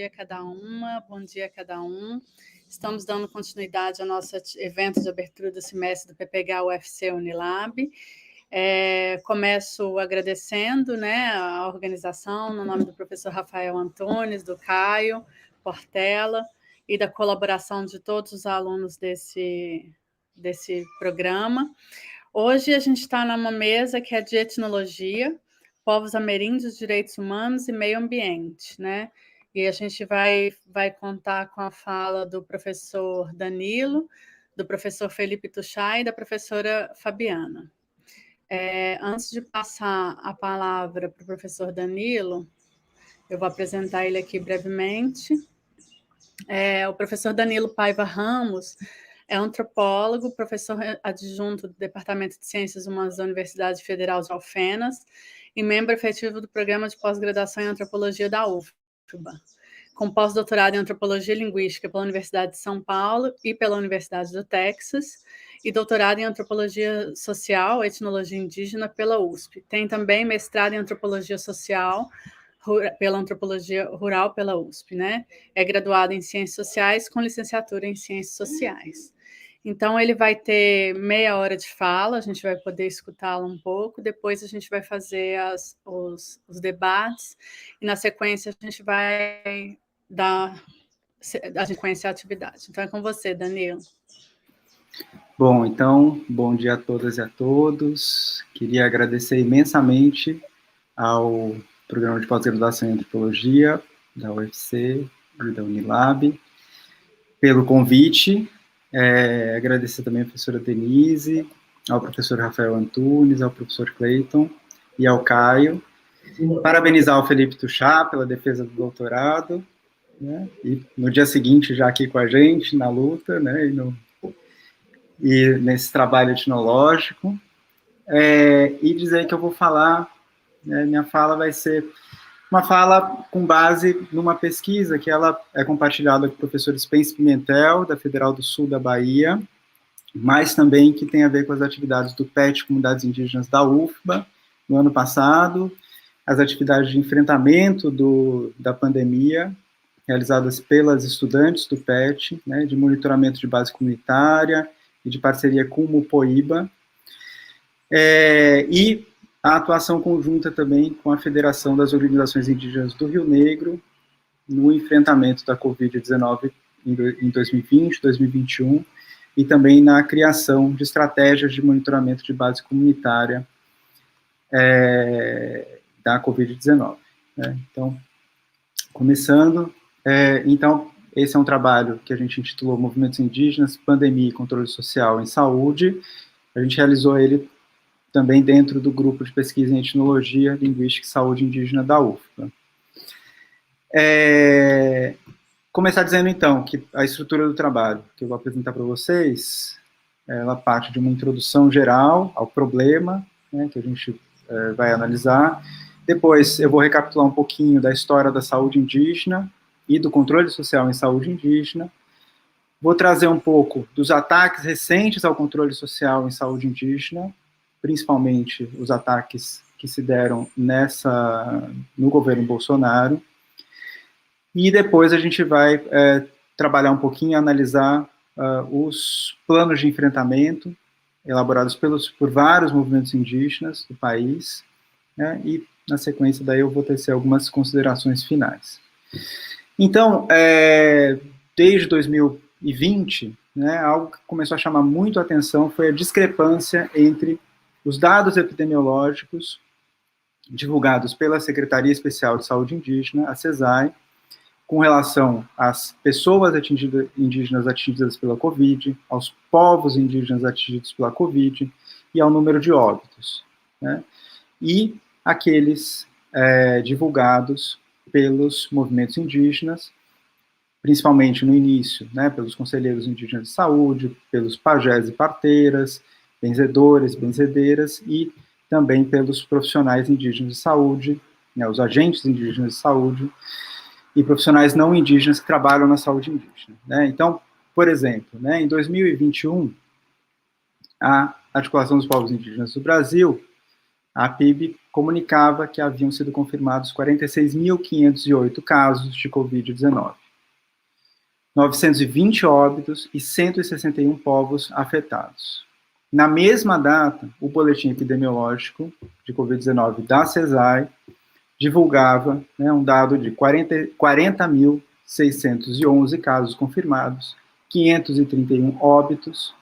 dia a cada uma, bom dia a cada um. Estamos dando continuidade ao nosso evento de abertura do semestre do PPGA UFC Unilab. Começo agradecendo, né, a organização, no nome do professor Rafael Antunes, do Caio Portela, e da colaboração de todos os alunos desse programa. Hoje a gente está numa mesa que é de etnologia, povos ameríndios, direitos humanos e meio ambiente, né? E a gente vai contar com a fala do professor Danilo, do professor Felipe Tuchá e da professora Fabiana. Antes de passar a palavra para o professor Danilo, eu vou apresentar ele aqui brevemente. O professor Danilo Paiva Ramos é antropólogo, professor adjunto do Departamento de Ciências Humanas da Universidade Federal de Alfenas e membro efetivo do Programa de Pós-Graduação em Antropologia da UFBA, com pós-doutorado em Antropologia Linguística pela Universidade de São Paulo e pela Universidade do Texas, e doutorado em Antropologia Social, Etnologia Indígena pela USP. Tem também mestrado em Antropologia Social pela Antropologia Rural pela USP, né? É graduado em Ciências Sociais com licenciatura em Ciências Sociais. Então, ele vai ter meia hora de fala, a gente vai poder escutá-lo um pouco, depois a gente vai fazer os debates, e na sequência a gente vai dar a sequência à atividade. Então, é com você, Danilo. Bom, então, bom dia a todas e a todos. Queria agradecer imensamente ao Programa de Pós-Graduação em Antropologia, da UFC e da Unilab, pelo convite. Agradecer também à professora Denise, ao professor Rafael Antunes, ao professor Clayton e ao Caio. Parabenizar o Felipe Tuchá pela defesa do doutorado, né? E no dia seguinte já aqui com a gente, na luta, né? E nesse trabalho etnológico. E dizer que eu vou falar, né, minha fala vai ser uma fala com base numa pesquisa que ela é compartilhada com o professor Spence Pimentel, da Federal do Sul da Bahia, mas também que tem a ver com as atividades do PET, Comunidades Indígenas da UFBA, no ano passado, as atividades de enfrentamento da pandemia, realizadas pelas estudantes do PET, né, de monitoramento de base comunitária e de parceria com o Mupoíba, e a atuação conjunta também com a Federação das Organizações Indígenas do Rio Negro no enfrentamento da Covid-19 em 2020, 2021, e também na criação de estratégias de monitoramento de base comunitária da Covid-19. Né? Então, começando, então, esse é um trabalho que a gente intitulou Movimentos Indígenas, Pandemia e Controle Social em Saúde. A gente realizou ele também dentro do grupo de pesquisa em etnologia, linguística e saúde indígena da UFBA. Começar dizendo, então, que a estrutura do trabalho que eu vou apresentar para vocês, ela parte de uma introdução geral ao problema, né, que a gente vai analisar. Depois eu vou recapitular um pouquinho da história da saúde indígena e do controle social em saúde indígena. Vou trazer um pouco dos ataques recentes ao controle social em saúde indígena, principalmente os ataques que se deram no governo Bolsonaro, e depois a gente vai trabalhar um pouquinho e analisar os planos de enfrentamento elaborados por vários movimentos indígenas do país, né, e na sequência daí eu vou tecer algumas considerações finais. Então, desde 2020, né, algo que começou a chamar muito a atenção foi a discrepância entre os dados epidemiológicos divulgados pela Secretaria Especial de Saúde Indígena, a CESAI, com relação às pessoas indígenas atingidas pela Covid, aos povos indígenas atingidos pela Covid e ao número de óbitos, né? E aqueles divulgados pelos movimentos indígenas, principalmente no início, né, pelos conselheiros indígenas de saúde, pelos pajés e parteiras, benzedores, benzedeiras, e também pelos profissionais indígenas de saúde, né, os agentes indígenas de saúde, e profissionais não indígenas que trabalham na saúde indígena. Né? Então, por exemplo, né, em 2021, a Articulação dos Povos Indígenas do Brasil, a APIB, comunicava que haviam sido confirmados 46.508 casos de Covid-19, 920 óbitos e 161 povos afetados. Na mesma data, o boletim epidemiológico de Covid-19 da CESAI divulgava, né, um dado de 40.611 casos confirmados, 531 óbitos,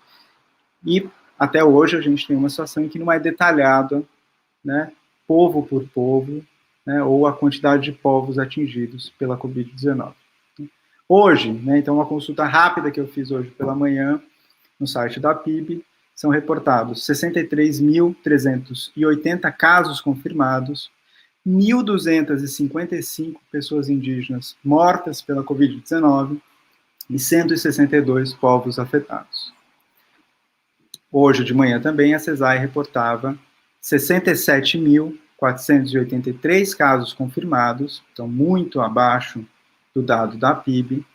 e até hoje a gente tem uma situação em que não é detalhada, né, povo por povo, né, ou a quantidade de povos atingidos pela Covid-19. Hoje, né, então uma consulta rápida que eu fiz hoje pela manhã no site da PIB, são reportados 63.380 casos confirmados, 1.255 pessoas indígenas mortas pela Covid-19 e 162 povos afetados. Hoje de manhã também a CESAI reportava 67.483 casos confirmados, então muito abaixo do dado da PIB,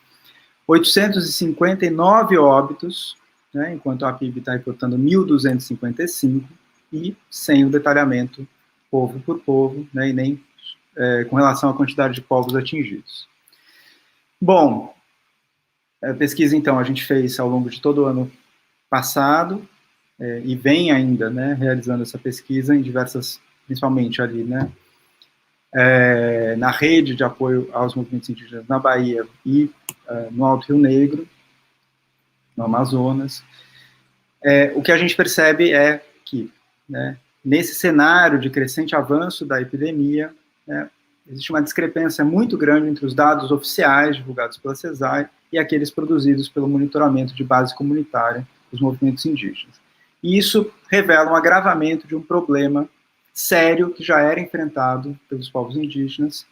859 óbitos, né, enquanto a PIB está reportando 1.255, e sem o detalhamento povo por povo, né, e nem com relação à quantidade de povos atingidos. Bom, a pesquisa, então, a gente fez ao longo de todo o ano passado, e vem ainda, né, realizando essa pesquisa em diversas, principalmente ali, né, na rede de apoio aos movimentos indígenas na Bahia e no Alto Rio Negro, no Amazonas. O que a gente percebe é que, né, nesse cenário de crescente avanço da epidemia, né, existe uma discrepância muito grande entre os dados oficiais divulgados pela CESAI e aqueles produzidos pelo monitoramento de base comunitária dos movimentos indígenas. E isso revela um agravamento de um problema sério que já era enfrentado pelos povos indígenas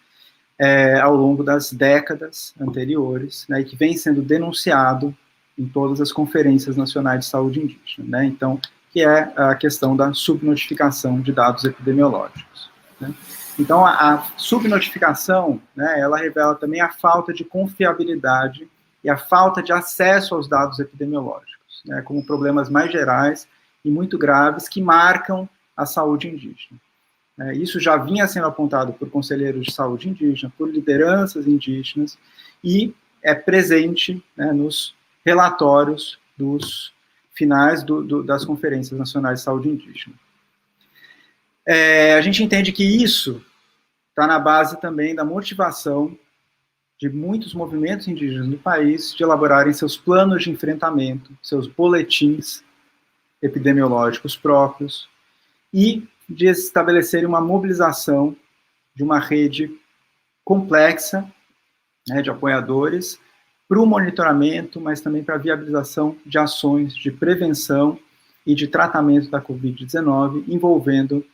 ao longo das décadas anteriores, né, e que vem sendo denunciado em todas as conferências nacionais de saúde indígena, né, então, que é a questão da subnotificação de dados epidemiológicos, né. Então, a subnotificação, né, ela revela também a falta de confiabilidade e a falta de acesso aos dados epidemiológicos, né, como problemas mais gerais e muito graves que marcam a saúde indígena. Isso já vinha sendo apontado por conselheiros de saúde indígena, por lideranças indígenas, e é presente, né, nos relatórios dos finais das conferências nacionais de saúde indígena. A gente entende que isso está na base também da motivação de muitos movimentos indígenas no país de elaborarem seus planos de enfrentamento, seus boletins epidemiológicos próprios, e de estabelecerem uma mobilização de uma rede complexa, né, de apoiadores, para o monitoramento, mas também para a viabilização de ações de prevenção e de tratamento da Covid-19, envolvendo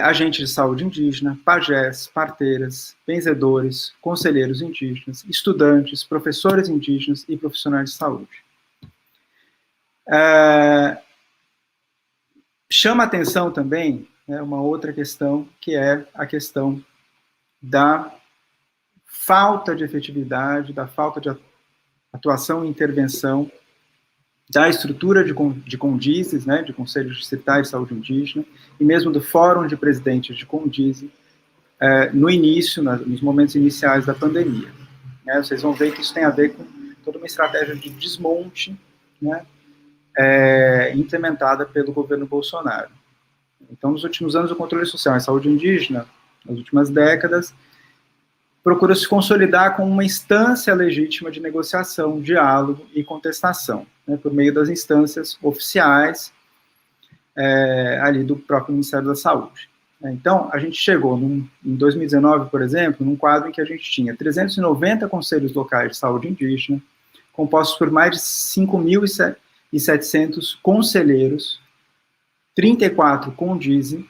agentes de saúde indígena, pajés, parteiras, benzedores, conselheiros indígenas, estudantes, professores indígenas e profissionais de saúde. Chama atenção também, né, uma outra questão, que é a questão da falta de efetividade, da falta de atuação e intervenção da estrutura de CONDISES, né, de Conselhos Distritais de Saúde Indígena, e mesmo do Fórum de Presidentes de CONDISE, no início, nos momentos iniciais da pandemia. Né, vocês vão ver que isso tem a ver com toda uma estratégia de desmonte, né, implementada pelo governo Bolsonaro. Então, nos últimos anos, o controle social em saúde indígena, nas últimas décadas, procura se consolidar como uma instância legítima de negociação, diálogo e contestação, né, por meio das instâncias oficiais ali do próprio Ministério da Saúde. Então, a gente chegou em 2019, por exemplo, num quadro em que a gente tinha 390 conselhos locais de saúde indígena, compostos por mais de 5.700 conselheiros, 34 CONDISE,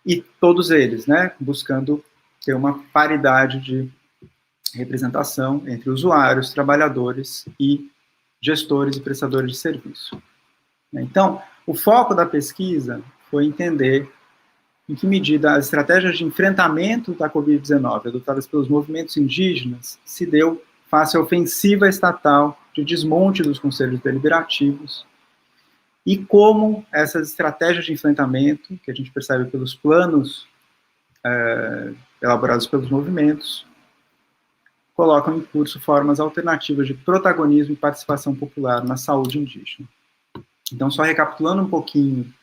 e todos eles, né, buscando ter uma paridade de representação entre usuários, trabalhadores e gestores e prestadores de serviço. Então, o foco da pesquisa foi entender em que medida as estratégias de enfrentamento da Covid-19 adotadas pelos movimentos indígenas se deu face à ofensiva estatal de desmonte dos conselhos deliberativos e como essas estratégias de enfrentamento, que a gente percebe pelos planos elaborados pelos movimentos, colocam em curso formas alternativas de protagonismo e participação popular na saúde indígena. Então, só recapitulando um pouquinho,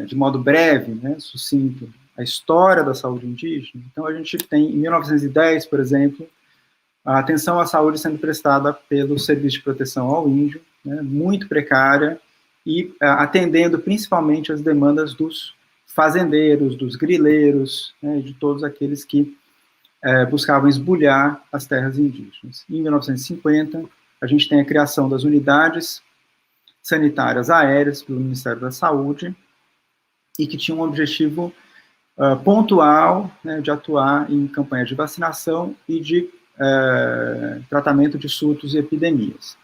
de modo breve, né, sucinto, a história da saúde indígena. Então, a gente tem, em 1910, por exemplo, a atenção à saúde sendo prestada pelo Serviço de Proteção ao Índio, né, muito precária, e atendendo principalmente as demandas dos fazendeiros, dos grileiros, né, de todos aqueles que buscavam esbulhar as terras indígenas. Em 1950, a gente tem a criação das unidades sanitárias aéreas pelo Ministério da Saúde, e que tinha um objetivo pontual, né, de atuar em campanhas de vacinação e de tratamento de surtos e epidemias.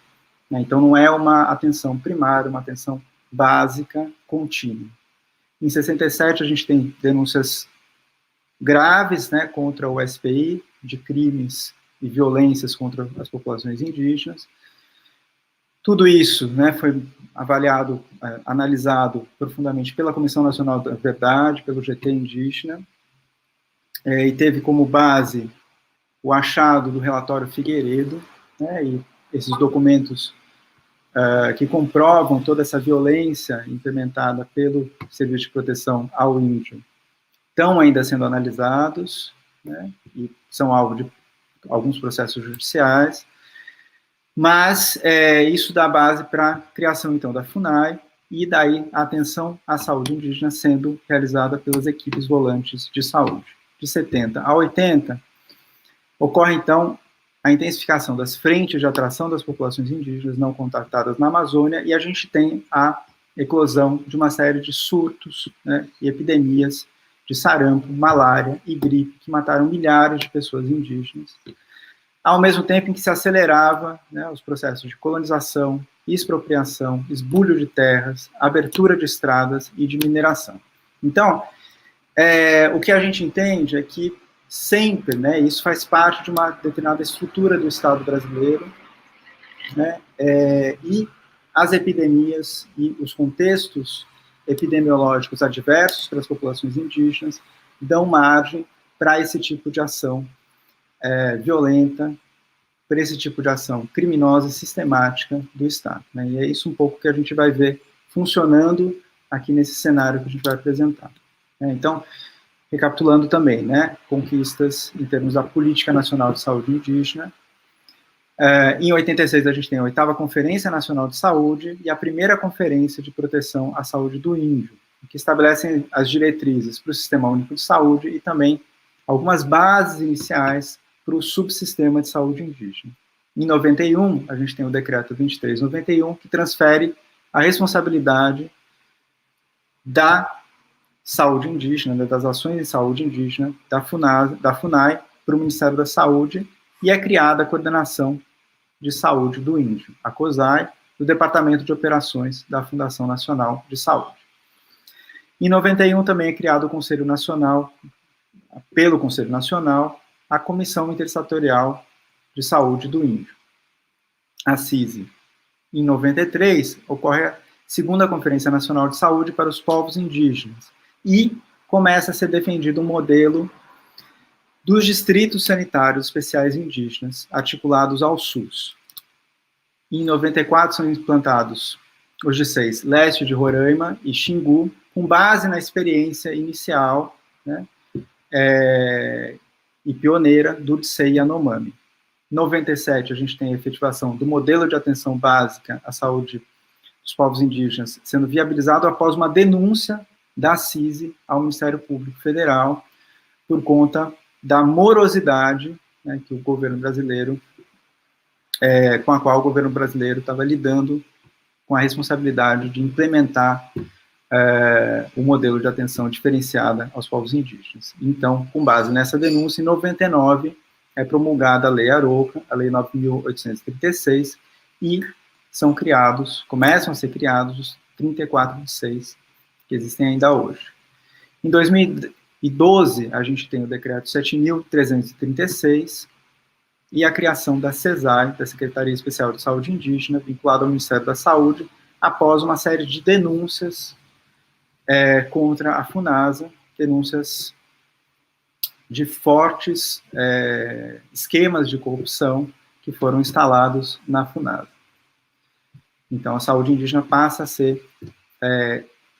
Então, não é uma atenção primária, uma atenção básica, contínua. Em 67, a gente tem denúncias graves, né, contra o SPI, de crimes e violências contra as populações indígenas. Tudo isso, né, foi avaliado, analisado profundamente pela Comissão Nacional da Verdade, pelo GT Indígena, e teve como base o achado do relatório Figueiredo, né, e esses documentos que comprovam toda essa violência implementada pelo Serviço de Proteção ao Índio estão ainda sendo analisados, né, e são alvo de alguns processos judiciais, mas isso dá base para a criação, então, da FUNAI, e daí a atenção à saúde indígena sendo realizada pelas equipes volantes de saúde. De 70 a 80, ocorre, então, a intensificação das frentes de atração das populações indígenas não contatadas na Amazônia, e a gente tem a eclosão de uma série de surtos, né, e epidemias de sarampo, malária e gripe, que mataram milhares de pessoas indígenas, ao mesmo tempo em que se acelerava, né, os processos de colonização, expropriação, esbulho de terras, abertura de estradas e de mineração. Então, o que a gente entende é que sempre, né, isso faz parte de uma determinada estrutura do Estado brasileiro, né, e as epidemias e os contextos epidemiológicos adversos para as populações indígenas dão margem para esse tipo de ação violenta, para esse tipo de ação criminosa e sistemática do Estado. Né? E é isso um pouco que a gente vai ver funcionando aqui nesse cenário que a gente vai apresentar. Então, recapitulando também, né, conquistas em termos da Política Nacional de Saúde Indígena. Em 86, a gente tem a 8ª Conferência Nacional de Saúde e a primeira Conferência de Proteção à Saúde do Índio, que estabelecem as diretrizes para o Sistema Único de Saúde e também algumas bases iniciais para o subsistema de saúde indígena. Em 91, a gente tem o Decreto 2391, que transfere a responsabilidade da saúde indígena, né, das ações de saúde indígena, da FUNAI, para o Ministério da Saúde, e é criada a Coordenação de Saúde do Índio, a COSAI, do Departamento de Operações da Fundação Nacional de Saúde. Em 91 também é criado o Conselho Nacional, pelo Conselho Nacional, a Comissão Intersetorial de Saúde do Índio, a CISI. Em 93, ocorre a 2ª Conferência Nacional de Saúde para os Povos Indígenas, e começa a ser defendido um modelo dos distritos sanitários especiais indígenas, articulados ao SUS. Em 94 são implantados os DICEIs Leste de Roraima e Xingu, com base na experiência inicial, né, e pioneira do DICEI Yanomami. Em 97 a gente tem a efetivação do modelo de atenção básica à saúde dos povos indígenas sendo viabilizado após uma denúncia da CISI ao Ministério Público Federal por conta da morosidade, né, que o governo brasileiro, com a qual o governo brasileiro estava lidando com a responsabilidade de implementar o modelo de atenção diferenciada aos povos indígenas. Então, com base nessa denúncia, em 99, é promulgada a Lei Arouca, a Lei 9.836, e começam a ser criados os 34 DICEIs que existem ainda hoje. Em 2012, a gente tem o Decreto 7.336 e a criação da CESAI, da Secretaria Especial de Saúde Indígena, vinculada ao Ministério da Saúde, após uma série de denúncias contra a Funasa, denúncias de fortes esquemas de corrupção que foram instalados na Funasa. Então, a saúde indígena passa a ser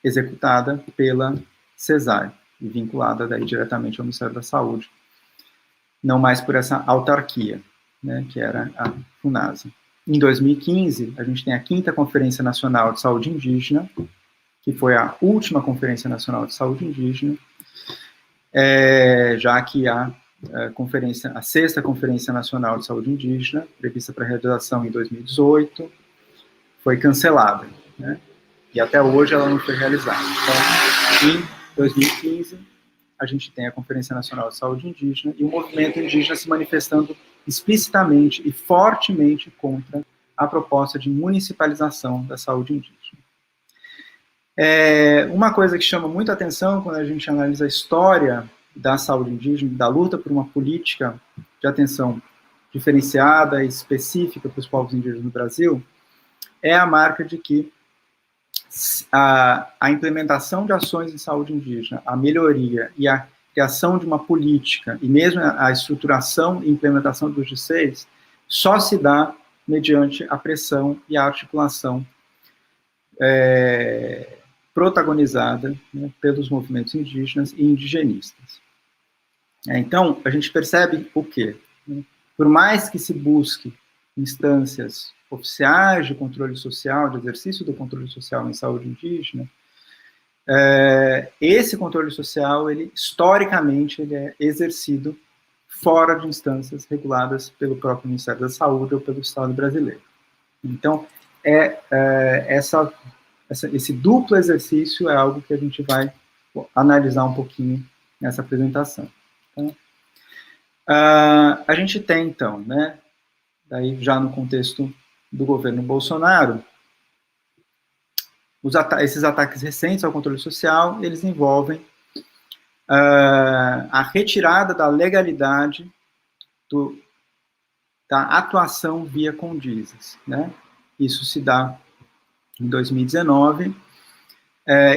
executada pela CESAI, e vinculada daí diretamente ao Ministério da Saúde, não mais por essa autarquia, né, que era a Funasa. Em 2015, a gente tem a 5ª Conferência Nacional de Saúde Indígena, que foi a última Conferência Nacional de Saúde Indígena, já que a 6ª Conferência Nacional de Saúde Indígena, prevista para realização em 2018, foi cancelada, né? E até hoje ela não foi realizada. Então, em 2015, a gente tem a Conferência Nacional de Saúde Indígena e o movimento indígena se manifestando explicitamente e fortemente contra a proposta de municipalização da saúde indígena. Uma coisa que chama muita atenção quando a gente analisa a história da saúde indígena, da luta por uma política de atenção diferenciada e específica para os povos indígenas no Brasil, é a marca de que a implementação de ações em saúde indígena, a melhoria e a criação de uma política, e mesmo a estruturação e implementação dos GCs, só se dá mediante a pressão e a articulação protagonizada, né, pelos movimentos indígenas e indigenistas. Então, a gente percebe o quê? Por mais que se busque instâncias oficiais de controle social, de exercício do controle social em saúde indígena, esse controle social, historicamente, ele é exercido fora de instâncias reguladas pelo próprio Ministério da Saúde ou pelo Estado brasileiro. Então, esse duplo exercício é algo que a gente vai analisar um pouquinho nessa apresentação. Então, a gente tem, então, né, daí já no contexto do governo Bolsonaro, esses ataques recentes ao controle social, eles envolvem a retirada da legalidade da atuação via Condizes, né? Isso se dá em 2019,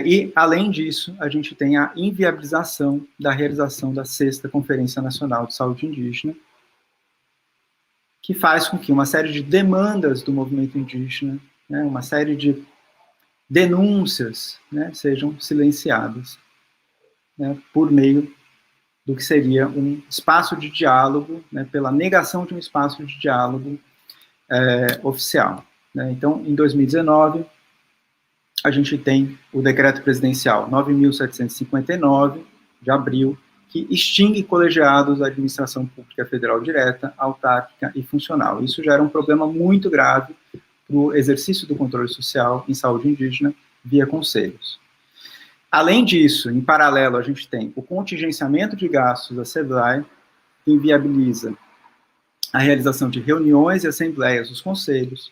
e, além disso, a gente tem a inviabilização da realização da 6ª Conferência Nacional de Saúde Indígena, que faz com que uma série de demandas do movimento indígena, né, uma série de denúncias, né, sejam silenciadas, né, por meio do que seria um espaço de diálogo, né, pela negação de um espaço de diálogo oficial, né. Então, em 2019, a gente tem o decreto presidencial 9.759, de abril, que extingue colegiados da administração pública federal direta, autárquica e funcional. Isso gera um problema muito grave para o exercício do controle social em saúde indígena via conselhos. Além disso, em paralelo, a gente tem o contingenciamento de gastos da CESAI, que inviabiliza a realização de reuniões e assembleias dos conselhos,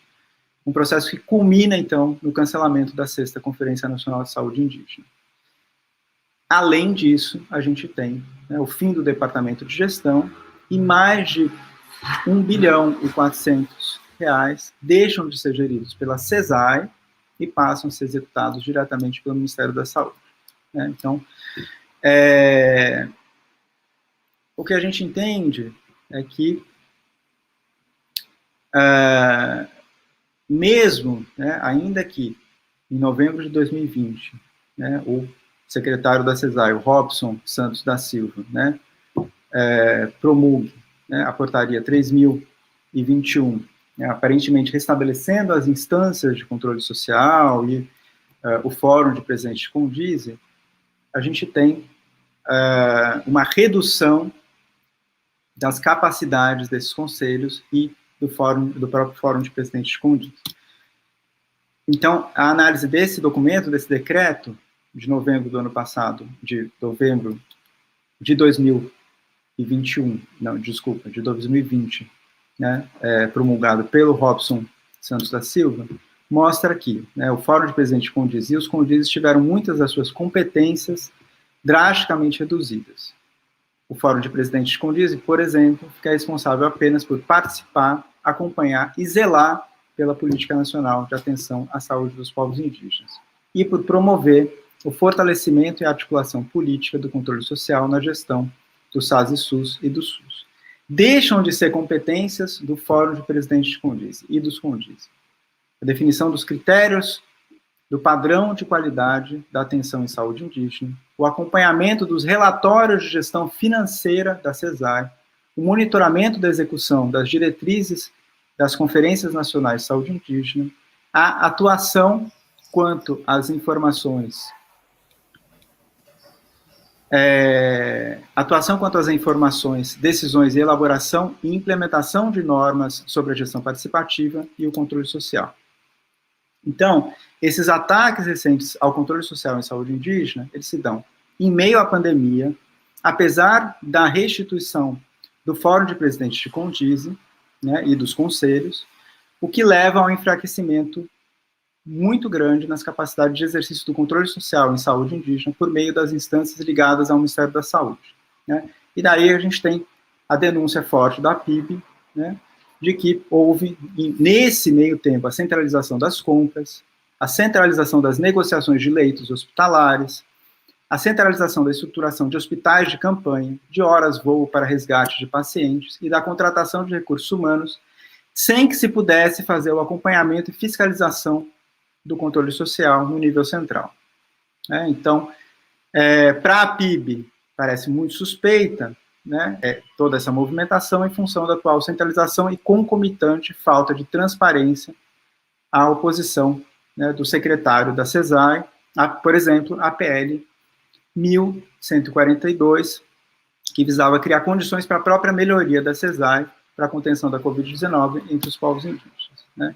um processo que culmina, então, no cancelamento da 6ª Conferência Nacional de Saúde Indígena. Além disso, a gente tem, né, o fim do Departamento de Gestão e mais de 1 bilhão e 400 reais deixam de ser geridos pela CESAI e passam a ser executados diretamente pelo Ministério da Saúde, né? Então, o que a gente entende é que, mesmo, né, ainda que em novembro de 2020, né, o secretário da CESAI, o Robson Santos da Silva, né, promulgue, né, a portaria 3.021, né, aparentemente restabelecendo as instâncias de controle social e o Fórum de Presidentes de Condizem, a gente tem uma redução das capacidades desses conselhos e do próprio Fórum de Presidentes de Condizem. Então, a análise desse documento, desse decreto, de novembro do ano passado, de novembro de 2021, não, desculpa, de 2020, né, promulgado pelo Robson Santos da Silva, mostra que, né, o Fórum de Presidentes de Condizem e os Condizes tiveram muitas das suas competências drasticamente reduzidas. O Fórum de Presidentes de Condizem, por exemplo, fica responsável apenas por participar, acompanhar e zelar pela Política Nacional de Atenção à Saúde dos Povos Indígenas, e por promover o fortalecimento e articulação política do controle social na gestão do SAS-SUS e do SUS. Deixam de ser competências do Fórum de Presidentes de Condize e dos Condize. A definição dos critérios do padrão de qualidade da atenção em saúde indígena, o acompanhamento dos relatórios de gestão financeira da CESAI, o monitoramento da execução das diretrizes das Conferências Nacionais de Saúde Indígena, a atuação quanto às informações decisões e elaboração e implementação de normas sobre a gestão participativa e o controle social. Então, esses ataques recentes ao controle social em saúde indígena, eles se dão em meio à pandemia, apesar da restituição do Fórum de Presidentes de Condize, né, e dos conselhos, o que leva ao enfraquecimento muito grande nas capacidades de exercício do controle social em saúde indígena por meio das instâncias ligadas ao Ministério da Saúde, né? E daí a gente tem a denúncia forte da PIB, né, de que houve, nesse meio tempo, a centralização das compras, a centralização das negociações de leitos hospitalares, a centralização da estruturação de hospitais de campanha, de horas-voo para resgate de pacientes e da contratação de recursos humanos, sem que se pudesse fazer o acompanhamento e fiscalização do controle social no nível central. Então, para a PIB, parece muito suspeita, né, toda essa movimentação em função da atual centralização e concomitante falta de transparência à oposição, né, do secretário da CESAI, por exemplo, a PL 1142, que visava criar condições para a própria melhoria da CESAI para a contenção da Covid-19 entre os povos indígenas, né.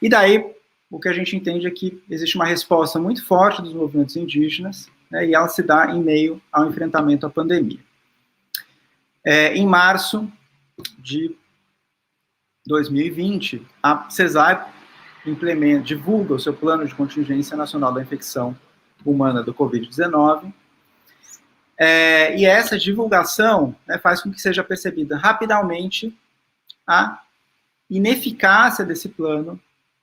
E daí, o que a gente entende é que existe uma resposta muito forte dos movimentos indígenas, né, e ela se dá em meio ao enfrentamento à pandemia. Em março de 2020, a CESAI divulga o seu plano de contingência nacional da infecção humana do Covid-19, e essa divulgação, né, faz com que seja percebida rapidamente a ineficácia desse plano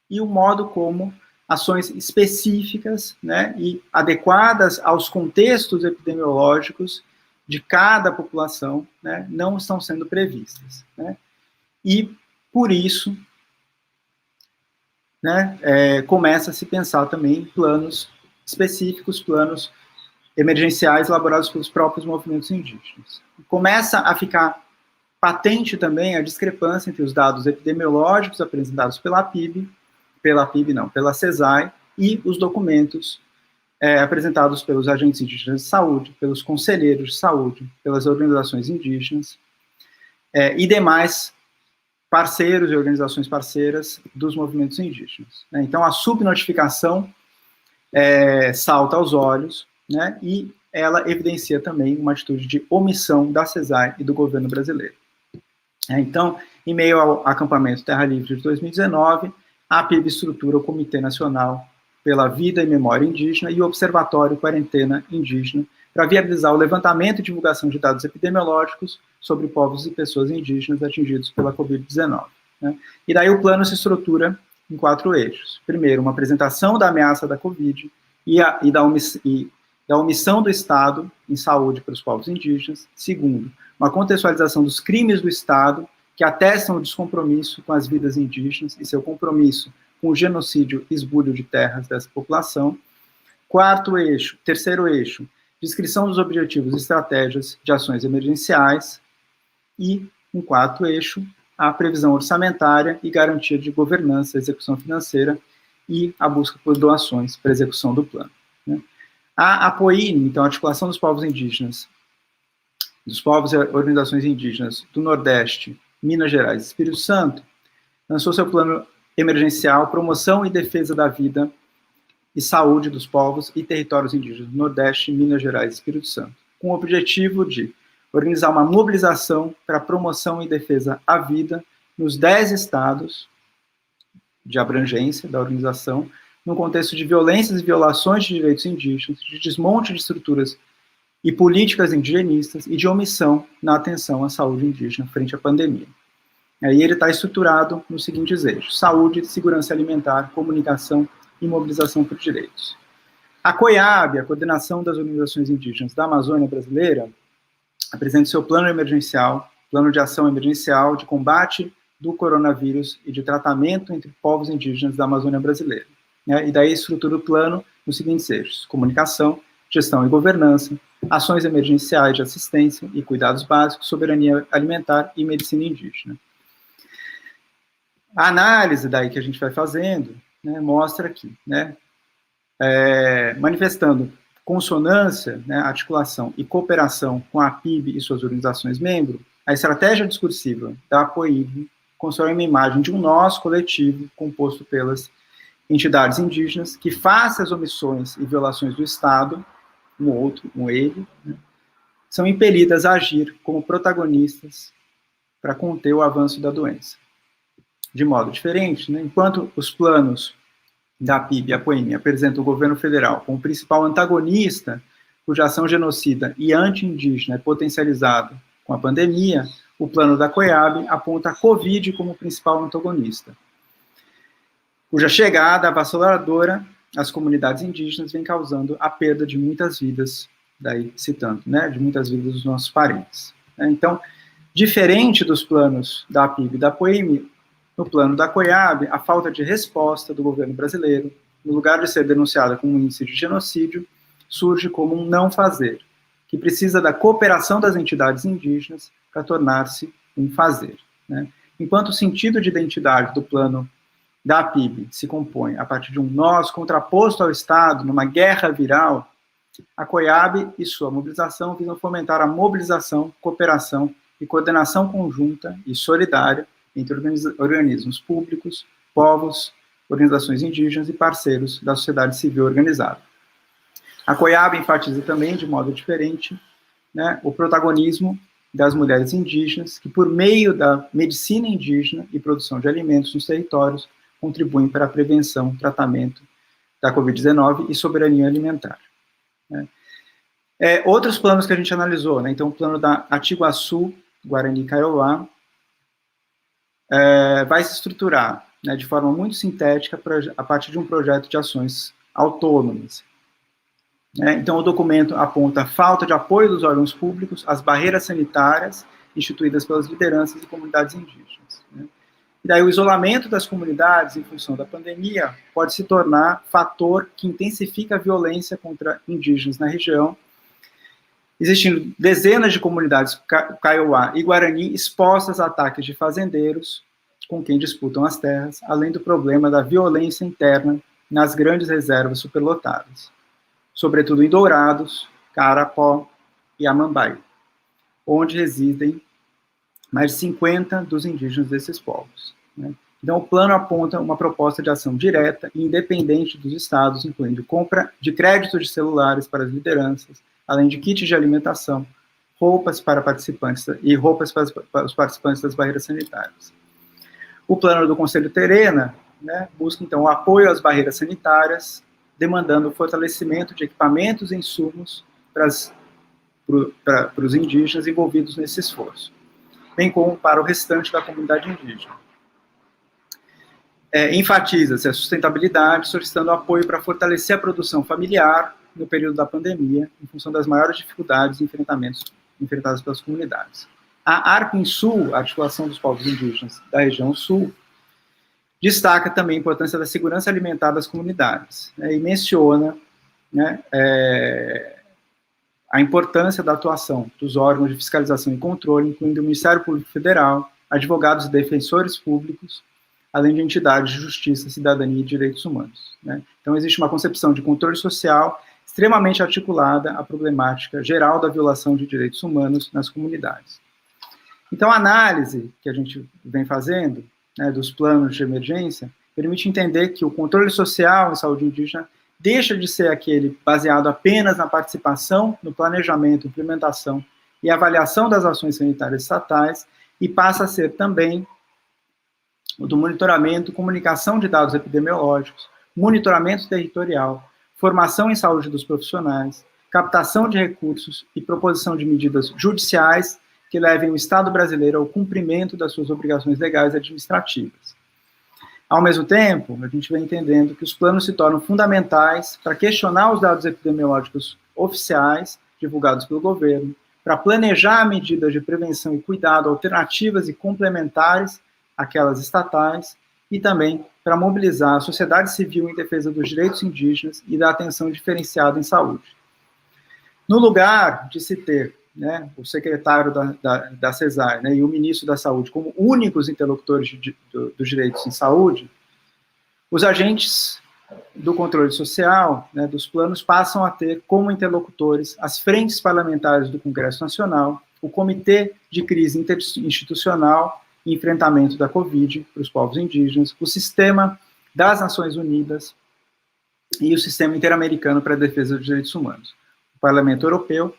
e o modo como ações específicas, né, e adequadas aos contextos epidemiológicos de cada população, né, não estão sendo previstas, né, e por isso, né, começa a se pensar também em planos específicos, planos emergenciais elaborados pelos próprios movimentos indígenas. Começa a ficar patente também a discrepância entre os dados epidemiológicos apresentados pela CESAI e os documentos apresentados pelos agentes indígenas de saúde, pelos conselheiros de saúde, pelas organizações indígenas e demais parceiros e organizações parceiras dos movimentos indígenas, né? Então, a subnotificação salta aos olhos, né, e ela evidencia também uma atitude de omissão da CESAI e do governo brasileiro. Então, em meio ao acampamento Terra Livre de 2019, a PIB estrutura o Comitê Nacional pela Vida e Memória Indígena e o Observatório Quarentena Indígena para viabilizar o levantamento e divulgação de dados epidemiológicos sobre povos e pessoas indígenas atingidos pela Covid-19. Né? E daí o plano se estrutura em 4 eixos. Primeiro, uma apresentação da ameaça da Covid e da omissão do Estado em saúde para os povos indígenas. Segundo, uma contextualização dos crimes do Estado que atestam o descompromisso com as vidas indígenas e seu compromisso com o genocídio e esbulho de terras dessa população. Terceiro eixo, descrição dos objetivos e estratégias de ações emergenciais. E, um 4º eixo, a previsão orçamentária e garantia de governança, execução financeira e a busca por doações para execução do plano. Né? A APOINE, então, a Articulação dos Povos Indígenas, dos povos e organizações indígenas do Nordeste, Minas Gerais e Espírito Santo, lançou seu plano emergencial Promoção e Defesa da Vida e Saúde dos Povos e Territórios Indígenas do Nordeste, Minas Gerais e Espírito Santo, com o objetivo de organizar uma mobilização para a promoção e defesa à vida nos 10 estados de abrangência da organização, no contexto de violências e violações de direitos indígenas, de desmonte de estruturas e políticas indigenistas e de omissão na atenção à saúde indígena frente à pandemia. Aí ele está estruturado nos seguintes eixos: saúde, segurança alimentar, comunicação e mobilização por direitos. A COIAB, a Coordenação das Organizações Indígenas da Amazônia Brasileira, apresenta seu plano emergencial, plano de ação emergencial de combate do coronavírus e de tratamento entre povos indígenas da Amazônia Brasileira. E daí estrutura o plano nos seguintes eixos: comunicação, gestão e governança, ações emergenciais de assistência e cuidados básicos, soberania alimentar e medicina indígena. A análise daí que a gente vai fazendo, mostra aqui, manifestando consonância, articulação e cooperação com a PIB e suas organizações membros, a estratégia discursiva da APOIB constrói uma imagem de um nós coletivo composto pelas entidades indígenas que, face às omissões e violações do Estado, um outro, um ele, são impelidas a agir como protagonistas para conter o avanço da doença. De modo diferente, enquanto os planos da PIB e APOIM apresentam o governo federal como principal antagonista, cuja ação genocida e anti-indígena é potencializada com a pandemia, o plano da COIAB aponta a Covid como principal antagonista, cuja chegada avassaladora às comunidades indígenas vem causando a perda de muitas vidas, daí citando, de muitas vidas dos nossos parentes. Então, diferente dos planos da PIB e da APOIM, no plano da COIAB, a falta de resposta do governo brasileiro, no lugar de ser denunciada como um índice de genocídio, surge como um não fazer, que precisa da cooperação das entidades indígenas para tornar-se um fazer. Enquanto o sentido de identidade do plano da PIB se compõe a partir de um nós contraposto ao Estado numa guerra viral, a COIAB e sua mobilização visam fomentar a mobilização, cooperação e coordenação conjunta e solidária entre organismos públicos, povos, organizações indígenas e parceiros da sociedade civil organizada. A COIAB enfatiza também, de modo diferente, o protagonismo das mulheres indígenas, que, por meio da medicina indígena e produção de alimentos nos territórios, contribuem para a prevenção, tratamento da Covid-19 e soberania alimentar. Outros planos que a gente analisou, então o plano da Atiguaçu, Guarani e Kaiowá, vai se estruturar de forma muito sintética a partir de um projeto de ações autônomas. Então, o documento aponta a falta de apoio dos órgãos públicos às barreiras sanitárias instituídas pelas lideranças e comunidades indígenas. E daí o isolamento das comunidades em função da pandemia pode se tornar fator que intensifica a violência contra indígenas na região, existindo dezenas de comunidades Kaiowá e Guarani expostas a ataques de fazendeiros com quem disputam as terras, além do problema da violência interna nas grandes reservas superlotadas, sobretudo em Dourados, Carapó e Amambai, onde residem mais de 50 dos indígenas desses povos. Então, o plano aponta uma proposta de ação direta e independente dos estados, incluindo compra de créditos de celulares para as lideranças, além de kits de alimentação, roupas para participantes e roupas para os participantes das barreiras sanitárias. O plano do Conselho Terena busca, então, o apoio às barreiras sanitárias, demandando o fortalecimento de equipamentos e insumos para os indígenas envolvidos nesse esforço, bem como para o restante da comunidade indígena. Enfatiza-se a sustentabilidade, solicitando apoio para fortalecer a produção familiar no período da pandemia, em função das maiores dificuldades e enfrentadas pelas comunidades. A ARPINSUL, a Articulação dos Povos Indígenas da Região Sul, destaca também a importância da segurança alimentar das comunidades, e menciona a importância da atuação dos órgãos de fiscalização e controle, incluindo o Ministério Público Federal, advogados e defensores públicos, além de entidades de justiça, cidadania e direitos humanos. Então, existe uma concepção de controle social extremamente articulada à problemática geral da violação de direitos humanos nas comunidades. Então, a análise que a gente vem fazendo dos planos de emergência permite entender que o controle social em saúde indígena deixa de ser aquele baseado apenas na participação, no planejamento, implementação e avaliação das ações sanitárias estatais e passa a ser também o do monitoramento, comunicação de dados epidemiológicos, monitoramento territorial, formação em saúde dos profissionais, captação de recursos e proposição de medidas judiciais que levem o Estado brasileiro ao cumprimento das suas obrigações legais e administrativas. Ao mesmo tempo, a gente vem entendendo que os planos se tornam fundamentais para questionar os dados epidemiológicos oficiais divulgados pelo governo, para planejar medidas de prevenção e cuidado alternativas e complementares àquelas estatais, e também para mobilizar a sociedade civil em defesa dos direitos indígenas e da atenção diferenciada em saúde. No lugar de se ter, né, o secretário da CESAR, né, e o ministro da Saúde como únicos interlocutores dos direitos em saúde, os agentes do controle social, né, dos planos, passam a ter como interlocutores as frentes parlamentares do Congresso Nacional, o Comitê de Crise Interinstitucional e Enfrentamento da Covid para os povos indígenas, o Sistema das Nações Unidas e o Sistema Interamericano para a Defesa dos Direitos Humanos, o Parlamento Europeu,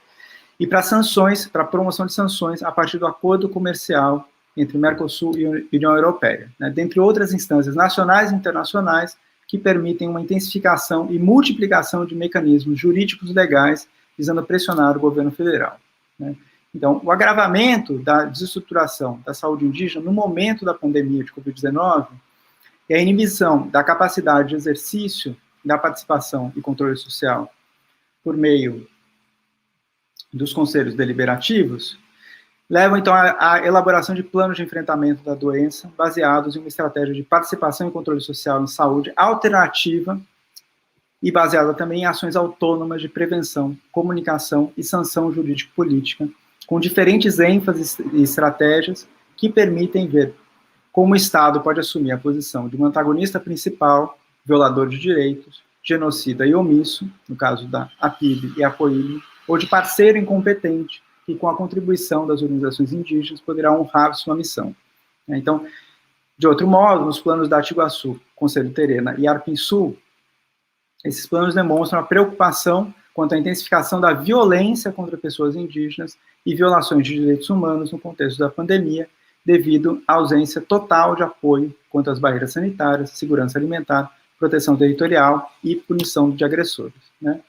e para sanções, para a promoção de sanções a partir do acordo comercial entre Mercosul e União Europeia, né, dentre outras instâncias nacionais e internacionais que permitem uma intensificação e multiplicação de mecanismos jurídicos legais visando pressionar o governo federal, né. Então, o agravamento da desestruturação da saúde indígena no momento da pandemia de Covid-19 e a inibição da capacidade de exercício da participação e controle social por meio dos conselhos deliberativos levam, então, à elaboração de planos de enfrentamento da doença baseados em uma estratégia de participação e controle social em saúde alternativa e baseada também em ações autônomas de prevenção, comunicação e sanção jurídico-política, com diferentes ênfases e estratégias que permitem ver como o Estado pode assumir a posição de um antagonista principal, violador de direitos, genocida e omisso, no caso da APIB e APOIB, ou de parceiro incompetente, que com a contribuição das organizações indígenas poderá honrar sua missão. Então, de outro modo, nos planos da Atiguaçu, Conselho Terena e Arpinsul, esses planos demonstram a preocupação quanto à intensificação da violência contra pessoas indígenas e violações de direitos humanos no contexto da pandemia, devido à ausência total de apoio quanto às barreiras sanitárias, segurança alimentar, proteção territorial e punição de agressores, né?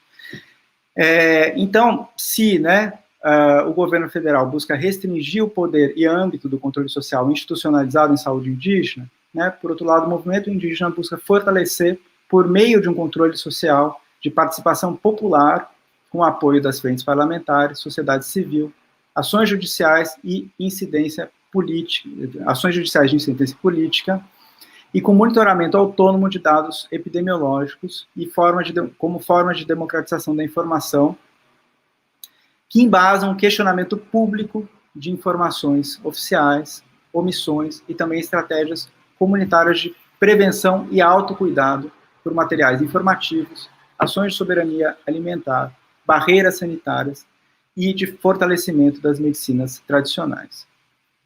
Então, se, né, o governo federal busca restringir o poder e âmbito do controle social institucionalizado em saúde indígena, né, por outro lado, o movimento indígena busca fortalecer, por meio de um controle social, de participação popular, com apoio das frentes parlamentares, sociedade civil, ações judiciais e incidência política, ações judiciais de incidência política, e com monitoramento autônomo de dados epidemiológicos e como formas de democratização da informação, que embasam o questionamento público de informações oficiais, omissões e também estratégias comunitárias de prevenção e autocuidado por materiais informativos, ações de soberania alimentar, barreiras sanitárias e de fortalecimento das medicinas tradicionais.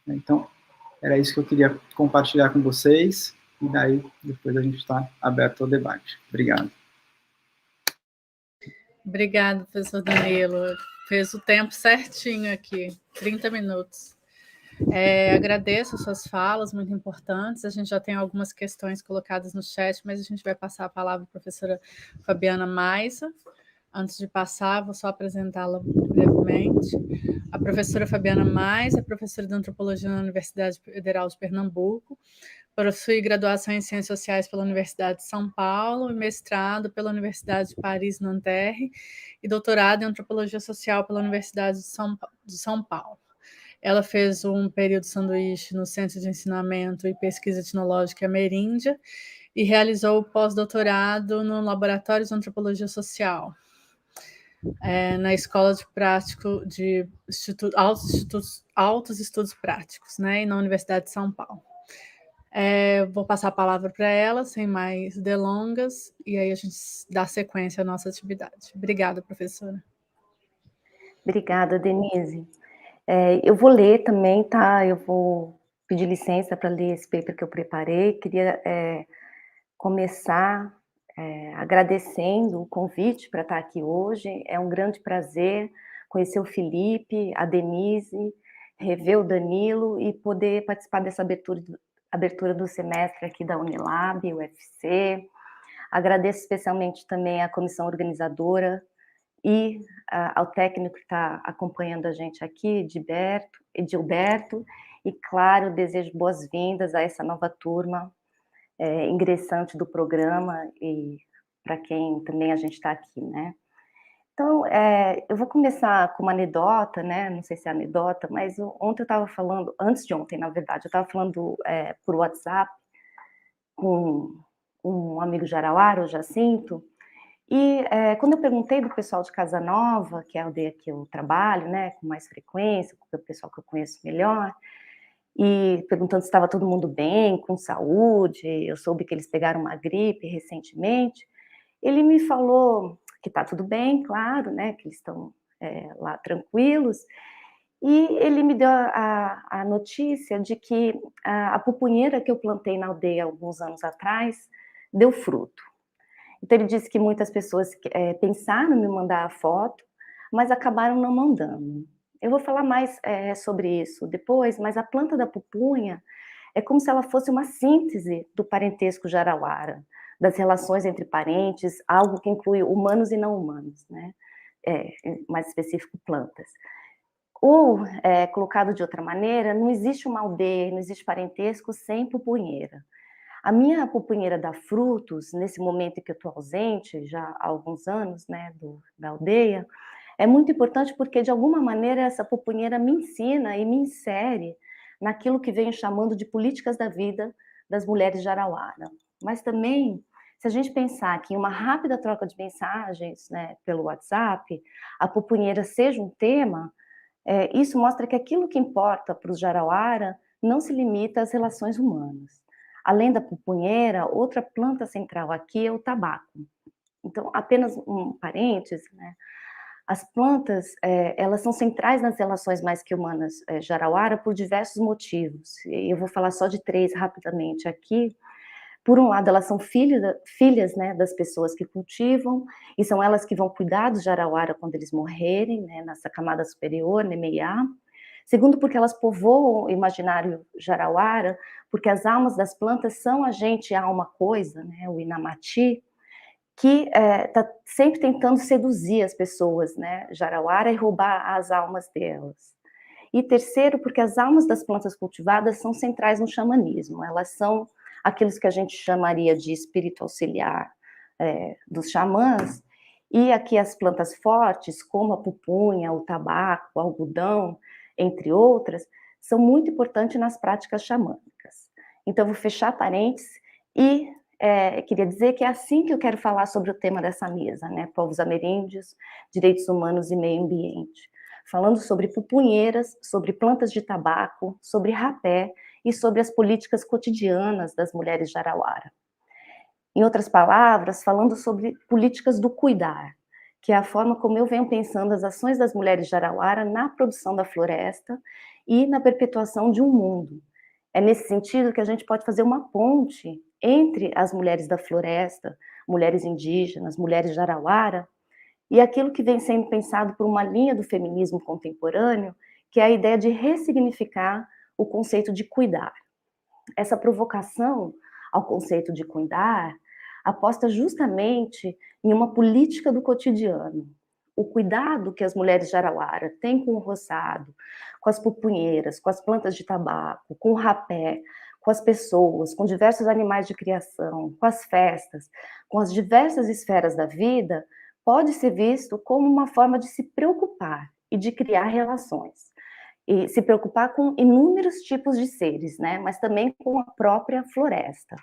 Então, era isso que eu queria compartilhar com vocês, e daí depois a gente está aberto ao debate. Obrigado. Obrigada, professor Danilo. Fez o tempo certinho aqui, 30 minutos. Agradeço as suas falas, muito importantes. A gente já tem algumas questões colocadas no chat, mas a gente vai passar a palavra à professora Fabiana Maisa. Antes de passar, vou só apresentá-la brevemente. A professora Fabiana Maisa é professora de Antropologia na Universidade Federal de Pernambuco, possui graduação em Ciências Sociais pela Universidade de São Paulo e mestrado pela Universidade de Paris-Nanterre e doutorado em Antropologia Social pela Universidade de São Paulo. Ela fez um período sanduíche no Centro de Ensinamento e Pesquisa Etnológica Ameríndia e realizou o pós-doutorado no Laboratório de Antropologia Social, na Escola de Prático de Altos Estudos Práticos, né, e na Universidade de São Paulo. Vou passar a palavra para ela, sem mais delongas, e aí a gente dá sequência à nossa atividade. Obrigada, professora. Obrigada, Denise. Eu vou ler também, tá? Eu vou pedir licença para ler esse paper que eu preparei. Queria começar agradecendo o convite para estar aqui hoje. É um grande prazer conhecer o Felipe, a Denise, rever o Danilo e poder participar dessa abertura do semestre aqui da Unilab, UFC. Agradeço especialmente também à comissão organizadora e ao técnico que está acompanhando a gente aqui, Edilberto, e, claro, desejo boas-vindas a essa nova turma ingressante do programa e para quem também a gente está aqui, né? Então, eu vou começar com uma anedota, né? Não sei se é anedota, mas ontem eu estava falando, antes de ontem, na verdade, eu estava falando por WhatsApp com um amigo de Arauária, o Jacinto, e quando eu perguntei do pessoal de Casa Nova, que é a aldeia que eu trabalho, né, com mais frequência, com o pessoal que eu conheço melhor, e perguntando se estava todo mundo bem, com saúde, eu soube que eles pegaram uma gripe recentemente, ele me falou que está tudo bem, claro, né, que eles estão lá tranquilos, e ele me deu a notícia de que a pupunheira que eu plantei na aldeia alguns anos atrás deu fruto. Então ele disse que muitas pessoas pensaram em me mandar a foto, mas acabaram não mandando. Eu vou falar mais sobre isso depois, mas a planta da pupunha é como se ela fosse uma síntese do parentesco de Arauária, das relações entre parentes, algo que inclui humanos e não humanos, né? Mais específico, plantas. Ou, colocado de outra maneira, não existe uma aldeia, não existe parentesco sem pupunheira. A minha pupunheira dá frutos, nesse momento em que eu estou ausente, já há alguns anos, né, da aldeia, é muito importante porque, de alguma maneira, essa pupunheira me ensina e me insere naquilo que venho chamando de políticas da vida das mulheres de Arauária. Mas também, se a gente pensar que em uma rápida troca de mensagens, né, pelo WhatsApp, a pupunheira seja um tema, isso mostra que aquilo que importa para os de Arauária não se limita às relações humanas. Além da pupunheira, outra planta central aqui é o tabaco. Então, apenas um parênteses, né? As plantas, elas são centrais nas relações mais que humanas de Arauária por diversos motivos. E eu vou falar só de 3 rapidamente aqui. Por um lado, elas são filhas, né, das pessoas que cultivam, e são elas que vão cuidar dos Arauária quando eles morrerem, né, nessa camada superior, Nemeiá. Segundo, porque elas povoam o imaginário Jarauara, porque as almas das plantas são a gente, alma, coisa, né, o Inamati, que está sempre tentando seduzir as pessoas, né, Jarauara, e roubar as almas delas. E terceiro, porque as almas das plantas cultivadas são centrais no xamanismo, elas são aqueles que a gente chamaria de espírito auxiliar dos xamãs, e aqui as plantas fortes, como a pupunha, o tabaco, o algodão, entre outras, são muito importantes nas práticas xamânicas. Então, vou fechar parênteses e queria dizer que é assim que eu quero falar sobre o tema dessa mesa, né? Povos ameríndios, direitos humanos e meio ambiente. Falando sobre pupunheiras, sobre plantas de tabaco, sobre rapé e sobre as políticas cotidianas das mulheres de Arauária. Em outras palavras, falando sobre políticas do cuidar, que é a forma como eu venho pensando as ações das mulheres de Arauária na produção da floresta e na perpetuação de um mundo. É nesse sentido que a gente pode fazer uma ponte entre as mulheres da floresta, mulheres indígenas, mulheres de Arauária, e aquilo que vem sendo pensado por uma linha do feminismo contemporâneo, que é a ideia de ressignificar o conceito de cuidar. Essa provocação ao conceito de cuidar aposta justamente em uma política do cotidiano. O cuidado que as mulheres de Arauária têm com o roçado, com as pupunheiras, com as plantas de tabaco, com o rapé, com as pessoas, com diversos animais de criação, com as festas, com as diversas esferas da vida, pode ser visto como uma forma de se preocupar e de criar relações. E se preocupar com inúmeros tipos de seres, né? Mas também com a própria floresta.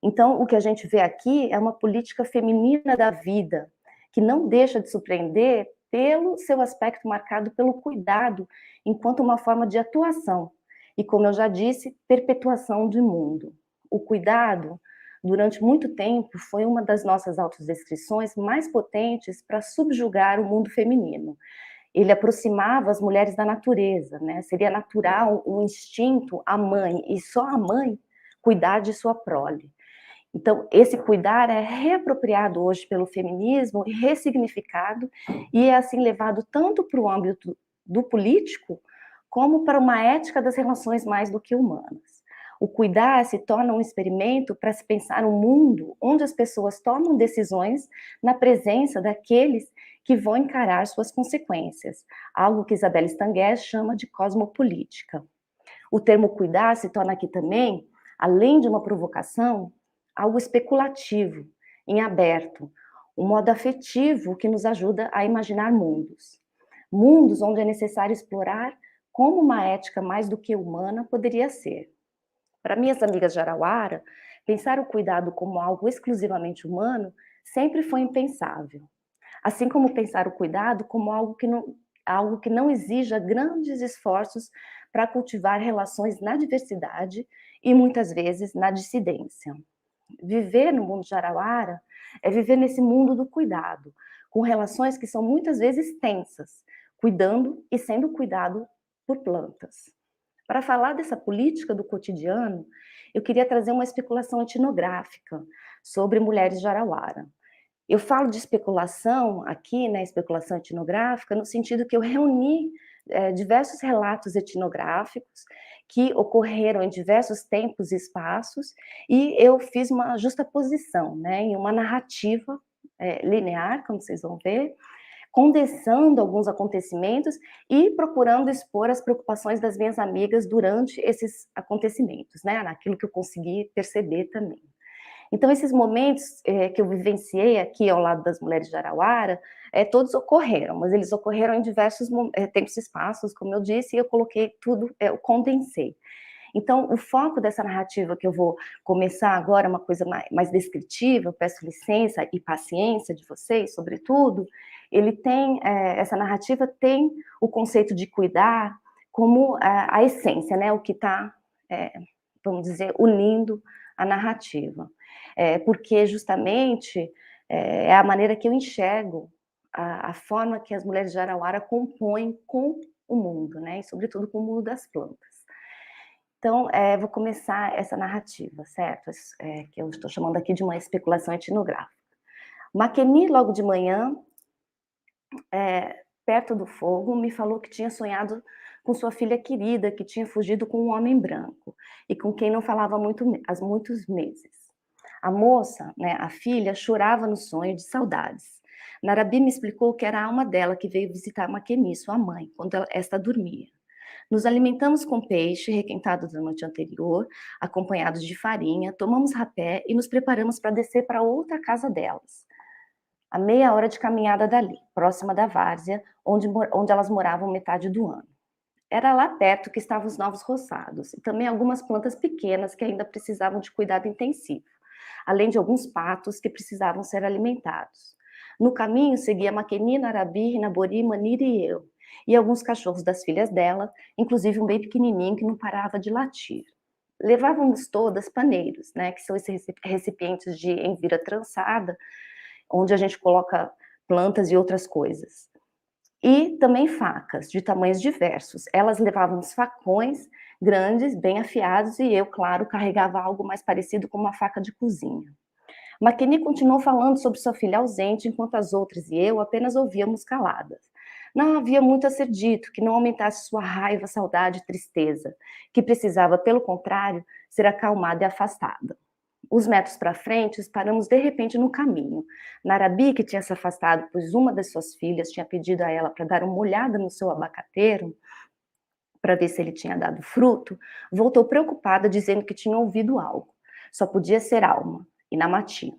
Então, o que a gente vê aqui é uma política feminina da vida, que não deixa de surpreender pelo seu aspecto marcado pelo cuidado, enquanto uma forma de atuação. E, como eu já disse, perpetuação do mundo. O cuidado, durante muito tempo, foi uma das nossas autodescrições mais potentes para subjugar o mundo feminino. Ele aproximava as mulheres da natureza, né? Seria natural um instinto à mãe, e só a mãe cuidar de sua prole. Então, esse cuidar é reapropriado hoje pelo feminismo e ressignificado, e é assim levado tanto para o âmbito do político, como para uma ética das relações mais do que humanas. O cuidar se torna um experimento para se pensar um mundo onde as pessoas tomam decisões na presença daqueles que vão encarar suas consequências, algo que Isabelle Stanguet chama de cosmopolítica. O termo cuidar se torna aqui também, além de uma provocação, algo especulativo, em aberto, um modo afetivo que nos ajuda a imaginar mundos. Mundos onde é necessário explorar como uma ética mais do que humana poderia ser. Para minhas amigas de Arauara, pensar o cuidado como algo exclusivamente humano sempre foi impensável. Assim como pensar o cuidado como algo que não exija grandes esforços para cultivar relações na diversidade e muitas vezes na dissidência. Viver no mundo de Arauara é viver nesse mundo do cuidado, com relações que são muitas vezes tensas, cuidando e sendo cuidado por plantas. Para falar dessa política do cotidiano, eu queria trazer uma especulação etnográfica sobre mulheres de Arauara. Eu falo de especulação aqui, né, especulação etnográfica, no sentido que eu reuni diversos relatos etnográficos que ocorreram em diversos tempos e espaços, e eu fiz uma justaposição, né, em uma narrativa linear, como vocês vão ver, condensando alguns acontecimentos e procurando expor as preocupações das minhas amigas durante esses acontecimentos, né, naquilo que eu consegui perceber também. Então, esses momentos que eu vivenciei aqui ao lado das mulheres de Arauara, todos ocorreram, mas eles ocorreram em diversos tempos e espaços, como eu disse, e eu coloquei tudo, eu condensei. Então, o foco dessa narrativa que eu vou começar agora, uma coisa mais descritiva, eu peço licença e paciência de vocês, sobretudo, ele tem, essa narrativa tem o conceito de cuidar como a essência, né, o que está, vamos dizer, unindo a narrativa. Porque justamente é a maneira que eu enxergo a forma que as mulheres de Arauara compõem com o mundo, né, e sobretudo com o mundo das plantas. Então, vou começar essa narrativa, certo? Que eu estou chamando aqui de uma especulação etnográfica. Maqueni, logo de manhã, perto do fogo, me falou que tinha sonhado com sua filha querida, que tinha fugido com um homem branco, e com quem não falava há muitos meses. A moça, né, a filha, chorava no sonho de saudades. Narabi me explicou que era a alma dela que veio visitar Maqueni, sua mãe, quando esta dormia. Nos alimentamos com peixe requentado da noite anterior, acompanhados de farinha, tomamos rapé e nos preparamos para descer para outra casa delas, a meia hora de caminhada dali, próxima da várzea, onde elas moravam metade do ano. Era lá perto que estavam os novos roçados, e também algumas plantas pequenas que ainda precisavam de cuidado intensivo, além de alguns patos que precisavam ser alimentados. No caminho, seguia Maqueni, Narabi, Rinabori, Manira e eu, e alguns cachorros das filhas dela, inclusive um bem pequenininho que não parava de latir. Levávamos todas paneiros, né, que são esses recipientes de envira trançada, onde a gente coloca plantas e outras coisas. E também facas, de tamanhos diversos. Elas levavam os facões grandes, bem afiados, e eu, claro, carregava algo mais parecido com uma faca de cozinha. Maqueni continuou falando sobre sua filha ausente, enquanto as outras e eu apenas ouvíamos caladas. Não havia muito a ser dito que não aumentasse sua raiva, saudade e tristeza, que precisava, pelo contrário, ser acalmada e afastada. Uns metros para frente, paramos de repente no caminho. Narabi, que tinha se afastado, pois uma das suas filhas tinha pedido a ela para dar uma olhada no seu abacateiro, para ver se ele tinha dado fruto, voltou preocupada, dizendo que tinha ouvido algo. Só podia ser Alma, e Namati.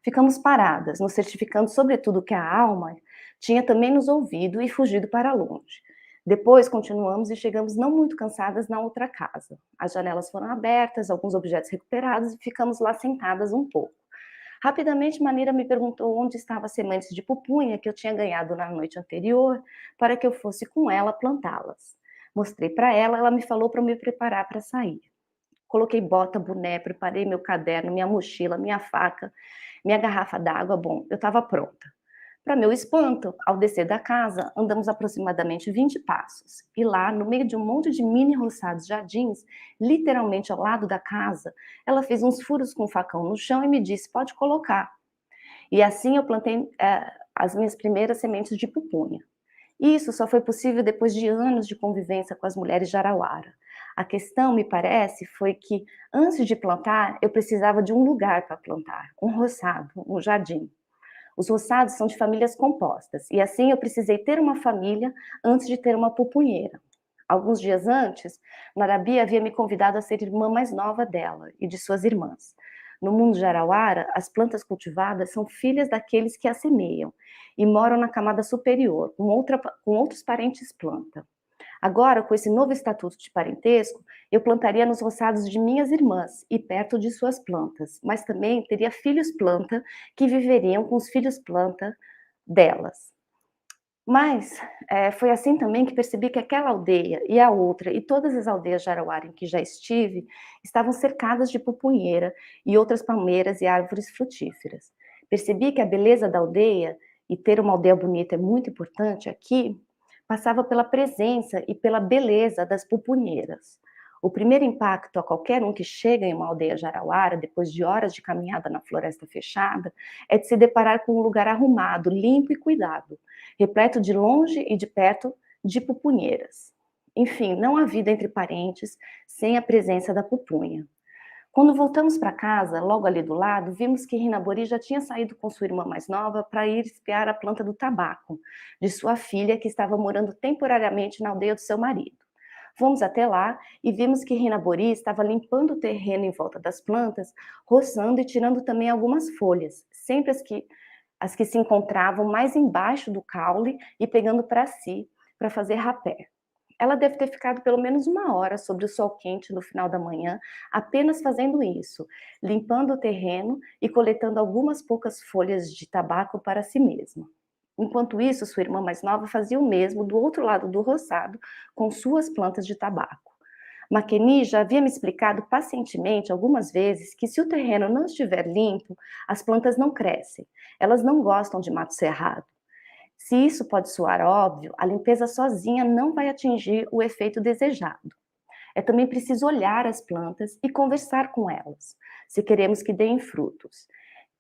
Ficamos paradas, nos certificando sobretudo que a Alma tinha também nos ouvido e fugido para longe. Depois continuamos e chegamos não muito cansadas na outra casa. As janelas foram abertas, alguns objetos recuperados e ficamos lá sentadas um pouco. Rapidamente, Manira me perguntou onde estavam as sementes de pupunha que eu tinha ganhado na noite anterior para que eu fosse com ela plantá-las. Mostrei para ela, ela me falou para me preparar para sair. Coloquei bota, boné, preparei meu caderno, minha mochila, minha faca, minha garrafa d'água. Bom, eu estava pronta. Para meu espanto, ao descer da casa, andamos aproximadamente 20 passos. E lá, no meio de um monte de mini roçados jardins, literalmente ao lado da casa, ela fez uns furos com o facão no chão e me disse, pode colocar. E assim eu plantei as minhas primeiras sementes de pupunha. Isso só foi possível depois de anos de convivência com as mulheres de Arauara. A questão, me parece, foi que, antes de plantar, eu precisava de um lugar para plantar, um roçado, um jardim. Os roçados são de famílias compostas, e assim eu precisei ter uma família antes de ter uma pupunheira. Alguns dias antes, Narabi havia me convidado a ser irmã mais nova dela e de suas irmãs. No mundo de Arauara, as plantas cultivadas são filhas daqueles que as semeiam e moram na camada superior, com outros parentes planta. Agora, com esse novo estatuto de parentesco, eu plantaria nos roçados de minhas irmãs e perto de suas plantas, mas também teria filhos planta que viveriam com os filhos planta delas. Mas foi assim também que percebi que aquela aldeia e a outra, e todas as aldeias de Arauara em que já estive, estavam cercadas de pupunheira e outras palmeiras e árvores frutíferas. Percebi que a beleza da aldeia, e ter uma aldeia bonita é muito importante aqui, passava pela presença e pela beleza das pupunheiras. O primeiro impacto a qualquer um que chega em uma aldeia de Arauara, depois de horas de caminhada na floresta fechada, é de se deparar com um lugar arrumado, limpo e cuidado, repleto de longe e de perto de pupunheiras. Enfim, não há vida entre parentes sem a presença da pupunha. Quando voltamos para casa, logo ali do lado, vimos que Rinabori já tinha saído com sua irmã mais nova para ir espiar a planta do tabaco, de sua filha, que estava morando temporariamente na aldeia do seu marido. Fomos até lá e vimos que Rinabori estava limpando o terreno em volta das plantas, roçando e tirando também algumas folhas, sempre as que se encontravam mais embaixo do caule e pegando para si, para fazer rapé. Ela deve ter ficado pelo menos 1 hora sobre o sol quente no final da manhã, apenas fazendo isso, limpando o terreno e coletando algumas poucas folhas de tabaco para si mesma. Enquanto isso, sua irmã mais nova fazia o mesmo do outro lado do roçado, com suas plantas de tabaco. Makeni já havia me explicado pacientemente algumas vezes que se o terreno não estiver limpo, as plantas não crescem. Elas não gostam de mato cerrado. Se isso pode soar óbvio, a limpeza sozinha não vai atingir o efeito desejado. É também preciso olhar as plantas e conversar com elas, se queremos que deem frutos.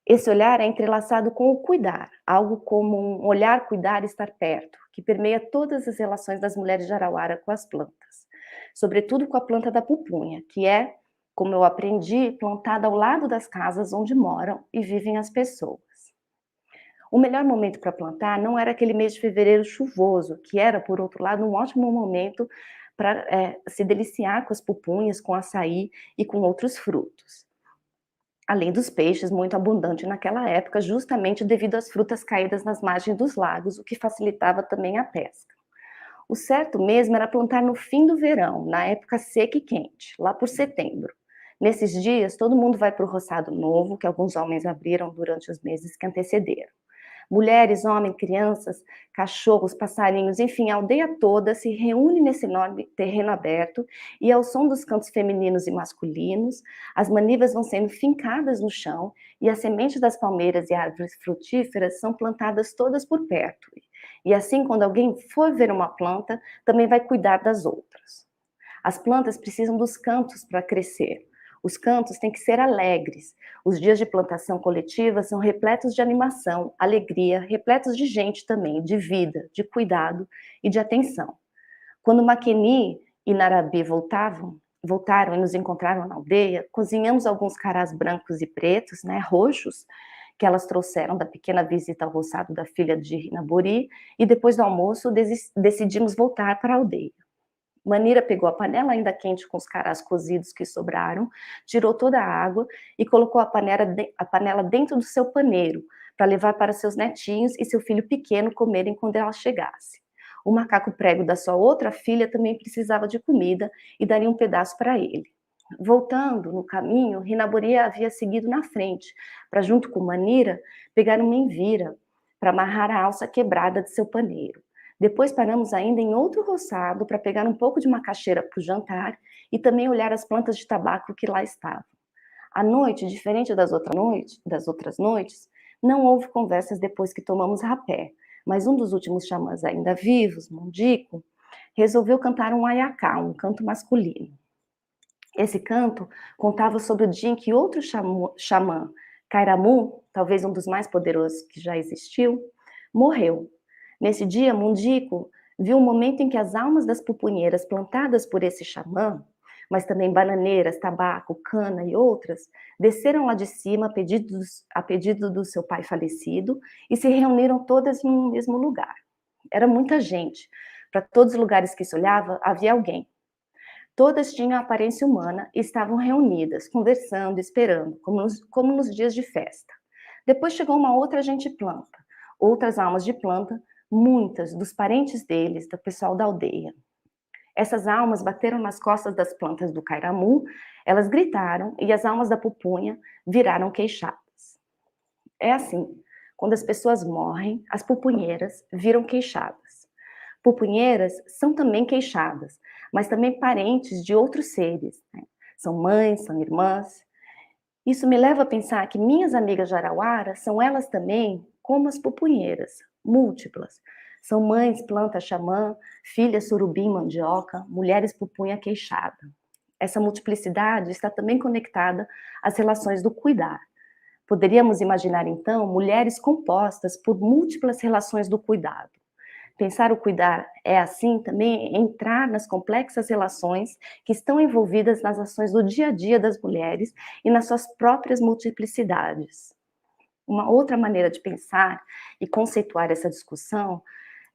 Esse olhar é entrelaçado com o cuidar, algo como um olhar, cuidar e estar perto, que permeia todas as relações das mulheres de Arauara com as plantas. Sobretudo com a planta da pupunha, que é, como eu aprendi, plantada ao lado das casas onde moram e vivem as pessoas. O melhor momento para plantar não era aquele mês de fevereiro chuvoso, que era, por outro lado, um ótimo momento para se deliciar com as pupunhas, com açaí e com outros frutos. Além dos peixes, muito abundante naquela época, justamente devido às frutas caídas nas margens dos lagos, o que facilitava também a pesca. O certo mesmo era plantar no fim do verão, na época seca e quente, lá por setembro. Nesses dias, todo mundo vai para o roçado novo, que alguns homens abriram durante os meses que antecederam. Mulheres, homens, crianças, cachorros, passarinhos, enfim, a aldeia toda se reúne nesse enorme terreno aberto e ao som dos cantos femininos e masculinos, as manivas vão sendo fincadas no chão e as sementes das palmeiras e árvores frutíferas são plantadas todas por perto. E assim, quando alguém for ver uma planta, também vai cuidar das outras. As plantas precisam dos cantos para crescer. Os cantos têm que ser alegres. Os dias de plantação coletiva são repletos de animação, alegria, repletos de gente também, de vida, de cuidado e de atenção. Quando Makeni e Narabi voltaram e nos encontraram na aldeia, cozinhamos alguns carás brancos e pretos, roxos, que elas trouxeram da pequena visita ao roçado da filha de Rinabori, e depois do almoço decidimos voltar para a aldeia. Manira pegou a panela ainda quente com os carás cozidos que sobraram, tirou toda a água e colocou a panela dentro do seu paneiro, para levar para seus netinhos e seu filho pequeno comerem quando ela chegasse. O macaco prego da sua outra filha também precisava de comida e daria um pedaço para ele. Voltando no caminho, Rinabori havia seguido na frente, para junto com Manira pegar uma envira, para amarrar a alça quebrada de seu paneiro. Depois paramos ainda em outro roçado para pegar um pouco de macaxeira para o jantar e também olhar as plantas de tabaco que lá estavam. À noite, diferente das outras noites, não houve conversas depois que tomamos rapé, mas um dos últimos xamãs ainda vivos, Mundico, resolveu cantar um aiacá, um canto masculino. Esse canto contava sobre o dia em que outro xamã, Kairamu, talvez um dos mais poderosos que já existiu, morreu. Nesse dia, Mundico viu o momento em que as almas das pupunheiras plantadas por esse xamã mas também bananeiras, tabaco, cana e outras, desceram lá de cima a pedido do seu pai falecido e se reuniram todas em um mesmo lugar. Era muita gente. Para todos os lugares que se olhava, havia alguém. Todas tinham aparência humana e estavam reunidas, conversando, esperando, como nos dias de festa. Depois chegou uma outra gente planta, outras almas de planta, muitas dos parentes deles, do pessoal da aldeia. Essas almas bateram nas costas das plantas do Cairamu, elas gritaram e as almas da pupunha viraram queixadas. É assim, quando as pessoas morrem, as pupunheiras viram queixadas. Pupunheiras são também queixadas, mas também parentes de outros seres, né? São mães, são irmãs. Isso me leva a pensar que minhas amigas de Arauara são elas também como as pupunheiras, múltiplas. São mães planta xamã, filhas surubim mandioca, mulheres pupunha queixada. Essa multiplicidade está também conectada às relações do cuidar. Poderíamos imaginar, então, mulheres compostas por múltiplas relações do cuidado. Pensar o cuidar é, assim, também entrar nas complexas relações que estão envolvidas nas ações do dia a dia das mulheres e nas suas próprias multiplicidades. Uma outra maneira de pensar e conceituar essa discussão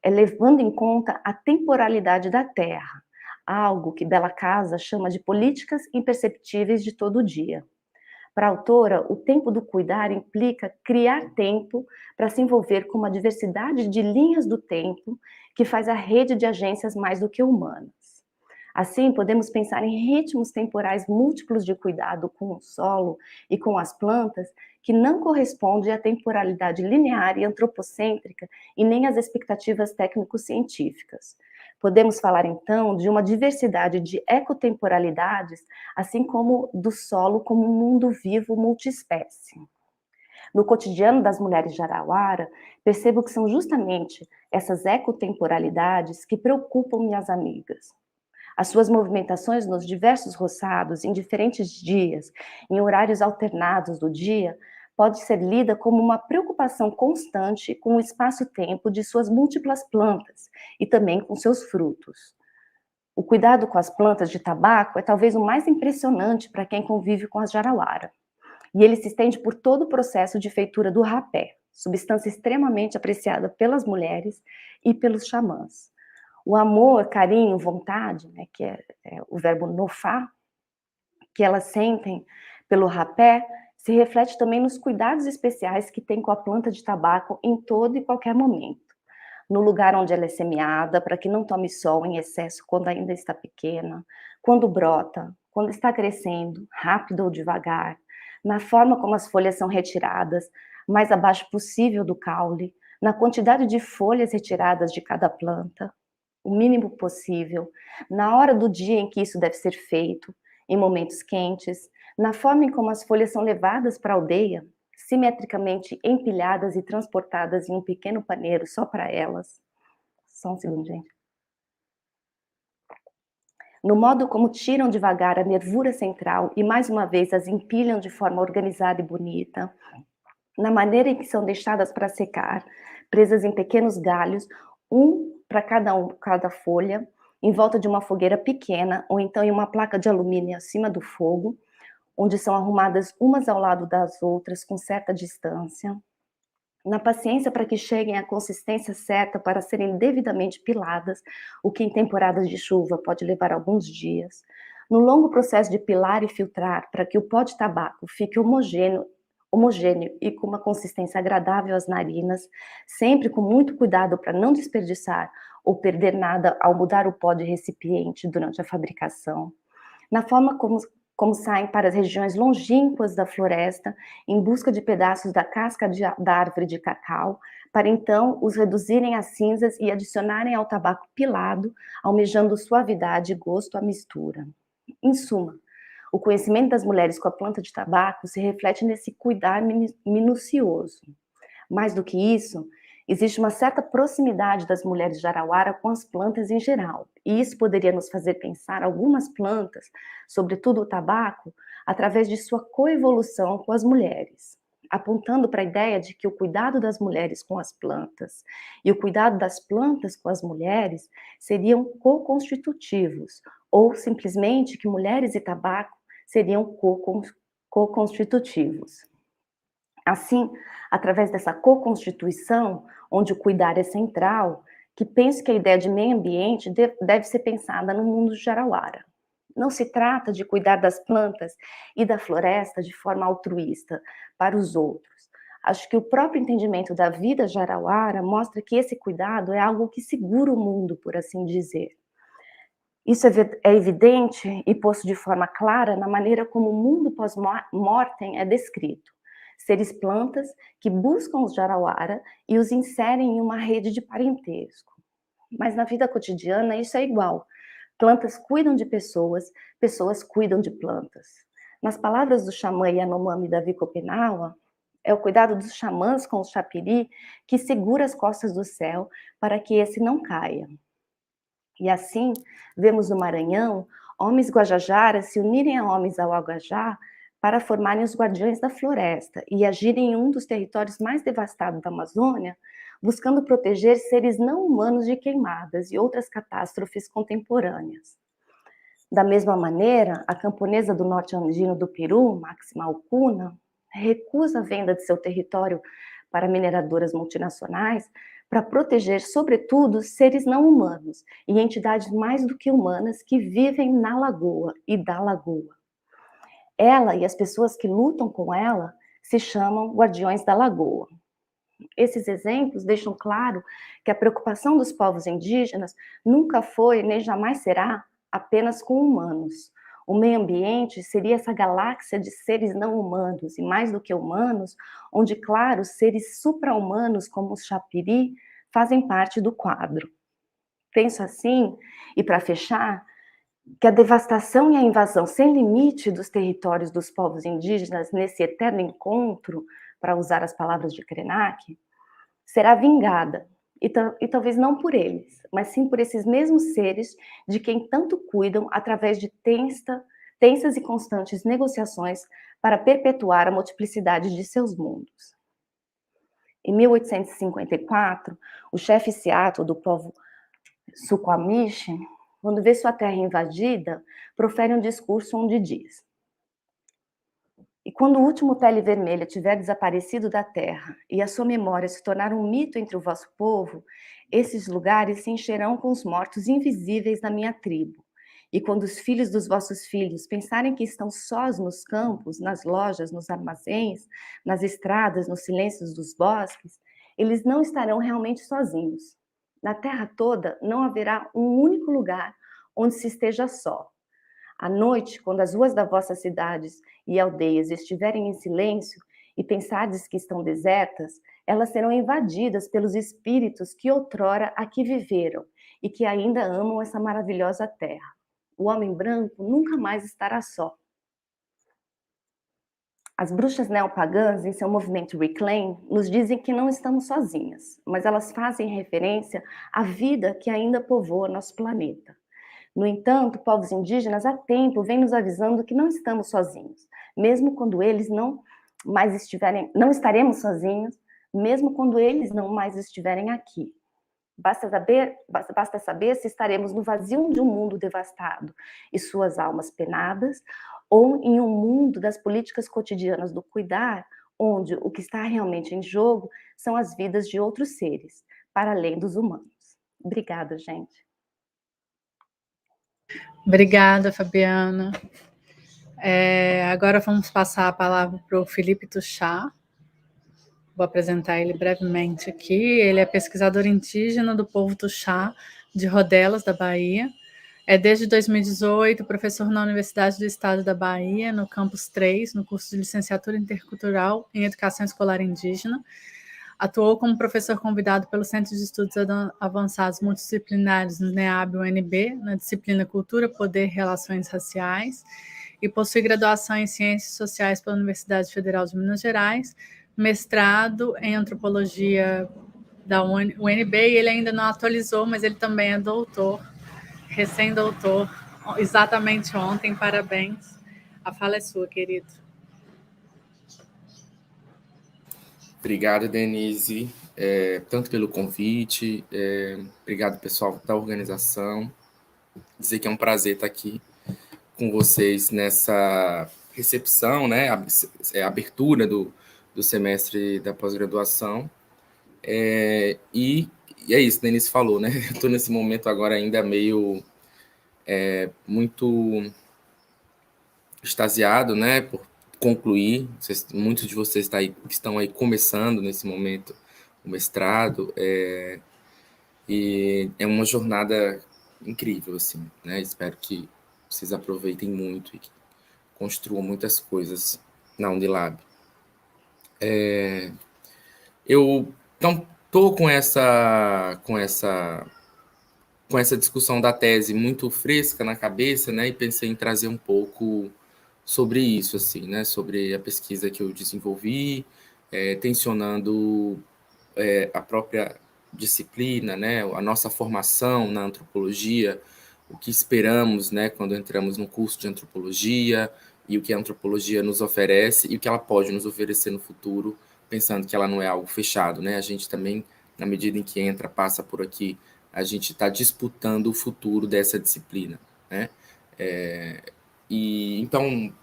é levando em conta a temporalidade da Terra, algo que Della Casa chama de políticas imperceptíveis de todo dia. Para a autora, o tempo do cuidar implica criar tempo para se envolver com uma diversidade de linhas do tempo que faz a rede de agências mais do que humanas. Assim, podemos pensar em ritmos temporais múltiplos de cuidado com o solo e com as plantas que não correspondem à temporalidade linear e antropocêntrica e nem às expectativas técnico-científicas. Podemos falar, então, de uma diversidade de ecotemporalidades, assim como do solo como um mundo vivo multiespécie. No cotidiano das mulheres de Arauara, percebo que são justamente essas ecotemporalidades que preocupam minhas amigas. As suas movimentações nos diversos roçados, em diferentes dias, em horários alternados do dia, pode ser lida como uma preocupação constante com o espaço-tempo de suas múltiplas plantas e também com seus frutos. O cuidado com as plantas de tabaco é talvez o mais impressionante para quem convive com as de Arauara. E ele se estende por todo o processo de feitura do rapé, substância extremamente apreciada pelas mulheres e pelos xamãs. O amor, carinho, vontade, né, que é o verbo nofá, que elas sentem pelo rapé, se reflete também nos cuidados especiais que tem com a planta de tabaco em todo e qualquer momento. No lugar onde ela é semeada, para que não tome sol em excesso quando ainda está pequena, quando brota, quando está crescendo, rápido ou devagar, na forma como as folhas são retiradas, mais abaixo possível do caule, na quantidade de folhas retiradas de cada planta, o mínimo possível, na hora do dia em que isso deve ser feito, em momentos quentes, na forma em como as folhas são levadas para a aldeia, simetricamente empilhadas e transportadas em um pequeno paneiro só para elas. Só um segundo, gente. No modo como tiram devagar a nervura central e mais uma vez as empilham de forma organizada e bonita, na maneira em que são deixadas para secar, presas em pequenos galhos, um para cada folha, em volta de uma fogueira pequena, ou então em uma placa de alumínio acima do fogo, onde são arrumadas umas ao lado das outras com certa distância, na paciência para que cheguem à consistência certa para serem devidamente piladas, o que em temporadas de chuva pode levar alguns dias, no longo processo de pilar e filtrar para que o pó de tabaco fique homogêneo e com uma consistência agradável às narinas, sempre com muito cuidado para não desperdiçar ou perder nada ao mudar o pó de recipiente durante a fabricação, na forma como saem para as regiões longínquas da floresta em busca de pedaços da casca da árvore de cacau, para então os reduzirem a cinzas e adicionarem ao tabaco pilado, almejando suavidade e gosto à mistura. Em suma, o conhecimento das mulheres com a planta de tabaco se reflete nesse cuidar minucioso. Mais do que isso, existe uma certa proximidade das mulheres de Arauara com as plantas em geral, e isso poderia nos fazer pensar algumas plantas, sobretudo o tabaco, através de sua coevolução com as mulheres, apontando para a ideia de que o cuidado das mulheres com as plantas e o cuidado das plantas com as mulheres seriam co-constitutivos, ou simplesmente que mulheres e tabaco seriam co-constitutivos. Assim, através dessa co-constituição, onde o cuidar é central, que penso que a ideia de meio ambiente deve ser pensada no mundo de Jarauara. Não se trata de cuidar das plantas e da floresta de forma altruísta para os outros. Acho que o próprio entendimento da vida Jarauara mostra que esse cuidado é algo que segura o mundo, por assim dizer. Isso é evidente e posto de forma clara na maneira como o mundo pós-mortem é descrito. Seres plantas que buscam os Jarauara e os inserem em uma rede de parentesco. Mas na vida cotidiana isso é igual. Plantas cuidam de pessoas, pessoas cuidam de plantas. Nas palavras do xamã Yanomami Davi Kopenawa, é o cuidado dos xamãs com o chapiri que segura as costas do céu para que esse não caia. E assim, vemos no Maranhão, homens guajajaras se unirem a homens auagajá para formarem os guardiões da floresta e agirem em um dos territórios mais devastados da Amazônia, buscando proteger seres não humanos de queimadas e outras catástrofes contemporâneas. Da mesma maneira, a camponesa do norte andino do Peru, Máxima Alcuna, recusa a venda de seu território para mineradoras multinacionais para proteger, sobretudo, seres não humanos e entidades mais do que humanas que vivem na lagoa e da lagoa. Ela e as pessoas que lutam com ela se chamam guardiões da lagoa. Esses exemplos deixam claro que a preocupação dos povos indígenas nunca foi nem jamais será apenas com humanos. O meio ambiente seria essa galáxia de seres não humanos e mais do que humanos, onde, claro, seres supra-humanos como os chapiri fazem parte do quadro. Penso assim, e para fechar, que a devastação e a invasão sem limite dos territórios dos povos indígenas nesse eterno encontro, para usar as palavras de Krenak, será vingada, e talvez não por eles, mas sim por esses mesmos seres de quem tanto cuidam através de tensas e constantes negociações para perpetuar a multiplicidade de seus mundos. Em 1854, o chefe Seattle do povo Suquamish, quando vê sua terra invadida, profere um discurso onde diz: "E quando o último pele vermelha tiver desaparecido da terra e a sua memória se tornar um mito entre o vosso povo, esses lugares se encherão com os mortos invisíveis da minha tribo. E quando os filhos dos vossos filhos pensarem que estão sós nos campos, nas lojas, nos armazéns, nas estradas, nos silêncios dos bosques, eles não estarão realmente sozinhos. Na terra toda não haverá um único lugar onde se esteja só. À noite, quando as ruas das vossas cidades e aldeias estiverem em silêncio e pensardes que estão desertas, elas serão invadidas pelos espíritos que outrora aqui viveram e que ainda amam essa maravilhosa terra. O homem branco nunca mais estará só." As bruxas neopagãs, em seu movimento Reclaim, nos dizem que não estamos sozinhas, mas elas fazem referência à vida que ainda povoa nosso planeta. No entanto, povos indígenas há tempo vêm nos avisando que não estamos sozinhos, mesmo quando eles não estaremos sozinhos, mesmo quando eles não mais estiverem aqui. Basta saber se estaremos no vazio de um mundo devastado e suas almas penadas, ou em um mundo das políticas cotidianas do cuidar, onde o que está realmente em jogo são as vidas de outros seres, para além dos humanos. Obrigada, gente. Obrigada, Fabiana. Agora vamos passar a palavra para o Felipe Tuchá. Vou apresentar ele brevemente aqui. Ele é pesquisador indígena do povo Tuxá de Rodelas, da Bahia. É desde 2018 professor na Universidade do Estado da Bahia, no campus 3, no curso de licenciatura intercultural em educação escolar indígena. Atuou como professor convidado pelo Centro de Estudos Avançados Multidisciplinares no NEAB-UNB, na disciplina Cultura, Poder e Relações Raciais, e possui graduação em Ciências Sociais pela Universidade Federal de Minas Gerais, mestrado em Antropologia da UNB, e ele ainda não atualizou, mas ele também é doutor, recém-doutor, exatamente ontem. Parabéns. A fala é sua, querido. Obrigado, Denise, tanto pelo convite, obrigado, pessoal da organização. dizer que é um prazer estar aqui com vocês nessa recepção, né, a abertura do semestre da pós-graduação. E é isso, Denise falou, né? Eu estou nesse momento agora ainda meio muito extasiado, né, por concluir. Muitos de vocês estão aí começando nesse momento o mestrado, e é uma jornada incrível, assim, né? Espero que vocês aproveitem muito e que construam muitas coisas na Unilab. Eu então estou com essa discussão da tese muito fresca na cabeça, né? E pensei em trazer um pouco sobre isso, assim, né? Sobre a pesquisa que eu desenvolvi, tensionando a própria disciplina, né? A nossa formação na antropologia, o que esperamos, né? Quando entramos no curso de antropologia, e o que a antropologia nos oferece e o que ela pode nos oferecer no futuro, pensando que ela não é algo fechado, né? A gente também, na medida em que entra, passa por aqui, a gente está disputando o futuro dessa disciplina, né? E então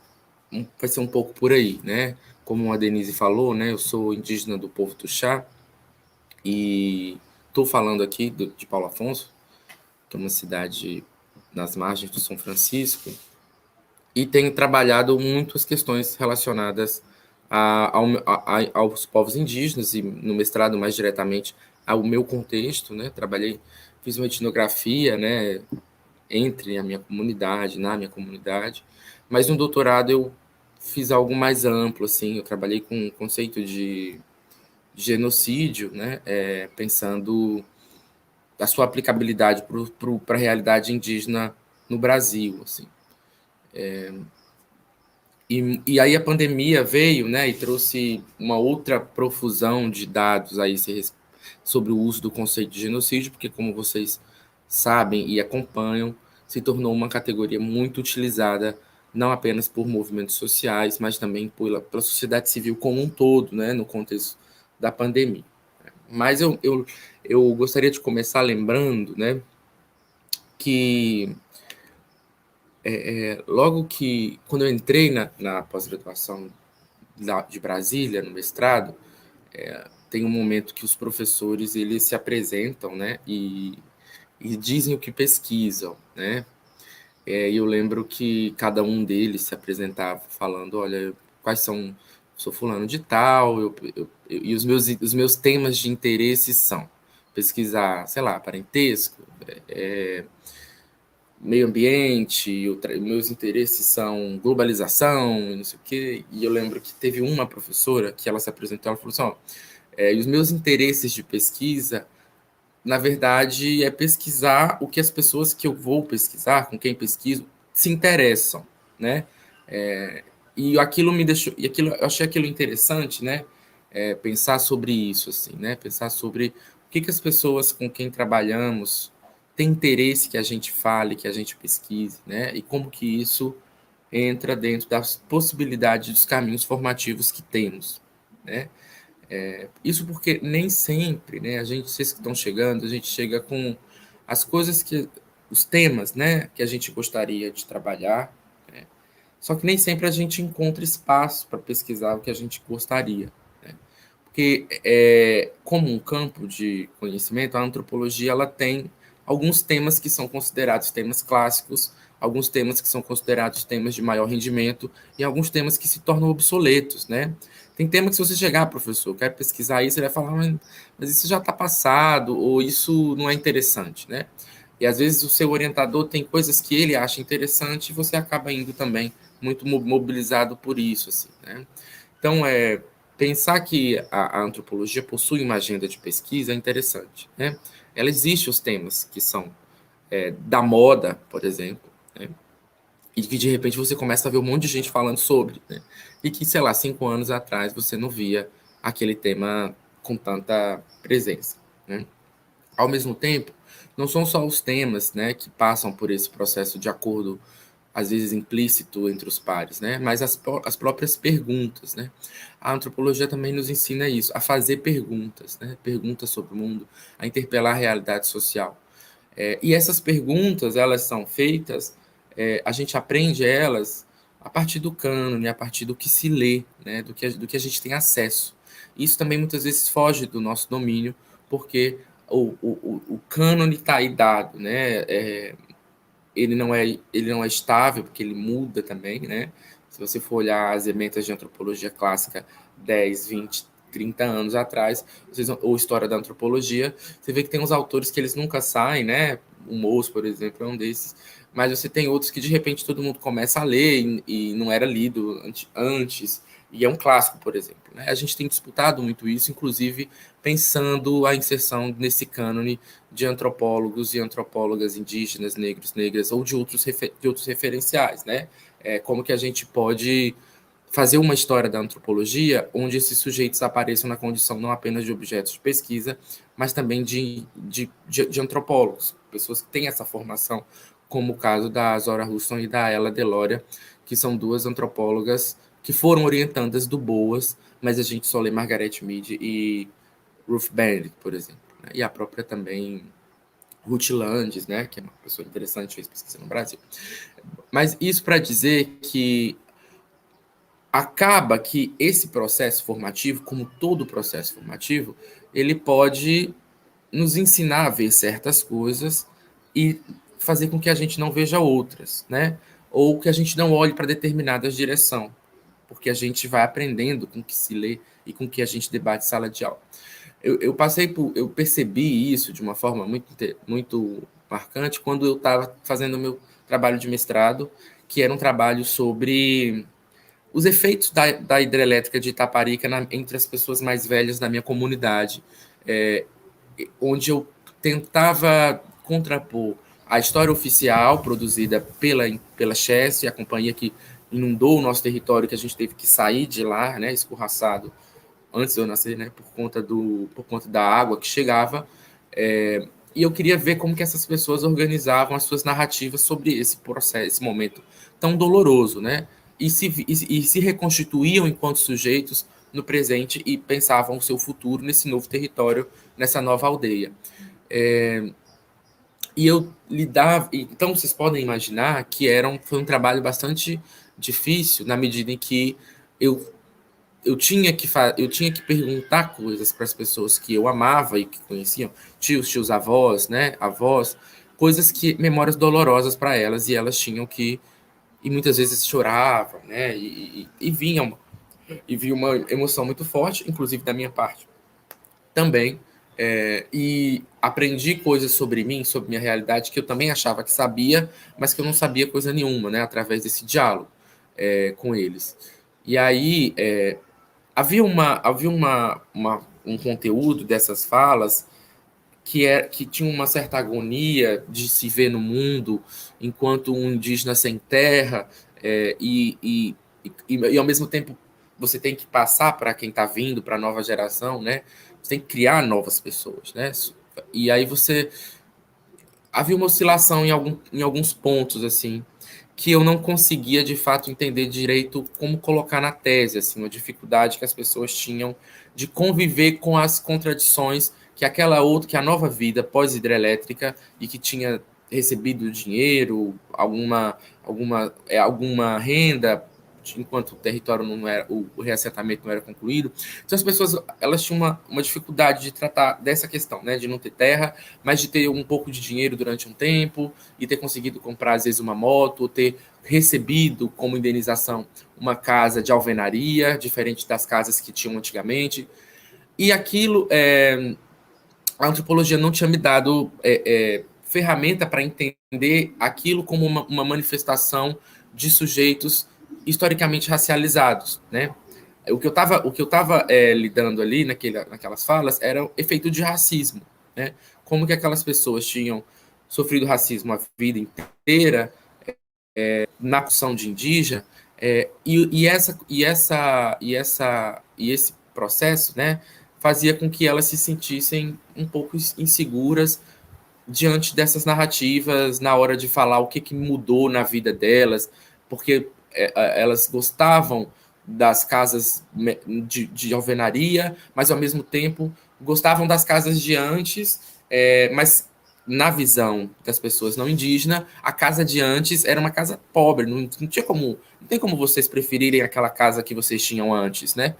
vai ser um pouco por aí, né? Como a Denise falou, né? Eu sou indígena do povo Tuxá e estou falando aqui de Paulo Afonso, que é uma cidade nas margens do São Francisco, e tenho trabalhado muito as questões relacionadas aos povos indígenas e no mestrado mais diretamente ao meu contexto, né? Fiz uma etnografia, né? Entre a minha comunidade, na minha comunidade, mas no doutorado eu fiz algo mais amplo, assim, eu trabalhei com o conceito de genocídio, né? Pensando a sua aplicabilidade para a realidade indígena no Brasil, assim. E aí a pandemia veio, né, e trouxe uma outra profusão de dados aí sobre o uso do conceito de genocídio, porque, como vocês sabem e acompanham, se tornou uma categoria muito utilizada não apenas por movimentos sociais, mas também pela sociedade civil como um todo, né, no contexto da pandemia. Mas eu gostaria de começar lembrando, né, que logo que, quando eu entrei na pós-graduação de Brasília, no mestrado, tem um momento que os professores eles se apresentam, né, e dizem o que pesquisam, né? E eu lembro que cada um deles se apresentava falando, olha, quais são, sou fulano de tal, e os meus temas de interesse são pesquisar, sei lá, parentesco, meio ambiente, meus interesses são globalização, não sei o quê. E eu lembro que teve uma professora que ela se apresentou, ela falou assim, ó, e os meus interesses de pesquisa, na verdade, é pesquisar o que as pessoas que eu vou pesquisar, com quem pesquiso, se interessam, né? E aquilo me deixou, eu achei aquilo interessante, né? Pensar sobre isso, assim, né? Pensar sobre o que as pessoas com quem trabalhamos têm interesse que a gente fale, que a gente pesquise, né? E como que isso entra dentro das possibilidades dos caminhos formativos que temos, né? Isso porque nem sempre, né, vocês que estão chegando, a gente chega com as coisas os temas, né, que a gente gostaria de trabalhar, né, só que nem sempre a gente encontra espaço para pesquisar o que a gente gostaria, né, porque como um campo de conhecimento, a antropologia ela tem alguns temas que são considerados temas clássicos, alguns temas que são considerados temas de maior rendimento e alguns temas que se tornam obsoletos, né? Tem tema que se você chegar, professor, quer pesquisar isso, ele vai falar, mas isso já está passado, ou isso não é interessante, né? E às vezes o seu orientador tem coisas que ele acha interessante e você acaba indo também muito mobilizado por isso, assim, né? Então, pensar que a antropologia possui uma agenda de pesquisa é interessante, né? Ela existe os temas que são da moda, por exemplo, né? E que de repente você começa a ver um monte de gente falando sobre, né? E que, sei lá, 5 anos atrás você não via aquele tema com tanta presença, né? Ao mesmo tempo, não são só os temas, né, que passam por esse processo de acordo, às vezes implícito entre os pares, né, mas as próprias perguntas, né. A antropologia também nos ensina isso, a fazer perguntas, né, perguntas sobre o mundo, a interpelar a realidade social. E essas perguntas, elas são feitas, a gente aprende elas a partir do cânone, a partir do que se lê, né, do que a gente tem acesso. Isso também muitas vezes foge do nosso domínio, porque o cânone está aí dado, né? Ele não é estável, porque ele muda também, né? Se você for olhar as ementas de antropologia clássica 10, 20, 30 anos atrás, ou história da antropologia, você vê que tem uns autores que eles nunca saem, né? O Mous, por exemplo, é um desses, mas você tem outros que de repente todo mundo começa a ler e não era lido antes, e é um clássico, por exemplo. Né? A gente tem disputado muito isso, inclusive pensando a inserção nesse cânone de antropólogos e antropólogas indígenas, negros, negras, ou de outros referenciais, né? Como que a gente pode fazer uma história da antropologia onde esses sujeitos apareçam na condição não apenas de objetos de pesquisa, mas também de antropólogos, pessoas que têm essa formação, como o caso da Zora Huston e da Ella Deloria, que são duas antropólogas que foram orientandas do Boas, mas a gente só lê Margaret Mead e Ruth Benedict, por exemplo. Né? E a própria também Ruth Landes, né? Que é uma pessoa interessante, fez pesquisa no Brasil. Mas isso para dizer que acaba que esse processo formativo, como todo processo formativo, ele pode nos ensinar a ver certas coisas e fazer com que a gente não veja outras, né? Ou que a gente não olhe para determinadas direções, porque a gente vai aprendendo com o que se lê e com o que a gente debate em sala de aula. Eu percebi isso de uma forma muito marcante quando eu estava fazendo o meu trabalho de mestrado, que era um trabalho sobre os efeitos da hidrelétrica de Itaparica entre as pessoas mais velhas da minha comunidade, onde eu tentava contrapor a história oficial produzida pela Chess, a companhia que inundou o nosso território, que a gente teve que sair de lá, né, escorraçado, antes de eu nascer, né, por conta da água que chegava, e eu queria ver como que essas pessoas organizavam as suas narrativas sobre esse processo, esse momento tão doloroso, né, e se reconstituíam enquanto sujeitos no presente e pensavam o seu futuro nesse novo território, nessa nova aldeia. E eu lidava... Então, vocês podem imaginar que foi um trabalho bastante difícil, na medida em que eu tinha que perguntar coisas para as pessoas que eu amava e que conheciam, tios, avós, né, avós, memórias dolorosas para elas, e elas tinham que... E muitas vezes choravam, né, e vinha uma emoção muito forte, inclusive da minha parte também, e aprendi coisas sobre mim, sobre minha realidade, que eu também achava que sabia, mas que eu não sabia coisa nenhuma, né, através desse diálogo com eles. E aí havia um conteúdo dessas falas que tinha uma certa agonia de se ver no mundo enquanto um indígena sem terra, e ao mesmo tempo você tem que passar para quem está vindo, para a nova geração, né? Você tem que criar novas pessoas, né? E aí havia uma oscilação em alguns pontos, assim, que eu não conseguia, de fato, entender direito como colocar na tese, assim, uma dificuldade que as pessoas tinham de conviver com as contradições que que a nova vida pós-hidrelétrica e que tinha recebido dinheiro, alguma renda, enquanto o território não era, o reassentamento não era concluído. Então as pessoas, elas tinham uma dificuldade de tratar dessa questão, né, de não ter terra, mas de ter um pouco de dinheiro durante um tempo e ter conseguido comprar às vezes uma moto, ou ter recebido como indenização uma casa de alvenaria, diferente das casas que tinham antigamente. E aquilo, a antropologia não tinha me dado ferramenta para entender aquilo como uma manifestação de sujeitos historicamente racializados, né? O que eu estava lidando ali naquelas falas era o efeito de racismo, né? Como que aquelas pessoas tinham sofrido racismo a vida inteira na condição de indígena, e esse processo, né, fazia com que elas se sentissem um pouco inseguras diante dessas narrativas na hora de falar o que mudou na vida delas, porque elas gostavam das casas de alvenaria, mas ao mesmo tempo gostavam das casas de antes, mas na visão das pessoas não indígenas, a casa de antes era uma casa pobre, não tem como vocês preferirem aquela casa que vocês tinham antes, né?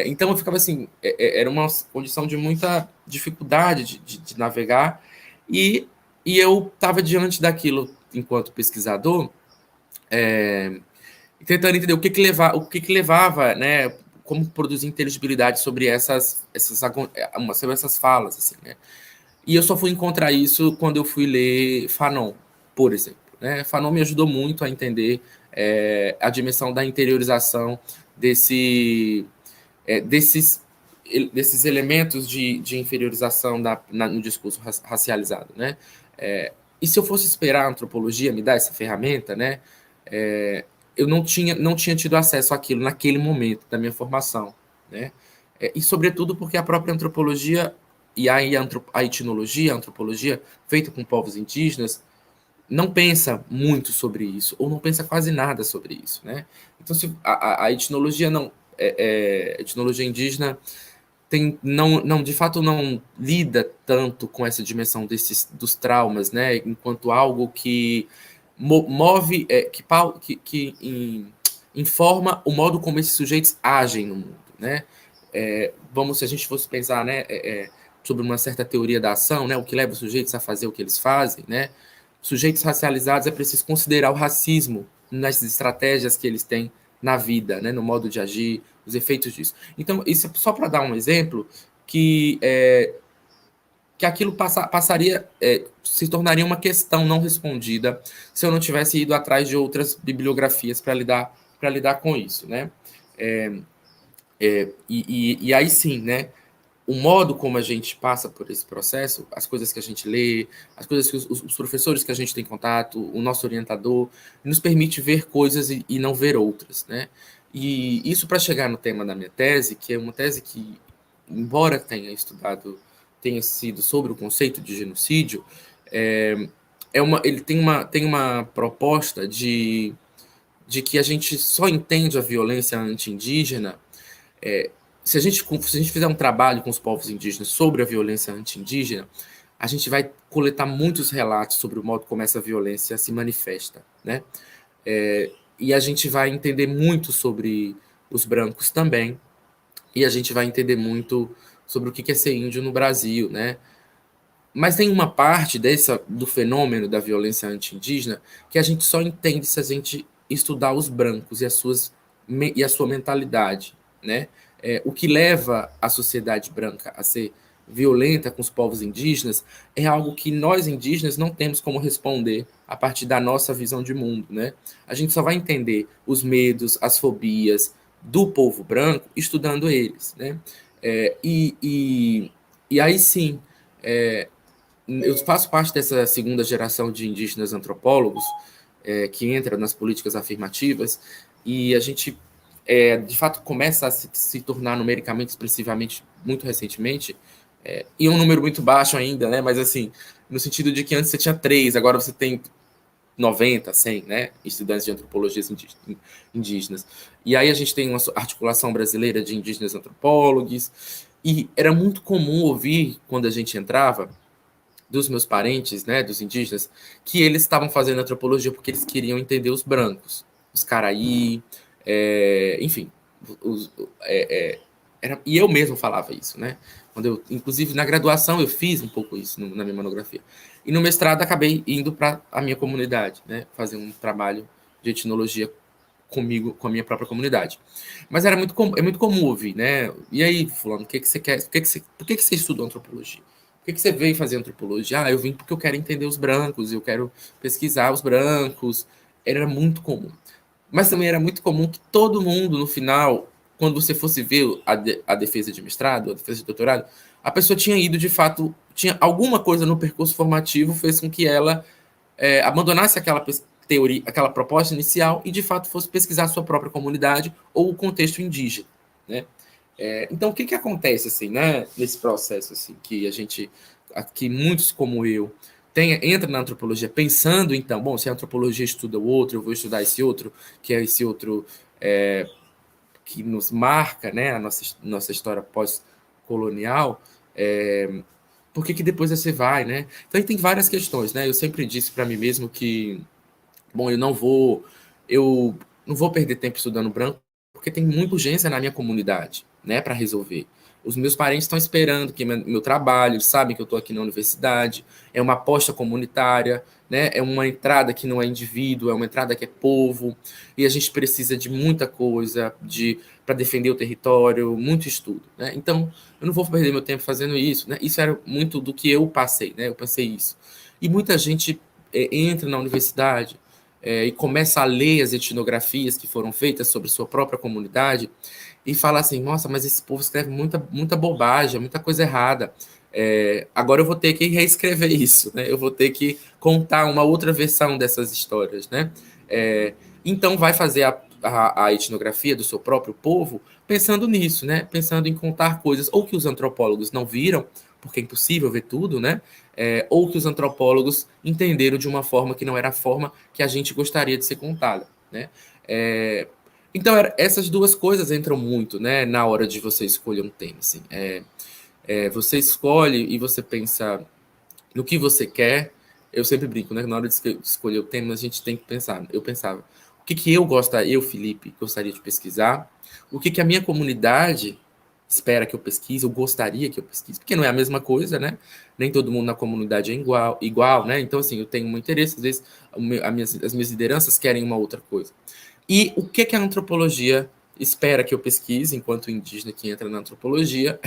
Então eu ficava assim, era uma condição de muita dificuldade de navegar, e eu estava diante daquilo enquanto pesquisador, tentando entender o que levava, né? Como produzir inteligibilidade sobre sobre essas falas, assim, né? E eu só fui encontrar isso quando eu fui ler Fanon, por exemplo. Né? Fanon me ajudou muito a entender a dimensão da interiorização desses elementos de inferiorização no discurso racializado. Né? E se eu fosse esperar a antropologia me dar essa ferramenta, né? Eu não tinha tido acesso àquilo naquele momento da minha formação. Né? E, sobretudo, porque a própria antropologia e a etnologia, a antropologia feita com povos indígenas, não pensa muito sobre isso, ou não pensa quase nada sobre isso. Né? Então, se a etnologia a etnologia indígena de fato não lida tanto com essa dimensão dos traumas, né? Enquanto algo que move, informa o modo como esses sujeitos agem no mundo. Né? Se a gente fosse pensar, né, sobre uma certa teoria da ação, né, o que leva os sujeitos a fazer o que eles fazem, né? Sujeitos racializados, é preciso considerar o racismo nas estratégias que eles têm na vida, né, no modo de agir, os efeitos disso. Então, isso é só para dar um exemplo que aquilo passaria, se tornaria uma questão não respondida se eu não tivesse ido atrás de outras bibliografias para lidar com isso, né? E aí sim, né? O modo como a gente passa por esse processo, as coisas que a gente lê, as coisas que os professores que a gente tem contato, o nosso orientador, nos permite ver coisas e não ver outras, né? E isso para chegar no tema da minha tese, que é uma tese que, embora tenha sido sobre o conceito de genocídio, ele tem uma proposta de que a gente só entende a violência anti-indígena se a gente fizer um trabalho com os povos indígenas sobre a violência anti-indígena, a gente vai coletar muitos relatos sobre o modo como essa violência se manifesta, né? E a gente vai entender muito sobre os brancos também, e a gente vai entender muito sobre o que é ser índio no Brasil, né? Mas tem uma parte do fenômeno da violência anti-indígena que a gente só entende se a gente estudar os brancos e a sua mentalidade, né? O que leva a sociedade branca a ser violenta com os povos indígenas é algo que nós indígenas não temos como responder a partir da nossa visão de mundo, né? A gente só vai entender os medos, as fobias do povo branco estudando eles, né? E aí sim, eu faço parte dessa segunda geração de indígenas antropólogos que entra nas políticas afirmativas, e a gente de fato começa a se tornar numericamente expressivamente muito recentemente, e um número muito baixo ainda, né? Mas assim, no sentido de que antes você tinha 3, agora você tem 90, 100, né? Estudantes de antropologias indígenas. E aí a gente tem uma articulação brasileira de indígenas antropólogos, e era muito comum ouvir, quando a gente entrava, dos meus parentes, né, dos indígenas, que eles estavam fazendo antropologia porque eles queriam entender os brancos, os caraí, enfim. E eu mesmo falava isso, né? Inclusive, na graduação, eu fiz um pouco isso na minha monografia. E no mestrado, acabei indo para a minha comunidade, né? Fazer um trabalho de etnologia comigo, com a minha própria comunidade. Mas é muito comum ouvir, né? E aí, fulano, o que você quer? Por que você estuda antropologia? Por que você veio fazer antropologia? Eu vim porque eu quero entender os brancos, eu quero pesquisar os brancos. Era muito comum. Mas também era muito comum que todo mundo, no final, quando você fosse ver a defesa de mestrado, a defesa de doutorado, a pessoa tinha ido, de fato, tinha alguma coisa no percurso formativo fez com que ela abandonasse aquela teoria, aquela proposta inicial e, de fato, fosse pesquisar a sua própria comunidade ou o contexto indígena, né? Então, o que acontece, assim, né, nesse processo, assim, que muitos como eu entra na antropologia pensando, então, bom, se a antropologia estuda o outro, eu vou estudar esse outro, que é esse outro que nos marca, né, a nossa história pós-colonial, por que depois você vai, né? Então, tem várias questões, né? Eu sempre disse para mim mesmo que, bom, eu não vou perder tempo estudando branco, porque tem muita urgência na minha comunidade, né, para resolver. Os meus parentes estão esperando que meu trabalho, eles sabem que eu estou aqui na universidade, é uma aposta comunitária, né, é uma entrada que não é indivíduo, é uma entrada que é povo, e a gente precisa de muita coisa para defender o território, muito estudo, né? Então, eu não vou perder meu tempo fazendo isso, né? Isso era muito do que eu passei, né? Eu passei isso. E muita gente entra na universidade e começa a ler as etnografias que foram feitas sobre sua própria comunidade e fala assim, nossa, mas esse povo escreve muita bobagem, muita coisa errada. Agora eu vou ter que reescrever isso, né? Eu vou ter que contar uma outra versão dessas histórias, né? Então vai fazer a etnografia do seu próprio povo pensando nisso, né? Pensando em contar coisas ou que os antropólogos não viram, porque é impossível ver tudo, né? Ou que os antropólogos entenderam de uma forma que não era a forma que a gente gostaria de ser contada, né? Então, essas duas coisas entram muito, né, na hora de você escolher um tema, assim. Você escolhe e você pensa no que você quer. Eu sempre brinco, né? Na hora de escolher o tema, a gente tem que pensar. Eu pensava, o que eu, Felipe, gostaria de pesquisar? O que a minha comunidade espera que eu pesquise, ou gostaria que eu pesquise? Porque não é a mesma coisa, né? Nem todo mundo na comunidade é igual, né? Então, assim, eu tenho um interesse, às vezes as minhas lideranças querem uma outra coisa. E o que a antropologia espera que eu pesquise, enquanto indígena que entra na antropologia,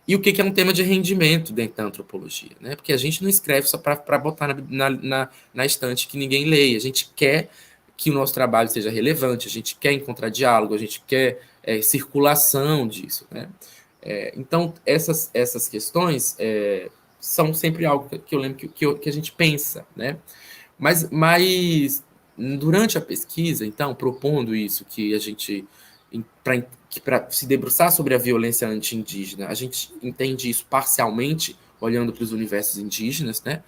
e o que é um tema de rendimento dentro da antropologia, né? Porque a gente não escreve só para botar na estante que ninguém leia. A gente quer que o nosso trabalho seja relevante, a gente quer encontrar diálogo, a gente quer circulação disso, né? Então, essas questões são sempre algo que eu lembro que a gente pensa, né? Mas durante a pesquisa, então, propondo isso, que a gente, para se debruçar sobre a violência anti-indígena, a gente entende isso parcialmente, olhando para os universos indígenas, né?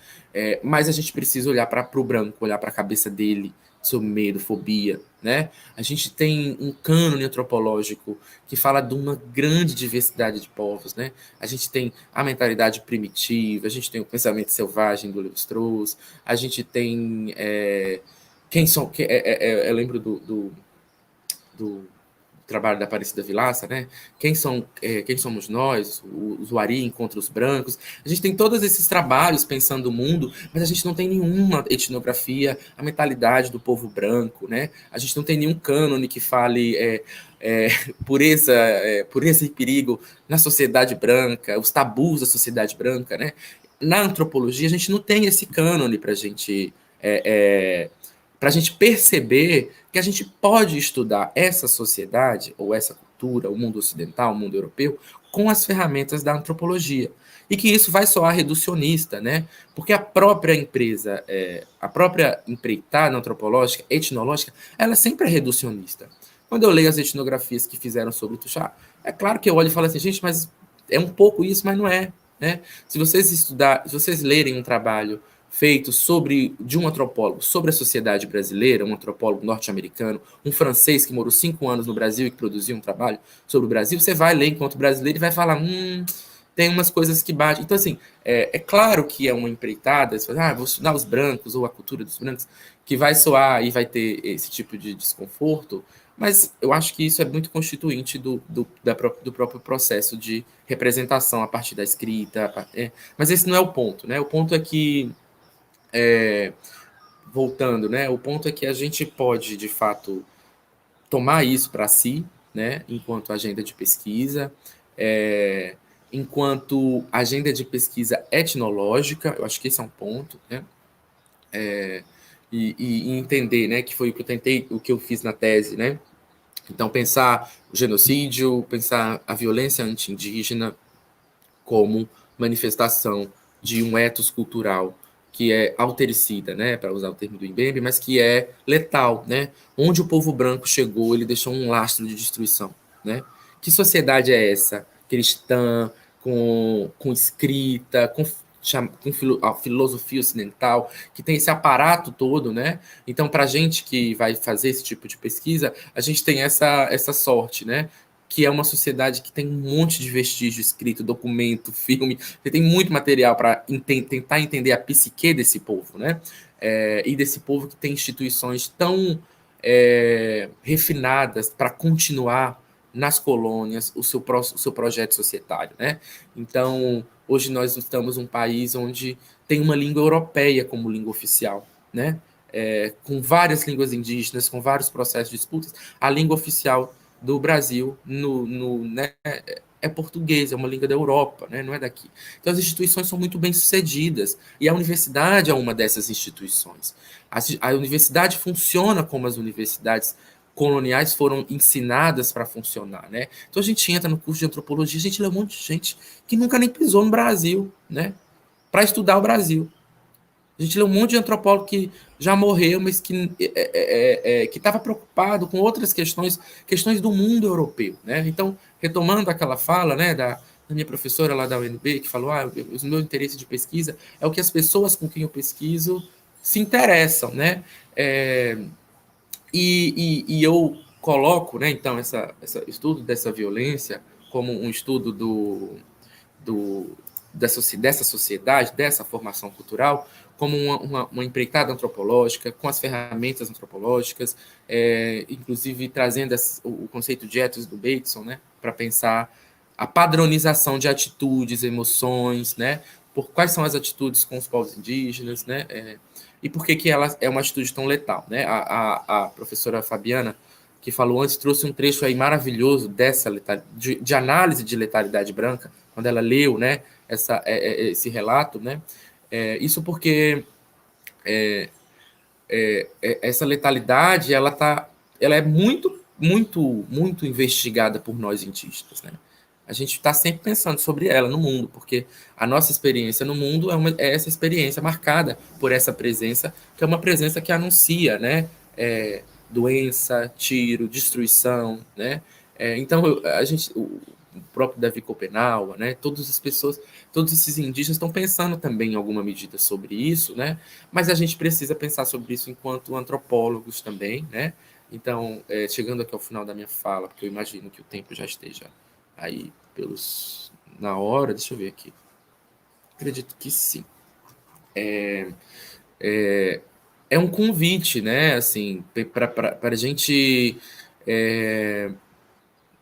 Mas a gente precisa olhar para o branco, olhar para a cabeça dele, sobre medo, fobia, né? A gente tem um cânone antropológico que fala de uma grande diversidade de povos, né? A gente tem a mentalidade primitiva, a gente tem o pensamento selvagem do Lévi-Strauss, a gente tem eu lembro do trabalho da Aparecida Vilaça, né? Quem somos nós? Os Wari contra os brancos. A gente tem todos esses trabalhos pensando o mundo, mas a gente não tem nenhuma etnografia, a mentalidade do povo branco, né? A gente não tem nenhum cânone que fale pureza e perigo na sociedade branca, os tabus da sociedade branca, né? Na antropologia, a gente não tem esse cânone para a gente perceber que a gente pode estudar essa sociedade, ou essa cultura, o mundo ocidental, o mundo europeu, com as ferramentas da antropologia. E que isso vai soar reducionista, né? Porque a própria empresa, a própria empreitada antropológica, etnológica, ela sempre é reducionista. Quando eu leio as etnografias que fizeram sobre Tuxá, é claro que eu olho e falo assim, gente, mas é um pouco isso, mas não é, né? Se vocês lerem um trabalho feito de um antropólogo sobre a sociedade brasileira, um antropólogo norte-americano, um francês que morou 5 anos no Brasil e que produziu um trabalho sobre o Brasil, você vai ler enquanto brasileiro e vai falar, tem umas coisas que batem. Então, assim, é claro que é uma empreitada, você fala, vou estudar os brancos ou a cultura dos brancos, que vai soar e vai ter esse tipo de desconforto, mas eu acho que isso é muito constituinte do próprio processo de representação a partir da escrita. Mas esse não é o ponto, né? O ponto é que voltando, né? O ponto é que a gente pode, de fato, tomar isso para si, né? Enquanto agenda de pesquisa, enquanto agenda de pesquisa etnológica, eu acho que esse é um ponto, né? E entender, né? Que foi o que eu fiz na tese, né? Então, pensar o genocídio, pensar a violência anti-indígena como manifestação de um ethos cultural que é autericida, né, para usar o termo do Mbembe, mas que é letal, né? Onde o povo branco chegou, ele deixou um lastro de destruição, né? Que sociedade é essa? Cristã, com escrita, com a filosofia ocidental, que tem esse aparato todo, né? Então, para a gente que vai fazer esse tipo de pesquisa, a gente tem essa sorte, né? que é uma sociedade que tem um monte de vestígio escrito, documento, filme, você tem muito material para tentar entender a psique desse povo, né? E desse povo que tem instituições tão refinadas para continuar nas colônias o seu projeto societário, né? Então, hoje nós estamos um país onde tem uma língua europeia como língua oficial, né? Com várias línguas indígenas, com vários processos de disputas. A língua oficial do Brasil né, é português, é uma língua da Europa, né, não é daqui. Então as instituições são muito bem sucedidas e a universidade é uma dessas instituições. A universidade funciona como as universidades coloniais foram ensinadas para funcionar, né? Então a gente entra no curso de antropologia, a gente lê um monte de gente que nunca nem pisou no Brasil, né, para estudar o Brasil. A gente lê um monte de antropólogo que já morreu, mas que estava preocupado com outras questões do mundo europeu, né? Então, retomando aquela fala, né, da minha professora lá da UNB, que falou, o meu interesse de pesquisa é o que as pessoas com quem eu pesquiso se interessam, né? E eu coloco, né, então, esse estudo dessa violência como um estudo dessa sociedade, dessa formação cultural, como uma empreitada antropológica, com as ferramentas antropológicas, inclusive trazendo o conceito de ethos do Bateson, né, para pensar a padronização de atitudes, emoções, né, por quais são as atitudes com os povos indígenas, né, e por que ela é uma atitude tão letal, né? A professora Fabiana, que falou antes, trouxe um trecho aí maravilhoso dessa de análise de letalidade branca, quando ela leu, né, esse relato, né? Isso porque essa letalidade ela é muito, muito, muito investigada por nós cientistas, né? A gente está sempre pensando sobre ela no mundo, porque a nossa experiência no mundo é essa experiência marcada por essa presença, que é uma presença que anuncia, né, doença, tiro, destruição, né? Então, o próprio Davi Copenau, né, todas as pessoas, todos esses indígenas estão pensando também em alguma medida sobre isso, né? Mas a gente precisa pensar sobre isso enquanto antropólogos também, né? Então, chegando aqui ao final da minha fala, porque eu imagino que o tempo já esteja aí na hora, deixa eu ver aqui. Acredito que sim. É um convite, né? Assim, para a gente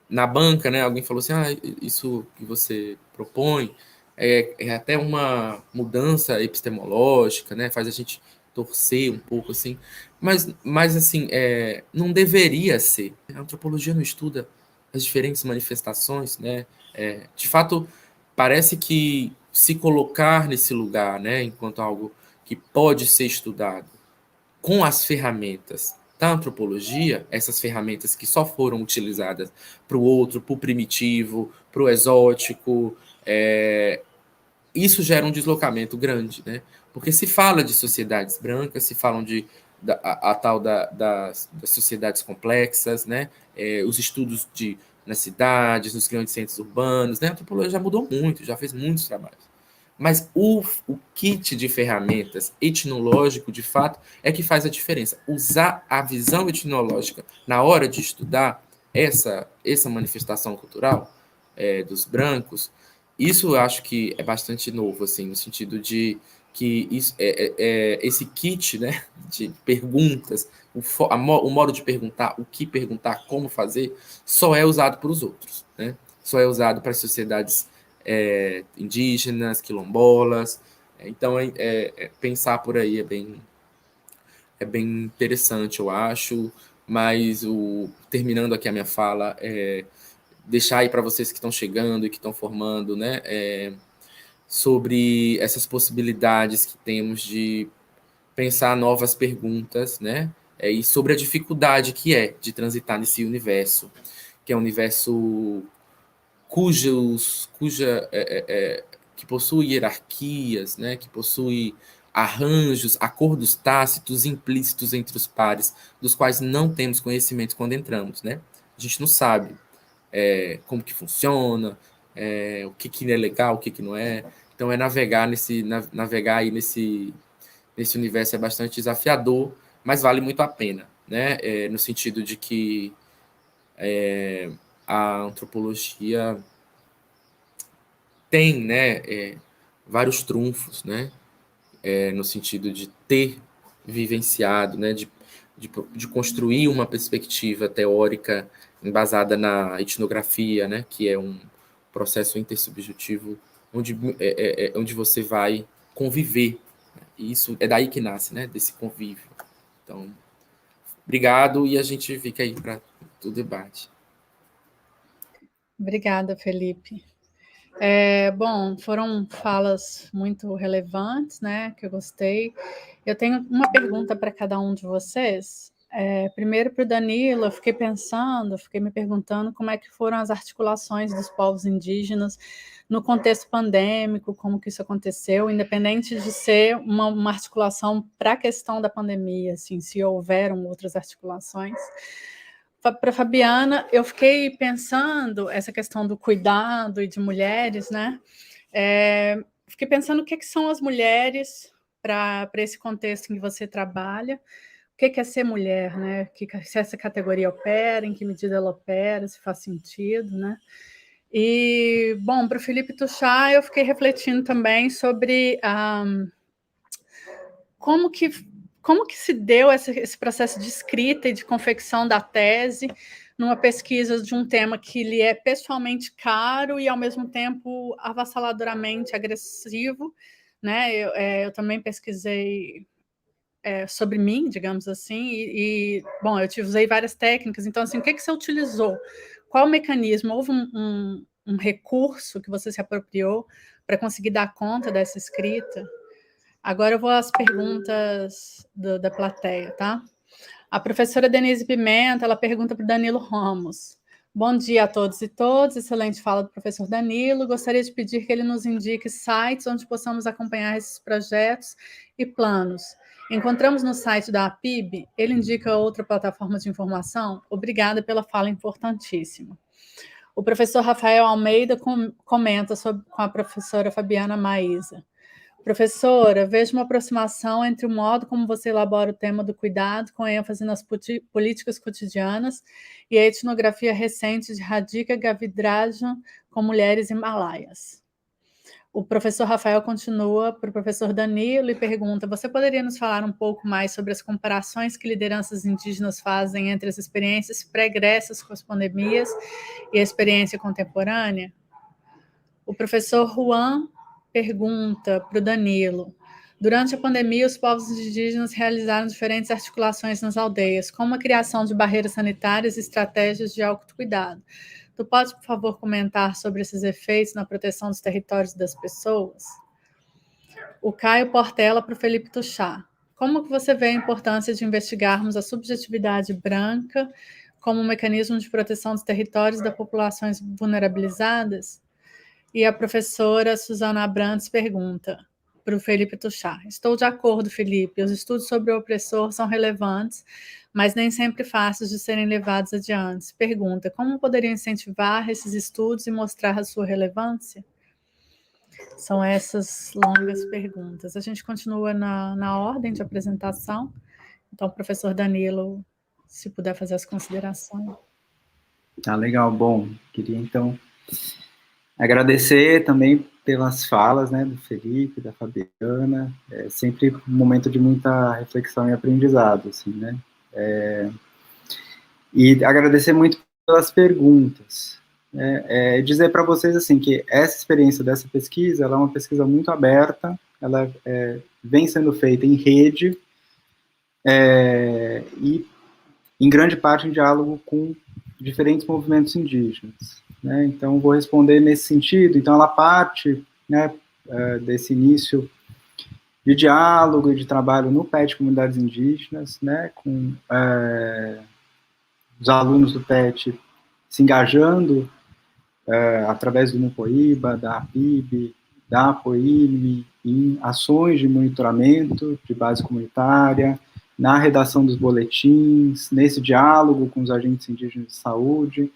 na banca, né? Alguém falou assim, isso que você propõe é até uma mudança epistemológica, né? Faz a gente torcer um pouco assim, mas assim, não deveria ser. A antropologia não estuda as diferentes manifestações, né? De fato, parece que se colocar nesse lugar, né, enquanto algo que pode ser estudado com as ferramentas da antropologia, essas ferramentas que só foram utilizadas para o outro, para o primitivo, para o exótico, isso gera um deslocamento grande, né? Porque se fala de sociedades brancas, se falam a tal das sociedades complexas, né? Os estudos nas cidades, nos grandes centros urbanos, né? A antropologia já mudou muito, já fez muitos trabalhos. Mas o kit de ferramentas etnológico, de fato, é que faz a diferença. Usar a visão etnológica na hora de estudar essa manifestação cultural dos brancos, isso eu acho que é bastante novo, assim, no sentido de que esse kit, né, de perguntas, o modo de perguntar, o que perguntar, como fazer, só é usado por os outros, né? Só é usado para as sociedades indígenas, quilombolas. Então, pensar por aí é bem interessante, eu acho. Mas, terminando aqui a minha fala, deixar aí para vocês que estão chegando e que estão formando, né, sobre essas possibilidades que temos de pensar novas perguntas, né, e sobre a dificuldade que é de transitar nesse universo, que é um universo que possui hierarquias, né, que possui arranjos, acordos tácitos implícitos entre os pares, dos quais não temos conhecimento quando entramos, né? A gente não sabe como que funciona, o que é legal, o que não é. Então, navegar aí nesse universo é bastante desafiador, mas vale muito a pena, né? No sentido de que a antropologia tem, né, vários trunfos, né, no sentido de ter vivenciado, né, de construir uma perspectiva teórica embasada na etnografia, né, que é um processo intersubjetivo onde você vai conviver. E isso é daí que nasce, né, desse convívio. Então, obrigado, e a gente fica aí para o debate. Obrigada, Felipe. Bom, foram falas muito relevantes, né, que eu gostei. Eu tenho uma pergunta para cada um de vocês. Primeiro para o Danilo, eu fiquei me perguntando como é que foram as articulações dos povos indígenas no contexto pandêmico, como que isso aconteceu, independente de ser uma articulação para a questão da pandemia, assim, se houveram outras articulações. Para Fabiana, eu fiquei pensando essa questão do cuidado e de mulheres, né? Fiquei pensando o que são as mulheres para esse contexto em que você trabalha, o que é ser mulher, né? Se essa categoria opera, em que medida ela opera, se faz sentido, né? E, bom, para o Felipe Tuchá, eu fiquei refletindo também sobre como que se deu esse processo de escrita e de confecção da tese numa pesquisa de um tema que lhe é pessoalmente caro e, ao mesmo tempo, avassaladoramente agressivo, né? Eu também pesquisei sobre mim, digamos assim, bom, eu usei várias técnicas, então, assim, o que você utilizou? Qual o mecanismo? Houve um recurso que você se apropriou para conseguir dar conta dessa escrita? Agora eu vou às perguntas da plateia, tá? A professora Denise Pimenta, ela pergunta para o Danilo Ramos. Bom dia a todos e todas, excelente fala do professor Danilo. Gostaria de pedir que ele nos indique sites onde possamos acompanhar esses projetos e planos. Encontramos no site da APIB, ele indica outra plataforma de informação? Obrigada pela fala importantíssima. O professor Rafael Almeida comenta com a professora Fabiana Maísa. Professora, vejo uma aproximação entre o modo como você elabora o tema do cuidado, com ênfase nas políticas cotidianas, e a etnografia recente de Radhika Gavidrajan com mulheres himalaias. O professor Rafael continua para o professor Danilo e pergunta: você poderia nos falar um pouco mais sobre as comparações que lideranças indígenas fazem entre as experiências pregressas com as pandemias e a experiência contemporânea? O professor Juan pergunta para o Danilo: durante a pandemia, os povos indígenas realizaram diferentes articulações nas aldeias, como a criação de barreiras sanitárias e estratégias de autocuidado. Tu pode, por favor, comentar sobre esses efeitos na proteção dos territórios e das pessoas? O Caio Portela para o Felipe Tuchá: como que você vê a importância de investigarmos a subjetividade branca como um mecanismo de proteção dos territórios e das populações vulnerabilizadas? E a professora Suzana Abrantes pergunta para o Felipe Tuchá: estou de acordo, Felipe, os estudos sobre o opressor são relevantes, mas nem sempre fáceis de serem levados adiante. Pergunta: como poderiam incentivar esses estudos e mostrar a sua relevância? São essas longas perguntas. A gente continua na ordem de apresentação. Então, professor Danilo, se puder fazer as considerações. Tá, legal. Bom, queria, então, agradecer também pelas falas, né, do Felipe, da Fabiana. É sempre um momento de muita reflexão e aprendizado, assim, né? E agradecer muito pelas perguntas. Dizer para vocês, assim, que essa experiência dessa pesquisa, ela é uma pesquisa muito aberta, ela vem sendo feita em rede, e em grande parte em diálogo com diferentes movimentos indígenas, né? Então, vou responder nesse sentido. Então, ela parte, né, desse início de diálogo e de trabalho no PET Comunidades Indígenas, né, com os alunos do PET se engajando através do Mupoíba, da APIB, da APOIME, em ações de monitoramento de base comunitária, na redação dos boletins, nesse diálogo com os agentes indígenas de saúde,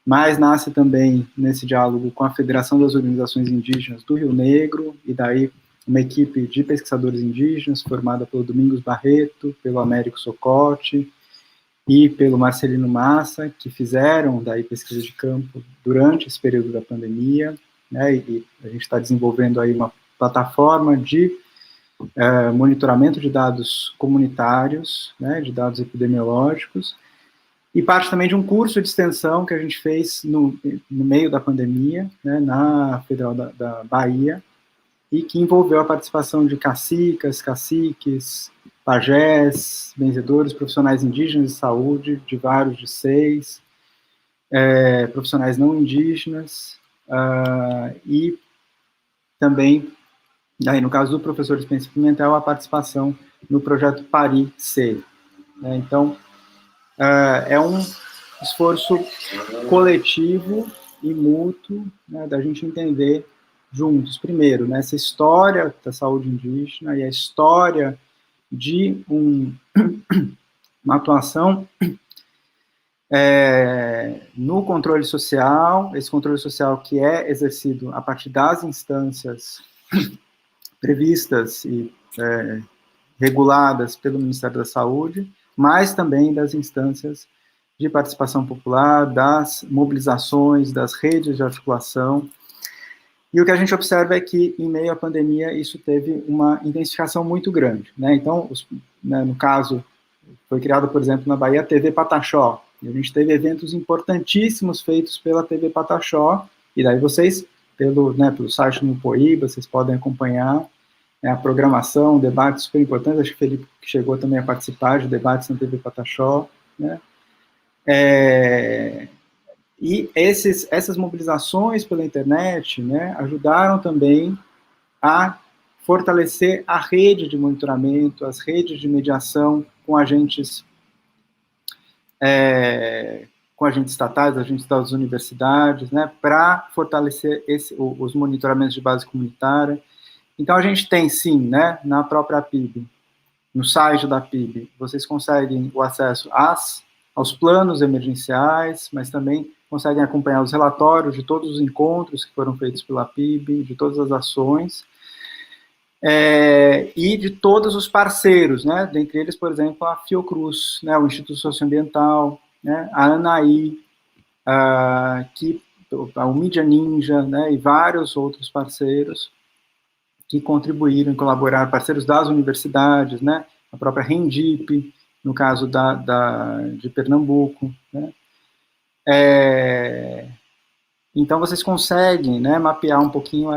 mas nasce também nesse diálogo com a Federação das Organizações Indígenas do Rio Negro, e daí uma equipe de pesquisadores indígenas formada pelo Domingos Barreto, pelo Américo Socote, e pelo Marcelino Massa, que fizeram daí pesquisa de campo durante esse período da pandemia, né, e a gente está desenvolvendo aí uma plataforma de monitoramento de dados comunitários, né, de dados epidemiológicos, e parte também de um curso de extensão que a gente fez no meio da pandemia, né, na Federal da Bahia, e que envolveu a participação de caciques, pajés, benzedores, profissionais indígenas de saúde, de vários de 6, profissionais não indígenas, e também, aí, no caso do professor Spencer Pimentel, a participação no projeto PARI-C. Né? Então, é um esforço coletivo e mútuo, né, da gente entender juntos, primeiro, né, essa história da saúde indígena e a história de uma atuação no controle social, esse controle social que é exercido a partir das instâncias previstas e reguladas pelo Ministério da Saúde, mas também das instâncias de participação popular, das mobilizações, das redes de articulação. E o que a gente observa é que, em meio à pandemia, isso teve uma intensificação muito grande. Né? Então, no caso, foi criada, por exemplo, na Bahia, a TV Pataxó. E a gente teve eventos importantíssimos feitos pela TV Pataxó, e daí vocês, pelo site do Poíba, vocês podem acompanhar a programação, debates super importantes. Acho que o Felipe chegou também a participar de debates na TV Pataxó, né? E essas mobilizações pela internet, né, ajudaram também a fortalecer a rede de monitoramento, as redes de mediação com agentes estatais, agentes das universidades, né, para fortalecer os monitoramentos de base comunitária. Então, a gente tem, sim, né, na própria PIB, no site da PIB, vocês conseguem o acesso aos planos emergenciais, mas também conseguem acompanhar os relatórios de todos os encontros que foram feitos pela PIB, de todas as ações, e de todos os parceiros, né, dentre eles, por exemplo, a Fiocruz, né, o Instituto Socioambiental, né, a ANAI, o Mídia Ninja, né, e vários outros parceiros que contribuíram, colaboraram, parceiros das universidades, né, a própria Rendip, no caso de Pernambuco, né. Então, vocês conseguem, né, mapear um pouquinho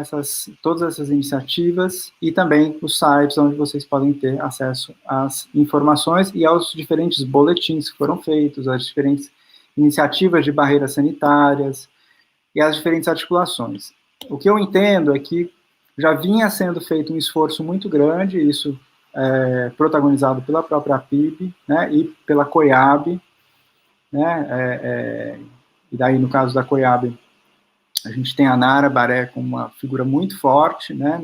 todas essas iniciativas e também os sites onde vocês podem ter acesso às informações e aos diferentes boletins que foram feitos, às diferentes iniciativas de barreiras sanitárias e às diferentes articulações. O que eu entendo é que já vinha sendo feito um esforço muito grande, isso protagonizado pela própria PIB, né, e pela COIAB, né, e daí, no caso da COIAB, a gente tem a Nara Baré como uma figura muito forte, né,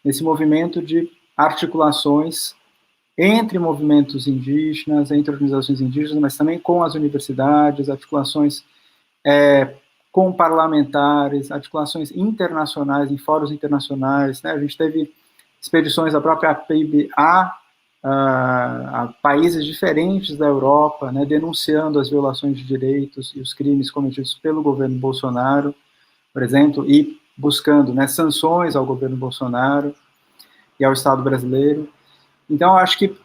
nesse movimento de articulações entre movimentos indígenas, entre organizações indígenas, mas também com as universidades, articulações com parlamentares, articulações internacionais, em fóruns internacionais, né, a gente teve expedições da própria PIB a países diferentes da Europa, né, denunciando as violações de direitos e os crimes cometidos pelo governo Bolsonaro, por exemplo, e buscando, né, sanções ao governo Bolsonaro e ao Estado brasileiro. Então, eu acho que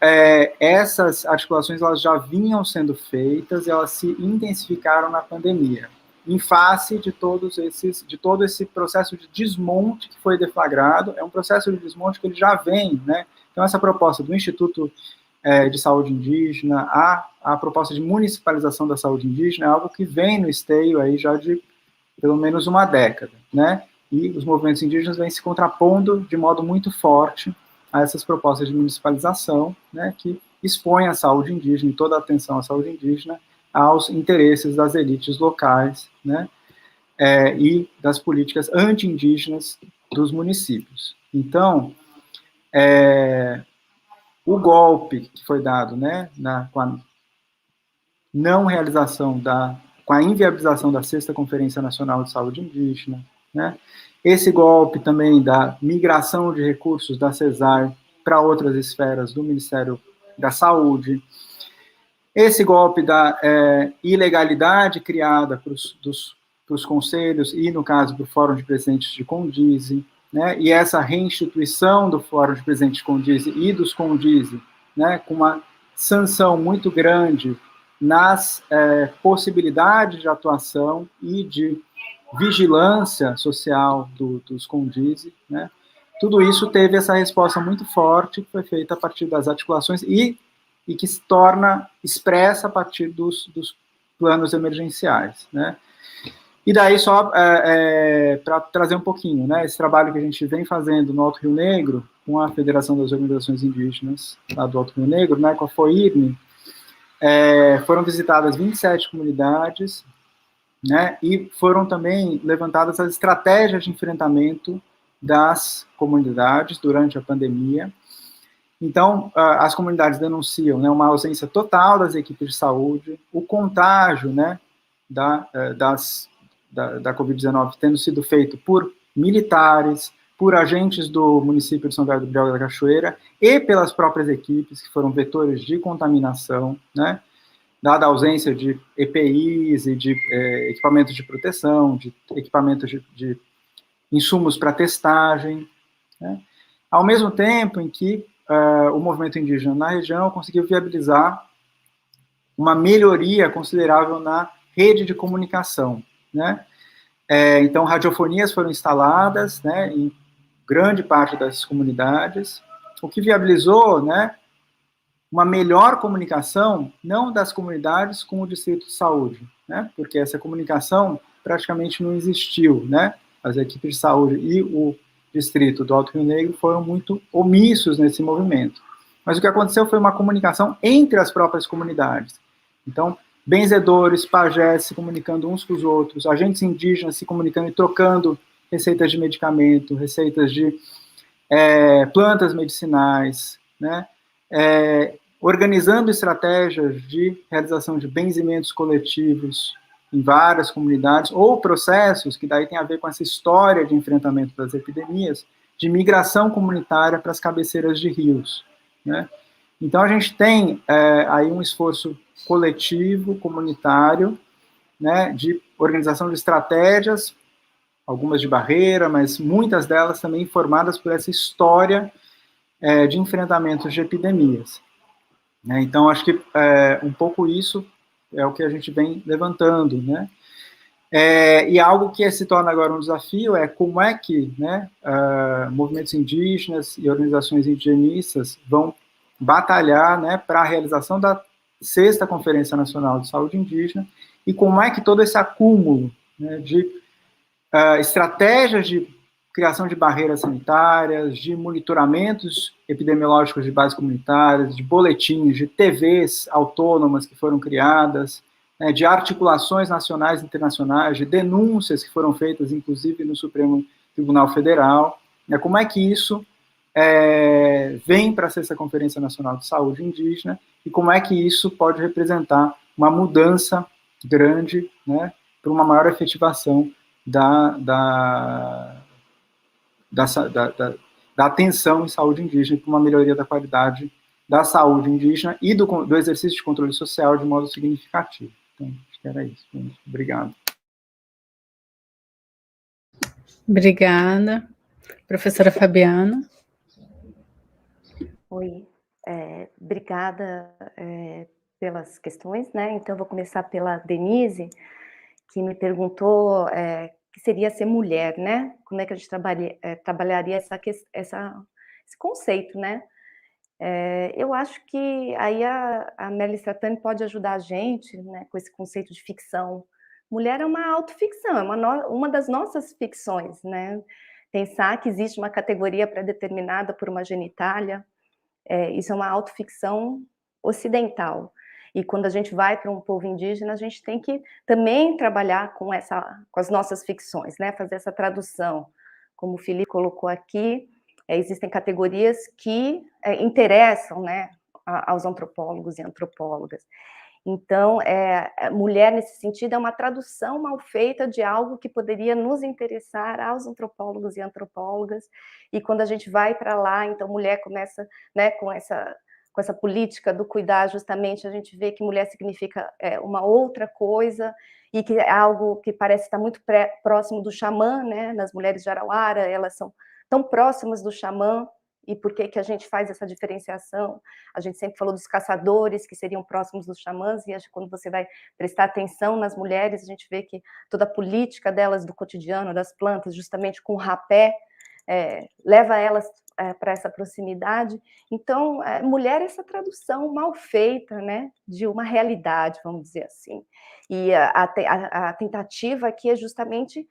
essas articulações elas já vinham sendo feitas e elas se intensificaram na pandemia, em face de todo esse processo de desmonte que foi deflagrado. É um processo de desmonte que ele já vem, né? Então, essa proposta do Instituto de Saúde Indígena, a proposta de municipalização da saúde indígena, é algo que vem no esteio aí já de pelo menos uma década, né? E os movimentos indígenas vêm se contrapondo de modo muito forte a essas propostas de municipalização, né, que expõem a saúde indígena e toda a atenção à saúde indígena aos interesses das elites locais, né, e das políticas anti-indígenas dos municípios. Então, o golpe que foi dado, né, com a não realização com a inviabilização da 6ª Conferência Nacional de Saúde Indígena, né, esse golpe também da migração de recursos da CESAR para outras esferas do Ministério da Saúde, esse golpe da ilegalidade criada para os conselhos e, no caso, para o Fórum de Presidentes de Condize, né, e essa reinstituição do Fórum de Presidentes de Condize e dos Condize, né, com uma sanção muito grande nas possibilidades de atuação e de vigilância social dos Condize, né, tudo isso teve essa resposta muito forte, que foi feita a partir das articulações e que se torna expressa a partir dos planos emergenciais, né. E daí, só para trazer um pouquinho, né, esse trabalho que a gente vem fazendo no Alto Rio Negro, com a Federação das Organizações Indígenas lá do Alto Rio Negro, né, com a FOIRNE, foram visitadas 27 comunidades, né, e foram também levantadas as estratégias de enfrentamento das comunidades durante a pandemia. Então, as comunidades denunciam, né, uma ausência total das equipes de saúde, o contágio, né, da Covid-19 tendo sido feito por militares, por agentes do município de São Gabriel da Cachoeira e pelas próprias equipes, que foram vetores de contaminação, né, dada a ausência de EPIs e de equipamentos de proteção, de equipamentos de insumos para testagem, né, ao mesmo tempo em que o movimento indígena na região conseguiu viabilizar uma melhoria considerável na rede de comunicação, né? Então, radiofonias foram instaladas, né, em grande parte das comunidades, o que viabilizou, né, uma melhor comunicação, não das comunidades com o Distrito de Saúde, né, porque essa comunicação praticamente não existiu, né, as equipes de saúde e o Distrito do Alto Rio Negro foram muito omissos nesse movimento. Mas o que aconteceu foi uma comunicação entre as próprias comunidades. Então, benzedores, pajés se comunicando uns com os outros, agentes indígenas se comunicando e trocando receitas de medicamento, receitas de plantas medicinais, né, organizando estratégias de realização de benzimentos coletivos em várias comunidades, ou processos que daí tem a ver com essa história de enfrentamento das epidemias, de migração comunitária para as cabeceiras de rios, né. Então, a gente tem aí um esforço coletivo, comunitário, né, de organização de estratégias, algumas de barreira, mas muitas delas também formadas por essa história de enfrentamentos de epidemias, né. Então, acho que um pouco isso é o que a gente vem levantando, né. E algo que se torna agora um desafio é como é que, né, movimentos indígenas e organizações indigenistas vão batalhar, né, para a realização da 6ª Conferência Nacional de Saúde Indígena, e como é que todo esse acúmulo, né, de estratégias de criação de barreiras sanitárias, de monitoramentos epidemiológicos de bases comunitárias, de boletins, de TVs autônomas que foram criadas, né, de articulações nacionais e internacionais, de denúncias que foram feitas, inclusive, no Supremo Tribunal Federal, né, como é que isso vem para a 6ª Conferência Nacional de Saúde Indígena e como é que isso pode representar uma mudança grande, né, para uma maior efetivação da atenção em saúde indígena e para uma melhoria da qualidade da saúde indígena e do exercício de controle social de modo significativo. Então, acho que era isso. Obrigado. Obrigada. Professora Fabiana. Oi, obrigada pelas questões, né? Então, eu vou começar pela Denise, que me perguntou o que seria ser mulher, né? Como é que a gente trabalharia esse conceito, né? Eu acho que aí a Amélia Stratani pode ajudar a gente, né, com esse conceito de ficção. Mulher é uma autoficção, é uma das nossas ficções, né? Pensar que existe uma categoria pré-determinada por uma genitália, isso é uma autoficção ocidental. E quando a gente vai para um povo indígena, a gente tem que também trabalhar com as nossas ficções, né? Fazer essa tradução. Como o Felipe colocou aqui, existem categorias que interessam, né, aos antropólogos e antropólogas. Então, mulher, nesse sentido, é uma tradução mal feita de algo que poderia nos interessar aos antropólogos e antropólogas, e quando a gente vai para lá, então, mulher começa, né, com essa com essa política do cuidar, justamente a gente vê que mulher significa uma outra coisa, e que é algo que parece estar muito próximo do xamã, né? Nas mulheres de Arauária, elas são tão próximas do xamã. E por que a gente faz essa diferenciação? A gente sempre falou dos caçadores, que seriam próximos dos xamãs, e acho que quando você vai prestar atenção nas mulheres, a gente vê que toda a política delas, do cotidiano, das plantas, justamente com o rapé, leva elas para essa proximidade. Então, mulher é essa tradução mal feita, né, de uma realidade, vamos dizer assim. E a tentativa aqui é justamente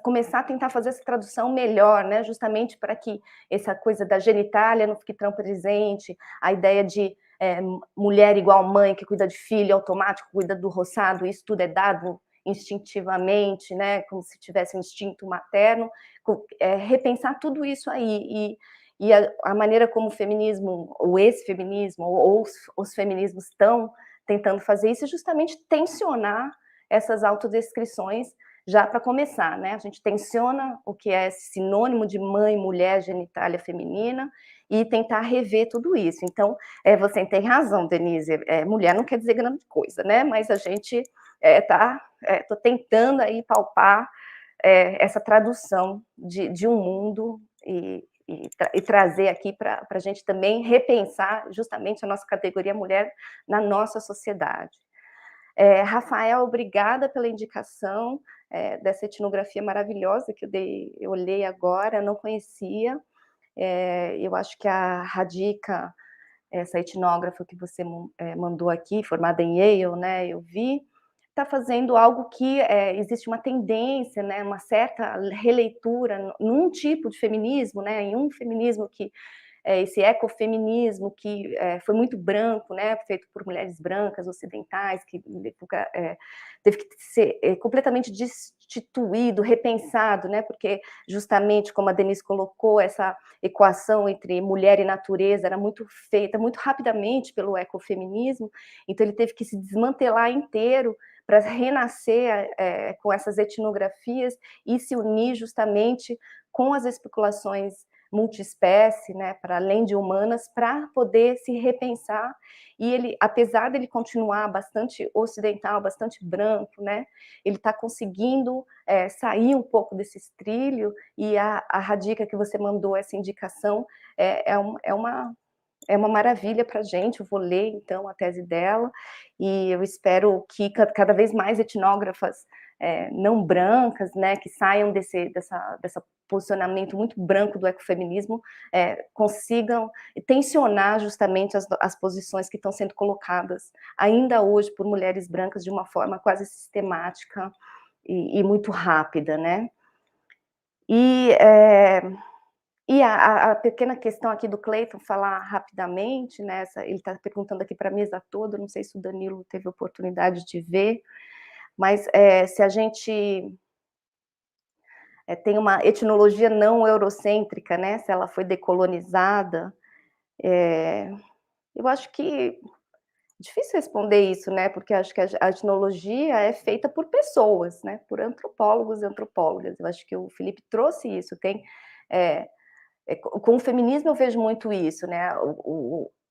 começar a tentar fazer essa tradução melhor, né, justamente para que essa coisa da genitália não fique tão presente, a ideia de mulher igual mãe, que cuida de filho, automático, cuida do roçado, isso tudo é dado instintivamente, né, como se tivesse um instinto materno, repensar tudo isso aí, e a maneira como o feminismo, ou esse feminismo, ou os feminismos estão tentando fazer isso, é justamente tensionar essas autodescrições, já para começar, né? A gente tensiona o que é sinônimo de mãe, mulher, genitália feminina, e tentar rever tudo isso. Então, você tem razão, Denise, mulher não quer dizer grande coisa, né? Mas a gente tô tentando aí palpar essa tradução de um mundo e trazer aqui para a gente também repensar justamente a nossa categoria mulher na nossa sociedade. Rafael, obrigada pela indicação dessa etnografia maravilhosa que eu olhei agora, não conhecia. Eu acho que a Radhika, essa etnógrafa que você mandou aqui, formada em Yale, né, eu vi, está fazendo algo que existe uma tendência, né, uma certa releitura num tipo de feminismo, né, em um feminismo que esse ecofeminismo que foi muito branco, né, feito por mulheres brancas ocidentais, que teve que ser completamente destituído, repensado, né, porque justamente, como a Denise colocou, essa equação entre mulher e natureza era muito feita muito rapidamente pelo ecofeminismo, então ele teve que se desmantelar inteiro para renascer com essas etnografias e se unir justamente com as especulações multiespécie, né, para além de humanas, para poder se repensar. E ele, apesar dele continuar bastante ocidental, bastante branco, né, ele está conseguindo sair um pouco desse trilho, e a Radhika que você mandou essa indicação é uma maravilha para a gente. Eu vou ler, então, a tese dela, e eu espero que cada vez mais etnógrafas não brancas, né, que saiam desse posicionamento muito branco do ecofeminismo, consigam tensionar justamente as posições que estão sendo colocadas ainda hoje por mulheres brancas de uma forma quase sistemática e muito rápida, né? E a pequena questão aqui do Cleiton, falar rapidamente, né, ele está perguntando aqui para a mesa toda, não sei se o Danilo teve oportunidade de ver, mas se a gente tem uma etnologia não eurocêntrica, né, se ela foi decolonizada, eu acho que é difícil responder isso, né, porque acho que a etnologia é feita por pessoas, né, por antropólogos e antropólogas. Eu acho que o Felipe trouxe isso, com o feminismo eu vejo muito isso, né,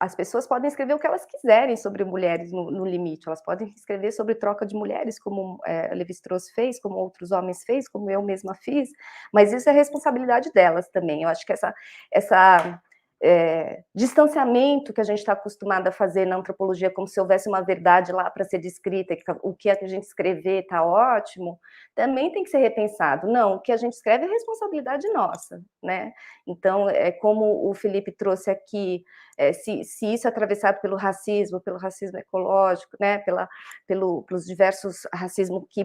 as pessoas podem escrever o que elas quiserem sobre mulheres no limite, elas podem escrever sobre troca de mulheres, como Lévi-Strauss fez, como outros homens fez, como eu mesma fiz, mas isso é responsabilidade delas também. Eu acho que essa distanciamento que a gente está acostumado a fazer na antropologia, como se houvesse uma verdade lá para ser descrita, que o que a gente escrever está ótimo, também tem que ser repensado. Não, o que a gente escreve é responsabilidade nossa, né? Então, como o Felipe trouxe aqui, se isso é atravessado pelo racismo ecológico, né, pelos diversos racismos que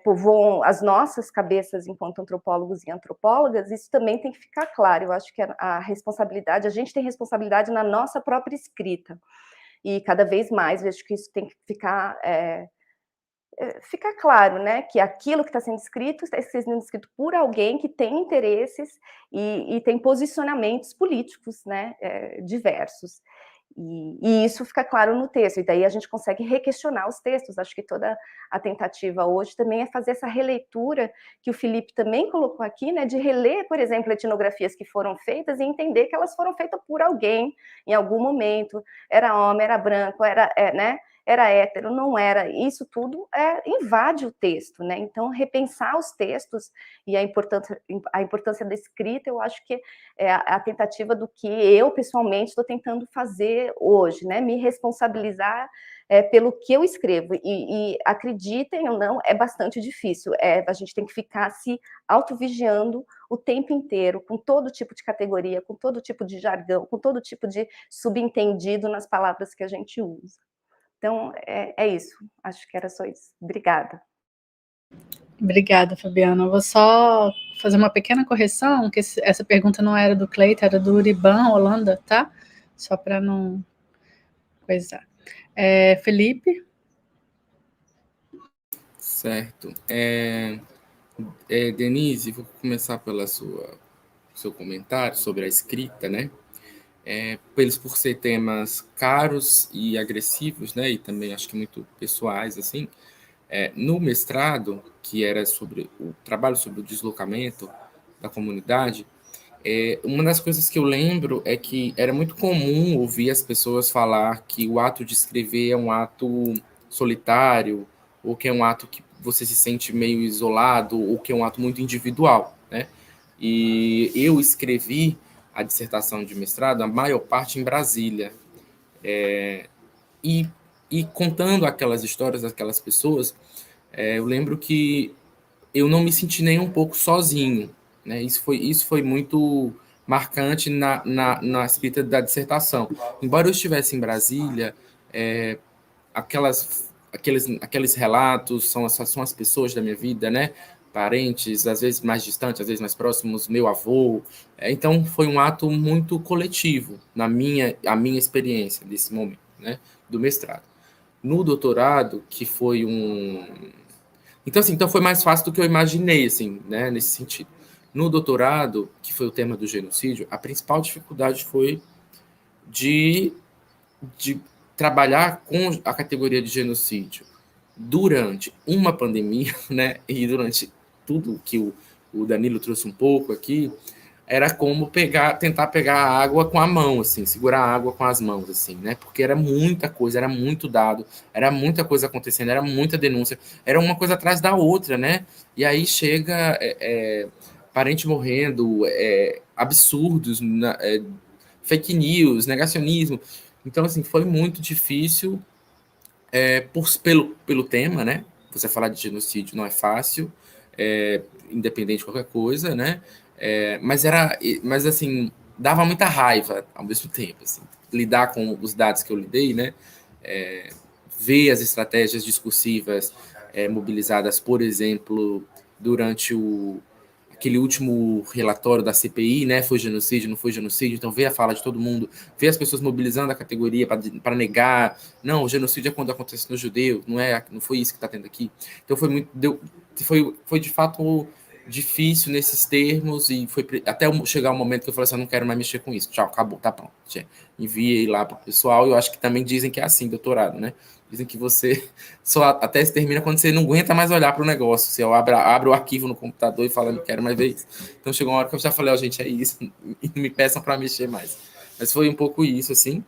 povoam as nossas cabeças enquanto antropólogos e antropólogas, isso também tem que ficar claro. Eu acho que a responsabilidade, a gente tem responsabilidade na nossa própria escrita, e cada vez mais eu acho que isso tem que ficar claro, né, que aquilo que está sendo escrito por alguém que tem interesses e tem posicionamentos políticos, né, diversos. E isso fica claro no texto, e daí a gente consegue requestionar os textos. Acho que toda a tentativa hoje também é fazer essa releitura, que o Felipe também colocou aqui, né, de reler, por exemplo, etnografias que foram feitas e entender que elas foram feitas por alguém, em algum momento, era homem, era branco, né, era hétero, não era, isso tudo invade o texto, né? Então, repensar os textos e a importância da escrita, eu acho que é a tentativa do que eu, pessoalmente, estou tentando fazer hoje, né? Me responsabilizar pelo que eu escrevo, e acreditem ou não, é bastante difícil, a gente tem que ficar se autovigiando o tempo inteiro, com todo tipo de categoria, com todo tipo de jargão, com todo tipo de subentendido nas palavras que a gente usa. Então, é isso. Acho que era só isso. Obrigada. Obrigada, Fabiana. Eu vou só fazer uma pequena correção, que essa pergunta não era do Cleiton, era do Uriban, Holanda, tá? Só para não coisar. Felipe? Certo. Denise, vou começar pelo seu comentário sobre a escrita, né? Por ser temas caros e agressivos, né? E também acho que muito pessoais, assim. No mestrado, que era sobre o trabalho sobre o deslocamento da comunidade, uma das coisas que eu lembro é que era muito comum ouvir as pessoas falar que o ato de escrever é um ato solitário, ou que é um ato que você se sente meio isolado, ou que é um ato muito individual, né? E eu escrevi a dissertação de mestrado, a maior parte em Brasília. E contando aquelas histórias daquelas pessoas, eu lembro que eu não me senti nem um pouco sozinho, né? Isso foi muito marcante na escrita da dissertação. Embora eu estivesse em Brasília, aqueles relatos são as pessoas da minha vida, né? Parentes, às vezes mais distantes, às vezes mais próximos, meu avô. Então, foi um ato muito coletivo, a minha experiência desse momento, né? Do mestrado. No doutorado, que foi Então, assim, foi mais fácil do que eu imaginei, assim, né? Nesse sentido. No doutorado, que foi o tema do genocídio, a principal dificuldade foi de trabalhar com a categoria de genocídio durante uma pandemia, né, e durante tudo que o Danilo trouxe um pouco aqui, era como tentar pegar a água com a mão, assim, segurar a água com as mãos, assim, né, porque era muita coisa, era muito dado, era muita coisa acontecendo, era muita denúncia, era uma coisa atrás da outra, né, e aí chega parente morrendo, absurdos, fake news, negacionismo. Então, assim, foi muito difícil pelo tema, né? Você falar de genocídio não é fácil, independente de qualquer coisa, né? Mas assim, dava muita raiva ao mesmo tempo, assim, lidar com os dados que eu lidei, né? Ver as estratégias discursivas mobilizadas, por exemplo, durante aquele último relatório da CPI, né? Foi genocídio, não foi genocídio? Então, ver a fala de todo mundo, ver as pessoas mobilizando a categoria para negar, não, o genocídio é quando acontece no judeu, não foi isso que está tendo aqui. Então, foi de fato difícil nesses termos, e foi até chegar o momento que eu falei assim, eu não quero mais mexer com isso, tchau, acabou, tá pronto. Enviei lá para o pessoal, e eu acho que também dizem que é assim, doutorado, né? Dizem que você só até se termina quando você não aguenta mais olhar para o negócio. Você abre o arquivo no computador e fala, não quero mais ver isso. Então chegou uma hora que eu já falei, gente, é isso, e não me peçam para mexer mais. Mas foi um pouco isso, assim.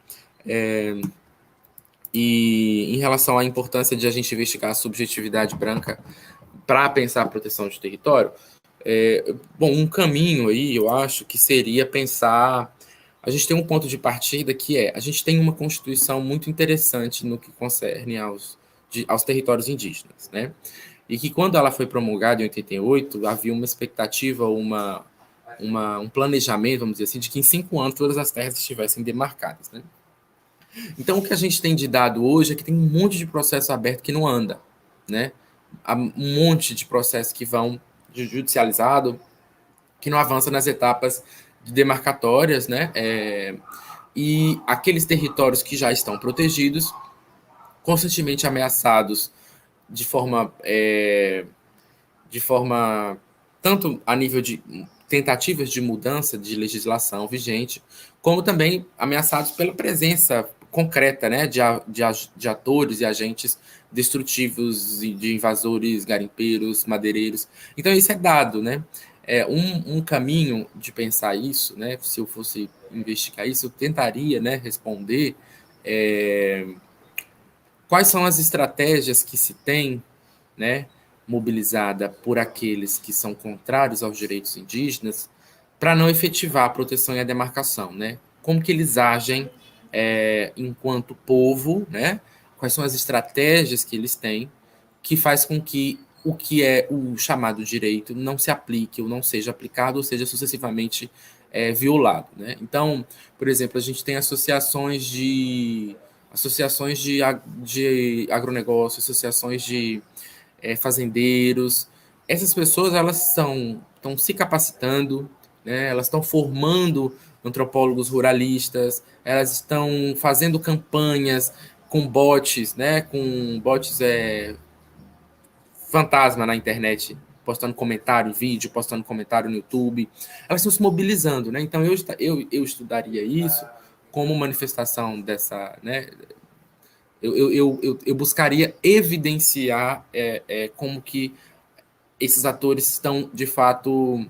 E em relação à importância de a gente investigar a subjetividade branca para pensar a proteção de território, bom, um caminho aí, eu acho, que seria pensar... A gente tem um ponto de partida que a gente tem uma Constituição muito interessante no que concerne aos territórios indígenas, né? E que quando ela foi promulgada em 88, havia uma expectativa, um planejamento, vamos dizer assim, de que em 5 anos todas as terras estivessem demarcadas, né? Então, o que a gente tem de dado hoje é que tem um monte de processo aberto que não anda, né? Há um monte de processos que vão judicializado, que não avança nas etapas demarcatórias, né? E aqueles territórios que já estão protegidos, constantemente ameaçados de forma tanto a nível de tentativas de mudança de legislação vigente, como também ameaçados pela presença concreta, né, de atores e agentes destrutivos, e de invasores, garimpeiros, madeireiros. Então, isso é dado, né? Um caminho de pensar isso, né, se eu fosse investigar isso, eu tentaria, né, responder quais são as estratégias que se tem, né, mobilizada por aqueles que são contrários aos direitos indígenas para não efetivar a proteção e a demarcação, né? Como que eles agem enquanto povo, né? Quais são as estratégias que eles têm que faz com que o que é o chamado direito não se aplique ou não seja aplicado ou seja sucessivamente violado, né? Então, por exemplo, a gente tem associações de agronegócio, associações de fazendeiros. Essas pessoas elas estão se capacitando, né? Elas estão formando antropólogos ruralistas, elas estão fazendo campanhas com bots, né? Com bots fantasma na internet, postando comentário em vídeo, postando comentário no YouTube. Elas estão se mobilizando, né? Então eu estudaria isso como manifestação dessa, né? Eu buscaria evidenciar como que esses atores estão, de fato,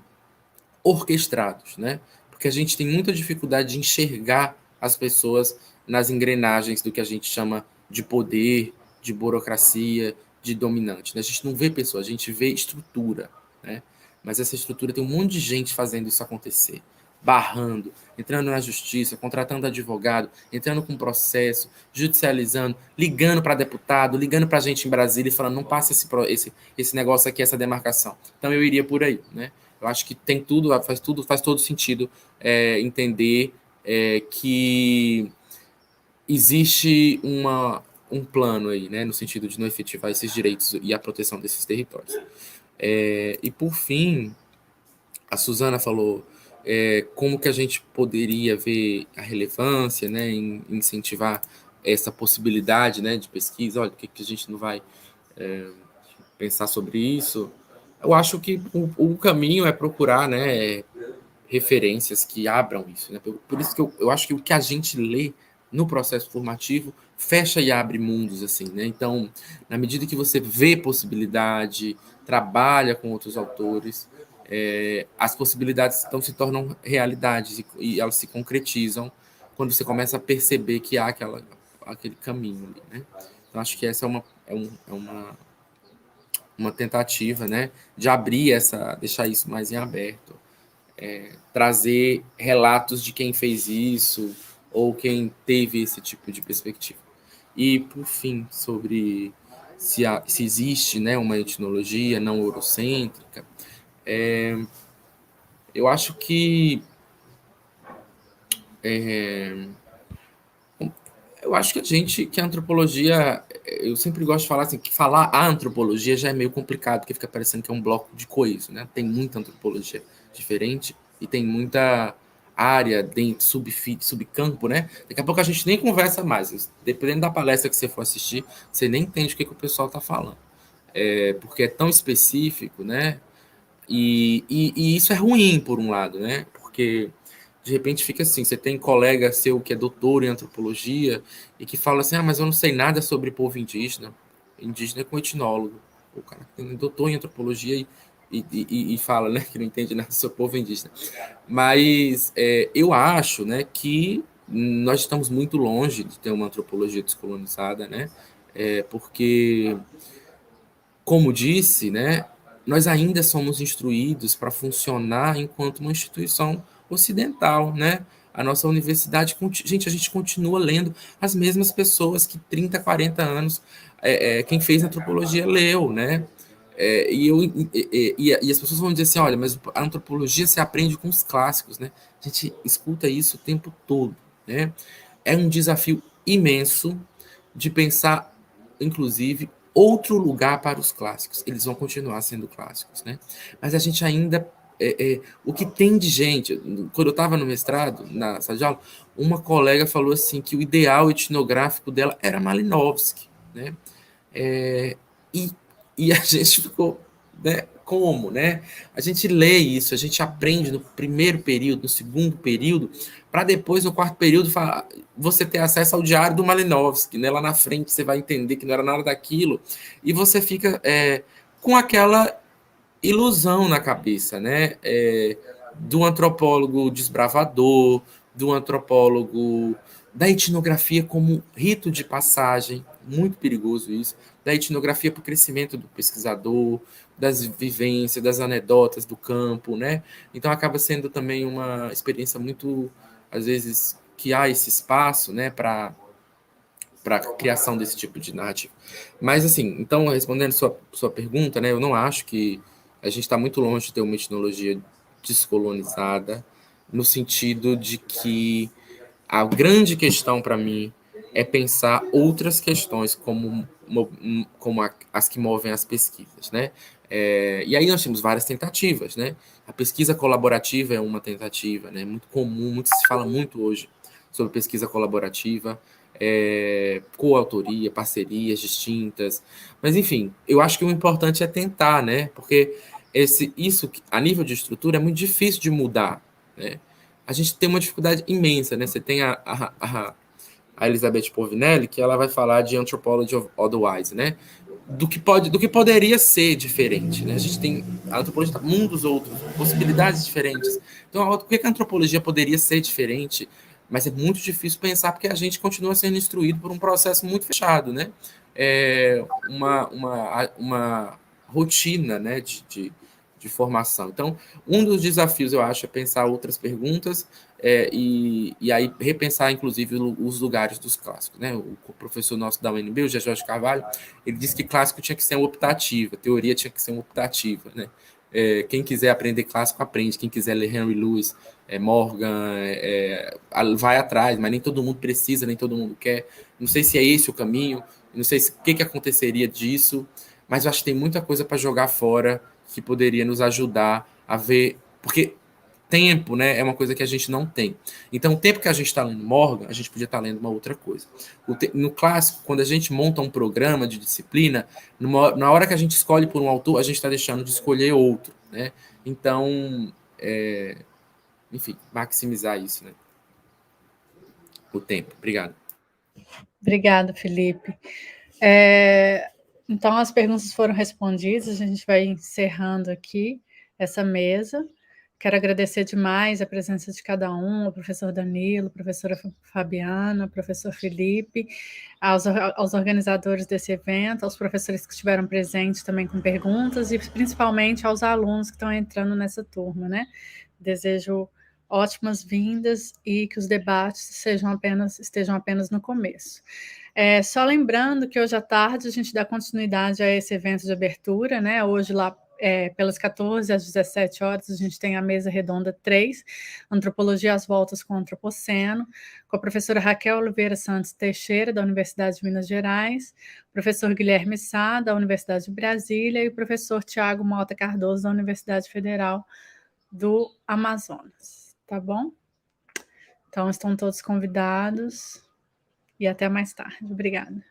orquestrados, né? Porque a gente tem muita dificuldade de enxergar as pessoas nas engrenagens do que a gente chama de poder, de burocracia, de dominante, né? A gente não vê pessoas, a gente vê estrutura, né? Mas essa estrutura tem um monte de gente fazendo isso acontecer, barrando, entrando na justiça, contratando advogado, entrando com processo, judicializando, ligando para deputado, ligando para gente em Brasília e falando, não passa esse negócio aqui, essa demarcação. Então eu iria por aí, né? Eu acho que tem faz todo sentido entender que existe um plano aí, né, no sentido de não efetivar esses direitos e a proteção desses territórios. E por fim, a Suzana falou como que a gente poderia ver a relevância, né, em incentivar essa possibilidade, né, de pesquisa. Olha, o que a gente não vai pensar sobre isso? Eu acho que o caminho é procurar, né, referências que abram isso, né? Por isso que eu acho que o que a gente lê no processo formativo fecha e abre mundos, assim, né? Então, na medida que você vê possibilidade, trabalha com outros autores, as possibilidades então se tornam realidades e elas se concretizam quando você começa a perceber que há aquele caminho ali, né? Então, acho que essa uma tentativa, né, de abrir deixar isso mais em aberto, trazer relatos de quem fez isso ou quem teve esse tipo de perspectiva. E, por fim, sobre se existe, né, uma etnologia não eurocêntrica, eu acho que que a antropologia, eu sempre gosto de falar assim, que falar a antropologia já é meio complicado, porque fica parecendo que é um bloco de coisa, né? Tem muita antropologia diferente e tem muita área dentro, subcampo, né? Daqui a pouco a gente nem conversa mais. Dependendo da palestra que você for assistir, você nem entende o que o pessoal está falando. Porque é tão específico, né? E isso é ruim, por um lado, né? Porque de repente fica assim, você tem colega seu que é doutor em antropologia e que fala assim, mas eu não sei nada sobre povo indígena. Indígena é com etnólogo. O cara tem doutor em antropologia e fala, né, que não entende nada sobre povo indígena. Mas eu acho, né, que nós estamos muito longe de ter uma antropologia descolonizada, né? Porque, como disse, né, nós ainda somos instruídos para funcionar enquanto uma instituição ocidental, né? A nossa universidade, gente, a gente continua lendo as mesmas pessoas que 30, 40 anos quem fez antropologia leu, né? E as pessoas vão dizer assim, olha, mas a antropologia se aprende com os clássicos, né? A gente escuta isso o tempo todo, né? É um desafio imenso de pensar, inclusive, outro lugar para os clássicos. Eles vão continuar sendo clássicos, né? Mas a gente ainda o que tem de gente, quando eu estava no mestrado, na sala de aula, uma colega falou assim que o ideal etnográfico dela era Malinowski, né? E a gente ficou, né? como, né? A gente lê isso, a gente aprende no primeiro período, no segundo período, para depois, no quarto período, você ter acesso ao diário do Malinowski, né? Lá na frente você vai entender que não era nada daquilo, e você fica com aquela ilusão na cabeça, né? Do antropólogo desbravador, do antropólogo da etnografia como rito de passagem, muito perigoso isso, da etnografia para o crescimento do pesquisador, das vivências, das anedotas do campo, né? Então acaba sendo também uma experiência muito, às vezes, que há esse espaço, né, para a criação desse tipo de narrativa. Mas, assim, então, respondendo sua pergunta, né, eu não acho que a gente está muito longe de ter uma etnologia descolonizada, no sentido de que a grande questão para mim é pensar outras questões como as que movem as pesquisas, né? E aí nós temos várias tentativas, né? A pesquisa colaborativa é uma tentativa, né? Muito comum, se fala muito hoje sobre pesquisa colaborativa, coautoria, parcerias distintas, mas enfim, eu acho que o importante é tentar, né? Porque isso a nível de estrutura é muito difícil de mudar, né? A gente tem uma dificuldade imensa, né? Você tem a Elizabeth Povinelli, que ela vai falar de Anthropology of Otherwise, né? Do que poderia ser diferente, né? A gente tem a antropologia mundos outros, possibilidades diferentes. Então, o que a antropologia poderia ser diferente? Mas é muito difícil pensar porque a gente continua sendo instruído por um processo muito fechado, né? Uma rotina, né? De formação. Então, um dos desafios, eu acho, é pensar outras perguntas e aí repensar, inclusive, os lugares dos clássicos. Né? O professor nosso da UNB, o Jorge Carvalho, ele disse que clássico tinha que ser uma optativa, teoria tinha que ser uma optativa. Né? Quem quiser aprender clássico, aprende. Quem quiser ler Henry Lewis, Morgan, vai atrás, mas nem todo mundo precisa, nem todo mundo quer. Não sei se é esse o caminho, não sei o que aconteceria disso, mas eu acho que tem muita coisa para jogar fora que poderia nos ajudar a ver, porque tempo, né, é uma coisa que a gente não tem. Então, o tempo que a gente está lendo Morgan, a gente podia estar lendo uma outra coisa. No clássico, quando a gente monta um programa de disciplina, na hora que a gente escolhe por um autor, a gente está deixando de escolher outro, né? Então, enfim, maximizar isso, né? O tempo. Obrigado. Obrigada, Felipe. Então, as perguntas foram respondidas, a gente vai encerrando aqui essa mesa. Quero agradecer demais a presença de cada um, o professor Danilo, a professora Fabiana, o professor Felipe, aos organizadores desse evento, aos professores que estiveram presentes também com perguntas e principalmente aos alunos que estão entrando nessa turma, né? Desejo ótimas vindas e que os debates estejam apenas no começo. Só lembrando que hoje à tarde a gente dá continuidade a esse evento de abertura, né? Hoje lá pelas 14 às 17 horas, a gente tem a mesa redonda 3, Antropologia às Voltas com o Antropoceno, com a professora Raquel Oliveira Santos Teixeira, da Universidade de Minas Gerais, o professor Guilherme Sá, da Universidade de Brasília, e o professor Tiago Mota Cardoso, da Universidade Federal do Amazonas. Tá bom? Então, estão todos convidados e até mais tarde. Obrigada.